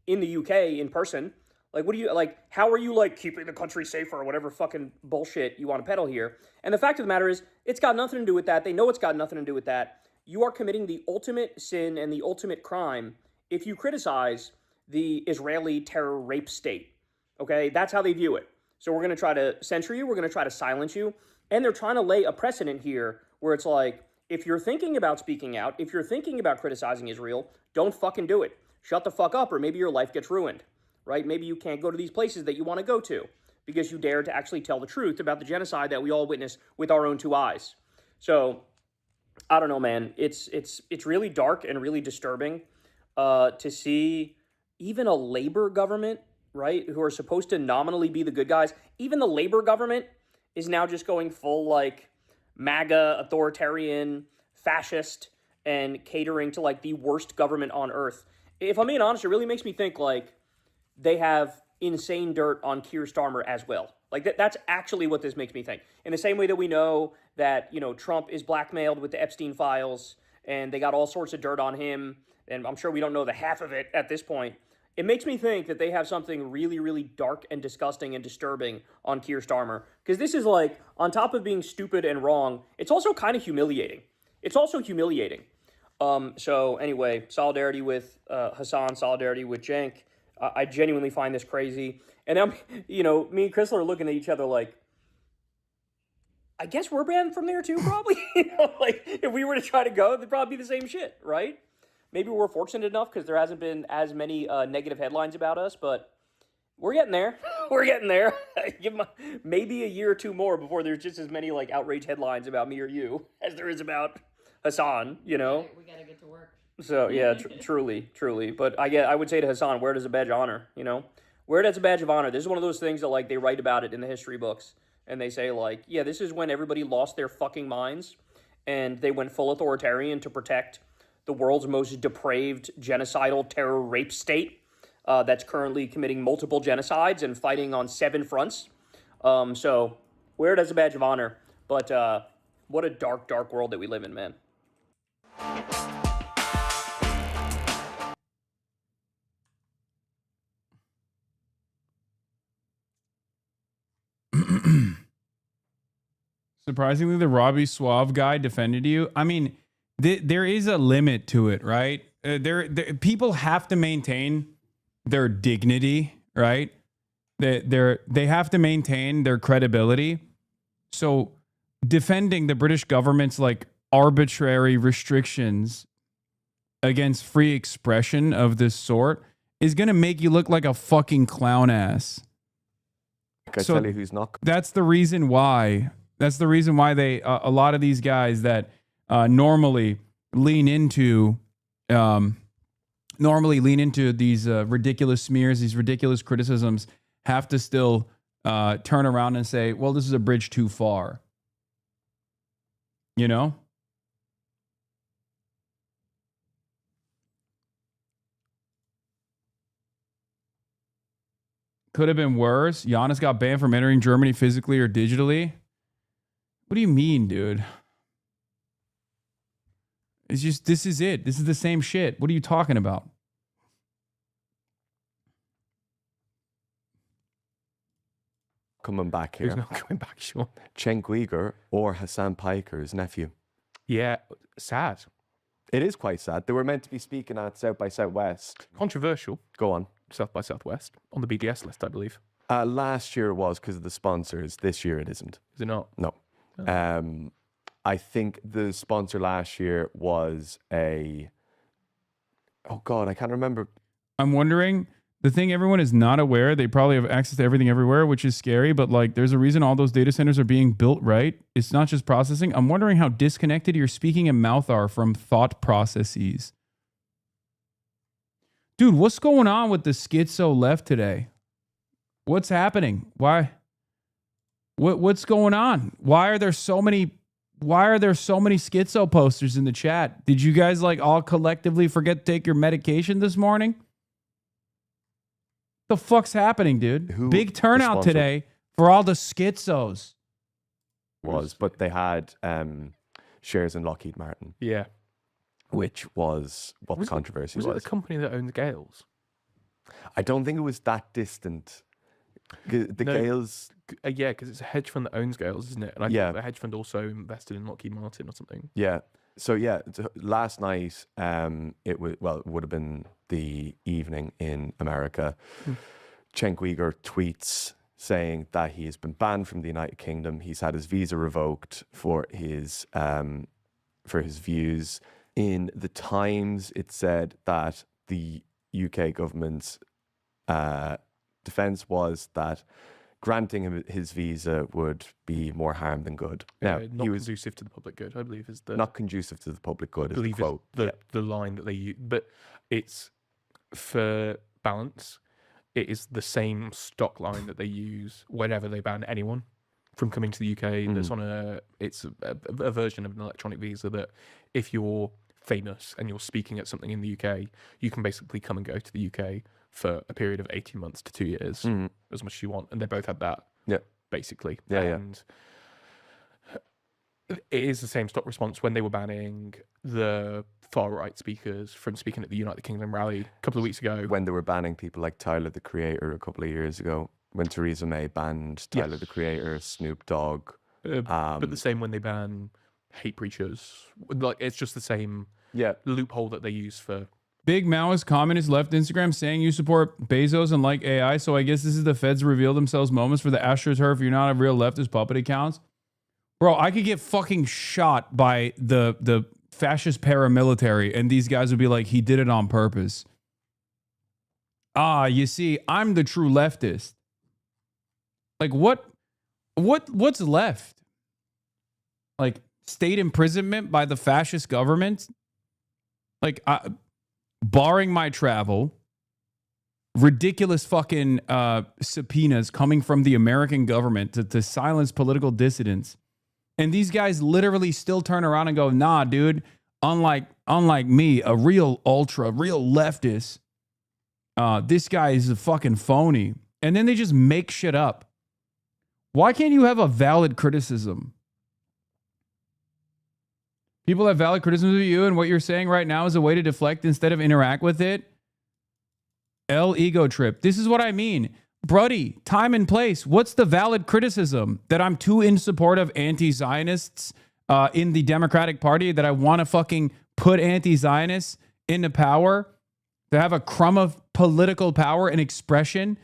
in the UK in person. Like, what do you, like, how are you, like, keeping the country safer or whatever fucking bullshit you want to peddle here? And the fact of the matter is, it's got nothing to do with that. They know it's got nothing to do with that. You are committing the ultimate sin and the ultimate crime if you criticize the Israeli terror rape state. Okay? That's how they view it. So we're going to try to censor you. We're going to try to silence you. And they're trying to lay a precedent here where it's like, if you're thinking about speaking out, if you're thinking about criticizing Israel, don't fucking do it. Shut the fuck up, or maybe your life gets ruined, right? Maybe you can't go to these places that you want to go to because you dared to actually tell the truth about the genocide that we all witnessed with our own two eyes. So, I don't know, man. It's really dark and really disturbing to see even a Labor government, right, who are supposed to nominally be the good guys, even the Labor government is now just going full, like, MAGA, authoritarian, fascist, and catering to, like, the worst government on earth. If I'm being honest, it really makes me think, like, they have insane dirt on Keir Starmer as well. Like, that's actually what this makes me think. In the same way that we know that, you know, Trump is blackmailed with the Epstein files, and they got all sorts of dirt on him, and I'm sure we don't know the half of it at this point. It makes me think that they have something really, really dark and disgusting and disturbing on Keir Starmer. Because this is like, on top of being stupid and wrong, it's also kind of humiliating. It's also humiliating. So anyway, solidarity with Hasan, solidarity with Cenk. I genuinely find this crazy. And I'm, you know, me and Crystal are looking at each other like, I guess we're banned from there too, probably. You know, like, if we were to try to go, it'd probably be the same shit, right? Maybe we're fortunate enough because there hasn't been as many negative headlines about us, but we're getting there. We're getting there. Give maybe a year or two more before there's just as many like outrage headlines about me or you as there is about Hasan, you know? We gotta get to work. So, yeah, truly. But I would say to Hasan, wear it as a badge of honor, you know? Wear it as a badge of honor. This is one of those things that, like, they write about it in the history books. And they say, like, yeah, this is when everybody lost their fucking minds and they went full authoritarian to protect the world's most depraved genocidal terror rape state that's currently committing multiple genocides and fighting on 7 fronts. So wear it as a badge of honor. But what a dark, dark world that we live in, man. Surprisingly, the Robbie Suave guy defended you. I mean, there is a limit to it, right? People have to maintain their dignity, right? They have to maintain their credibility. So defending the British government's like arbitrary restrictions against free expression of this sort is going to make you look like a fucking clown ass. I tell you who's not. That's the reason why. That's the reason why they a lot of these guys that normally lean into these ridiculous smears, these ridiculous criticisms, have to still turn around and say, "Well, this is a bridge too far." You know? Could have been worse. Giannis got banned from entering Germany physically or digitally. What do you mean, dude? It's just, this is it. This is the same shit. What are you talking about? Coming back here. Who's not coming back, Sean? Cenk Uygur or Hasan Piker's nephew. Yeah, sad. It is quite sad. They were meant to be speaking at South by Southwest. Controversial. Go on. South by Southwest on the BDS list, I believe. Last year it was because of the sponsors. This year it isn't. Is it not? No. Oh. I think the sponsor last year was oh God, I can't remember. I'm wondering, the thing everyone is not aware, they probably have access to everything everywhere, which is scary, but like there's a reason all those data centers are being built, right? It's not just processing. I'm wondering how disconnected your speaking and mouth are from thought processes. Dude, what's going on with the schizo left today? What's happening? Why? What's going on? Why are there so many schizo posters in the chat? Did you guys like all collectively forget to take your medication this morning? The fuck's happening, dude? Big turnout today for all the schizos. But they had shares in Lockheed Martin. Yeah. Which was what the controversy was. Was it the company that owns Gales? I don't think it was that distant. Gales... Yeah, because it's a hedge fund that owns Gales, isn't it? And I think the hedge fund also invested in Lockheed Martin or something. Yeah. So yeah, last night, it would have been the evening in America. Cenk Uygur tweets saying that he has been banned from the United Kingdom. He's had his visa revoked for his views. In the Times, it said that the UK government's defense was that granting him his visa would be more harm than good. Now, not conducive to the public good, I believe, is the... Not conducive to the public good, is the quote. The line that they use. But it's, for balance, it is the same stock line that they use whenever they ban anyone from coming to the UK. That's on it's a version of an electronic visa that if you're famous and you're speaking at something in the UK, you can basically come and go to the UK for a period of 18 months to 2 years, as much as you want. And they both had that, basically. And it is the same stock response when they were banning the far-right speakers from speaking at the United Kingdom rally a couple of weeks ago. When they were banning people like Tyler, the Creator, a couple of years ago. When Theresa May banned Tyler, the Creator, Snoop Dogg. But the same when they ban hate preachers. Like, it's just the same loophole that they use for... Big Maoist communist left Instagram saying you support Bezos and like AI, so I guess this is the feds reveal themselves moments for the AstroTurf. You're not a real leftist puppet accounts. Bro, I could get fucking shot by the fascist paramilitary and these guys would be like, he did it on purpose. You see, I'm the true leftist. Like what's left? Like state imprisonment by the fascist government? Like barring my travel, ridiculous fucking subpoenas coming from the American government to silence political dissidents. And these guys literally still turn around and go, nah, dude, unlike me, a real ultra, real leftist, this guy is a fucking phony. And then they just make shit up. Why can't you have a valid criticism? People have valid criticisms of you, and what you're saying right now is a way to deflect instead of interact with it. Ego trip. This is what I mean. Bruddy, time and place. What's the valid criticism? That I'm too in support of anti-Zionists in the Democratic Party? That I want to fucking put anti-Zionists into power? To have a crumb of political power and expression?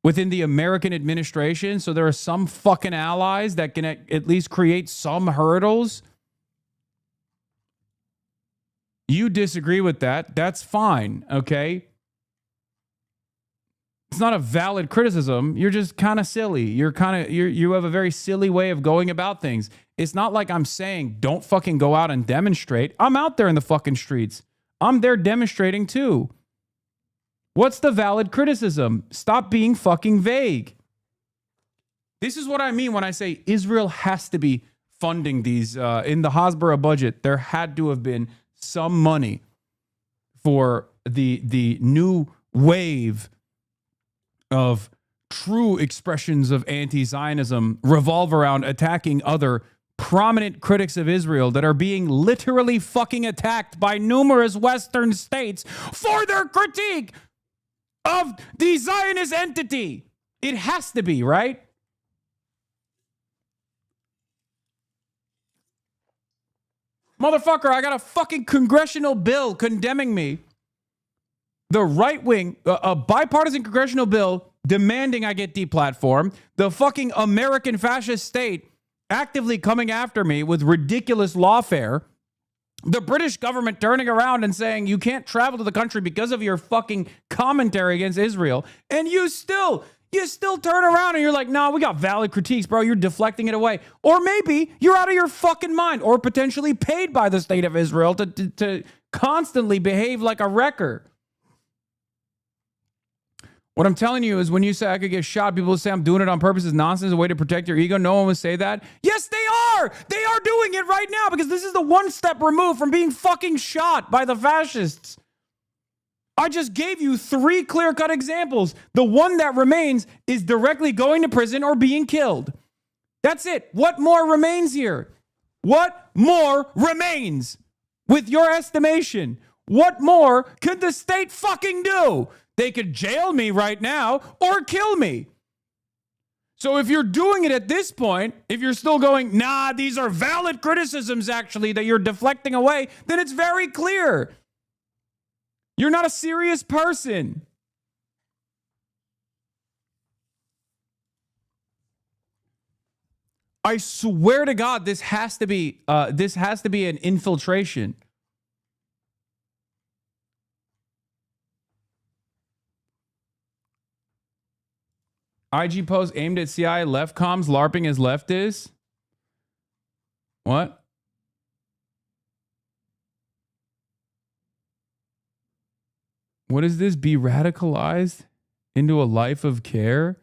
within the American administration. So there are some fucking allies that can at least create some hurdles. You disagree with that. That's fine. Okay. It's not a valid criticism. You're just kind of silly. You have a very silly way of going about things. It's not like I'm saying don't fucking go out and demonstrate. I'm out there in the fucking streets. I'm there demonstrating too. What's the valid criticism? Stop being fucking vague. This is what I mean when I say Israel has to be funding these. In the Hasbara budget, there had to have been some money for the new wave of true expressions of anti-Zionism revolve around attacking other prominent critics of Israel that are being literally fucking attacked by numerous Western states for their critique of the Zionist entity. It has to be, right? Motherfucker, I got a fucking congressional bill condemning me. The right wing, a bipartisan congressional bill demanding I get deplatformed. The fucking American fascist state actively coming after me with ridiculous lawfare. The British government turning around and saying you can't travel to the country because of your fucking commentary against Israel. And you still turn around and you're like, no, we got valid critiques, bro. You're deflecting it away. Or maybe you're out of your fucking mind or potentially paid by the state of Israel to constantly behave like a wrecker. What I'm telling you is when you say I could get shot, people say I'm doing it on purpose is nonsense, a way to protect your ego. No one would say that. Yes, they are. They are doing it right now because this is the one step removed from being fucking shot by the fascists. I just gave you 3 clear-cut examples. The one that remains is directly going to prison or being killed. That's it. What more remains here? What more remains? With your estimation, what more could the state fucking do? They could jail me right now or kill me. So if you're doing it at this point, if you're still going, nah, these are valid criticisms actually that you're deflecting away, then it's very clear. You're not a serious person. I swear to God, this has to be an infiltration. IG post aimed at CIA left comms LARPing as leftists. What? What is this? Be radicalized into a life of care?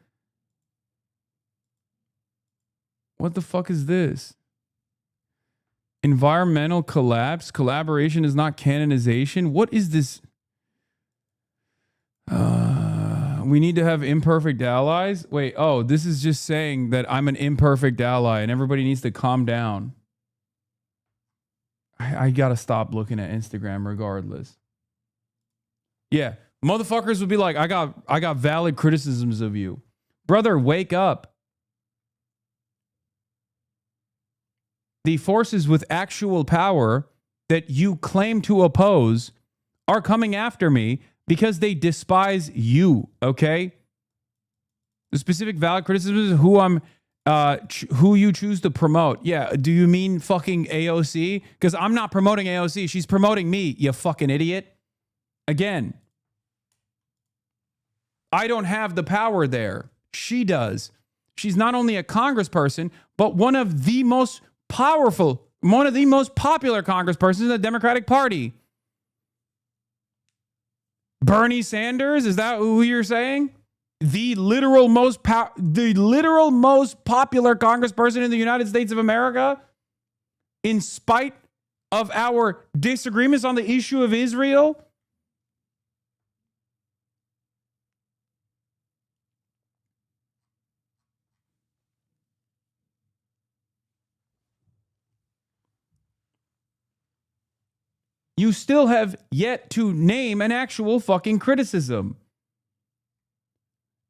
What the fuck is this? Environmental collapse. Collaboration is not canonization. What is this? We need to have imperfect allies. Wait, oh, this is just saying that I'm an imperfect ally and everybody needs to calm down. I gotta stop looking at Instagram regardless. Yeah, motherfuckers would be like, I got valid criticisms of you. Brother, wake up. The forces with actual power that you claim to oppose are coming after me because they despise you, okay? The specific valid criticism is who you choose to promote. Yeah, do you mean fucking AOC? Because I'm not promoting AOC. She's promoting me, you fucking idiot. Again, I don't have the power there. She does. She's not only a congressperson, but one of the most powerful, one of the most popular congresspersons in the Democratic Party. Bernie Sanders, is that who you're saying? The literal most popular congressperson in the United States of America, in spite of our disagreements on the issue of Israel. You still have yet to name an actual fucking criticism.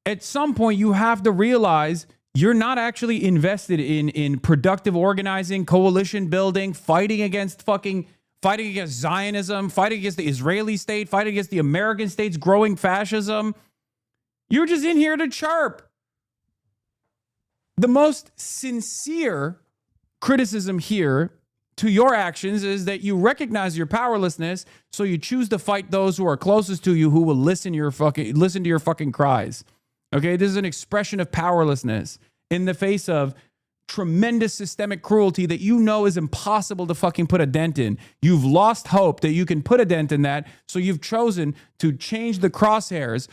At some point, you have to realize you're not actually invested in productive organizing, coalition building, fighting against Zionism, fighting against the Israeli state, fighting against the American state's growing fascism. You're just in here to chirp. The most sincere criticism here to your actions is that you recognize your powerlessness, so you choose to fight those who are closest to you, who will listen to your fucking cries. Okay, this is an expression of powerlessness in the face of tremendous systemic cruelty that you know is impossible to fucking put a dent in. You've lost hope that you can put a dent in that, so you've chosen to change the crosshairs,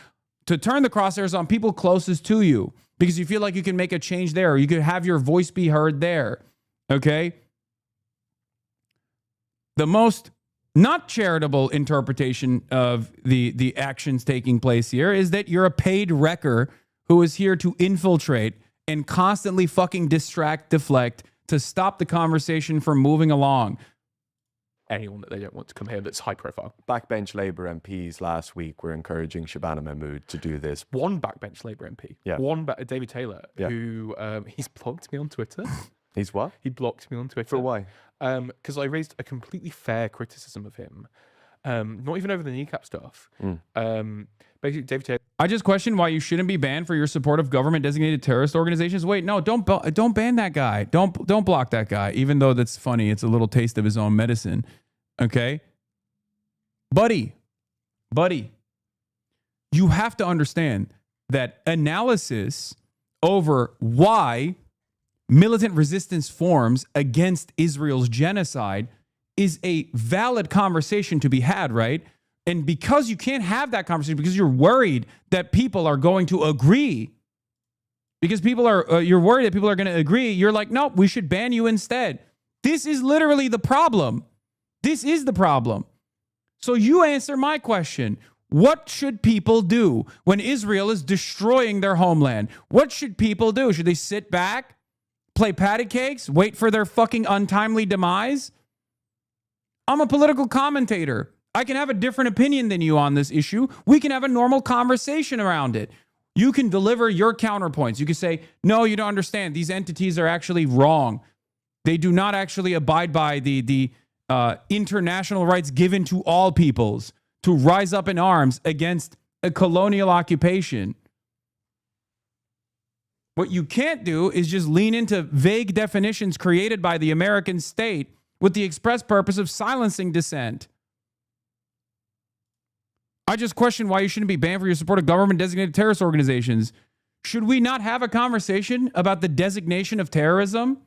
to turn the crosshairs on people closest to you, because you feel like you can make a change there, or you could have your voice be heard there. Okay? The most not charitable interpretation of the actions taking place here is that you're a paid wrecker who is here to infiltrate and constantly fucking distract, deflect, to stop the conversation from moving along. Anyone that they don't want to come here that's high profile. Backbench Labour MPs last week were encouraging Shabana Mahmood to do this. One backbench Labour MP, David Taylor, who he's blocked me on Twitter. He's what? He blocked me on Twitter. For why? Because I raised a completely fair criticism of him. Not even over the kneecap stuff. Basically, David Taylor. I just question why you shouldn't be banned for your support of government-designated terrorist organizations. Wait, no, don't ban that guy. Don't block that guy. Even though that's funny, it's a little taste of his own medicine. Okay, buddy, you have to understand that analysis over why militant resistance forms against Israel's genocide is a valid conversation to be had, right? And because you can't have that conversation, because you're worried that people are going to agree, because you're worried that people are going to agree, you're like, nope, we should ban you instead. This is literally the problem. This is the problem. So you answer my question. What should people do when Israel is destroying their homeland? What should people do? Should they sit back, play patty cakes, wait for their fucking untimely demise? I'm a political commentator. I can have a different opinion than you on this issue. We can have a normal conversation around it. You can deliver your counterpoints. You can say, no, you don't understand. These entities are actually wrong. They do not actually abide by the international rights given to all peoples to rise up in arms against a colonial occupation. What you can't do is just lean into vague definitions created by the American state with the express purpose of silencing dissent. I just question why you shouldn't be banned for your support of government-designated terrorist organizations. Should we not have a conversation about the designation of terrorism?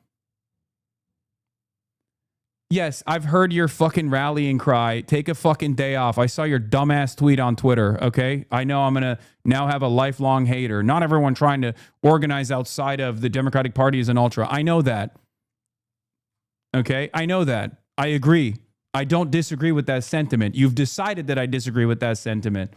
Yes, I've heard your fucking rallying cry. Take a fucking day off. I saw your dumbass tweet on Twitter, okay? I know I'm going to now have a lifelong hater. Not everyone trying to organize outside of the Democratic Party is an ultra. I know that. Okay? I know that. I agree. I don't disagree with that sentiment. You've decided that I disagree with that sentiment.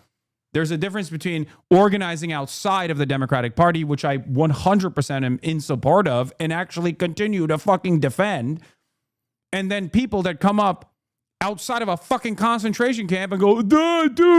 There's a difference between organizing outside of the Democratic Party, which I 100% am in support of and actually continue to fucking defend, and then people that come up outside of a fucking concentration camp and go, dude,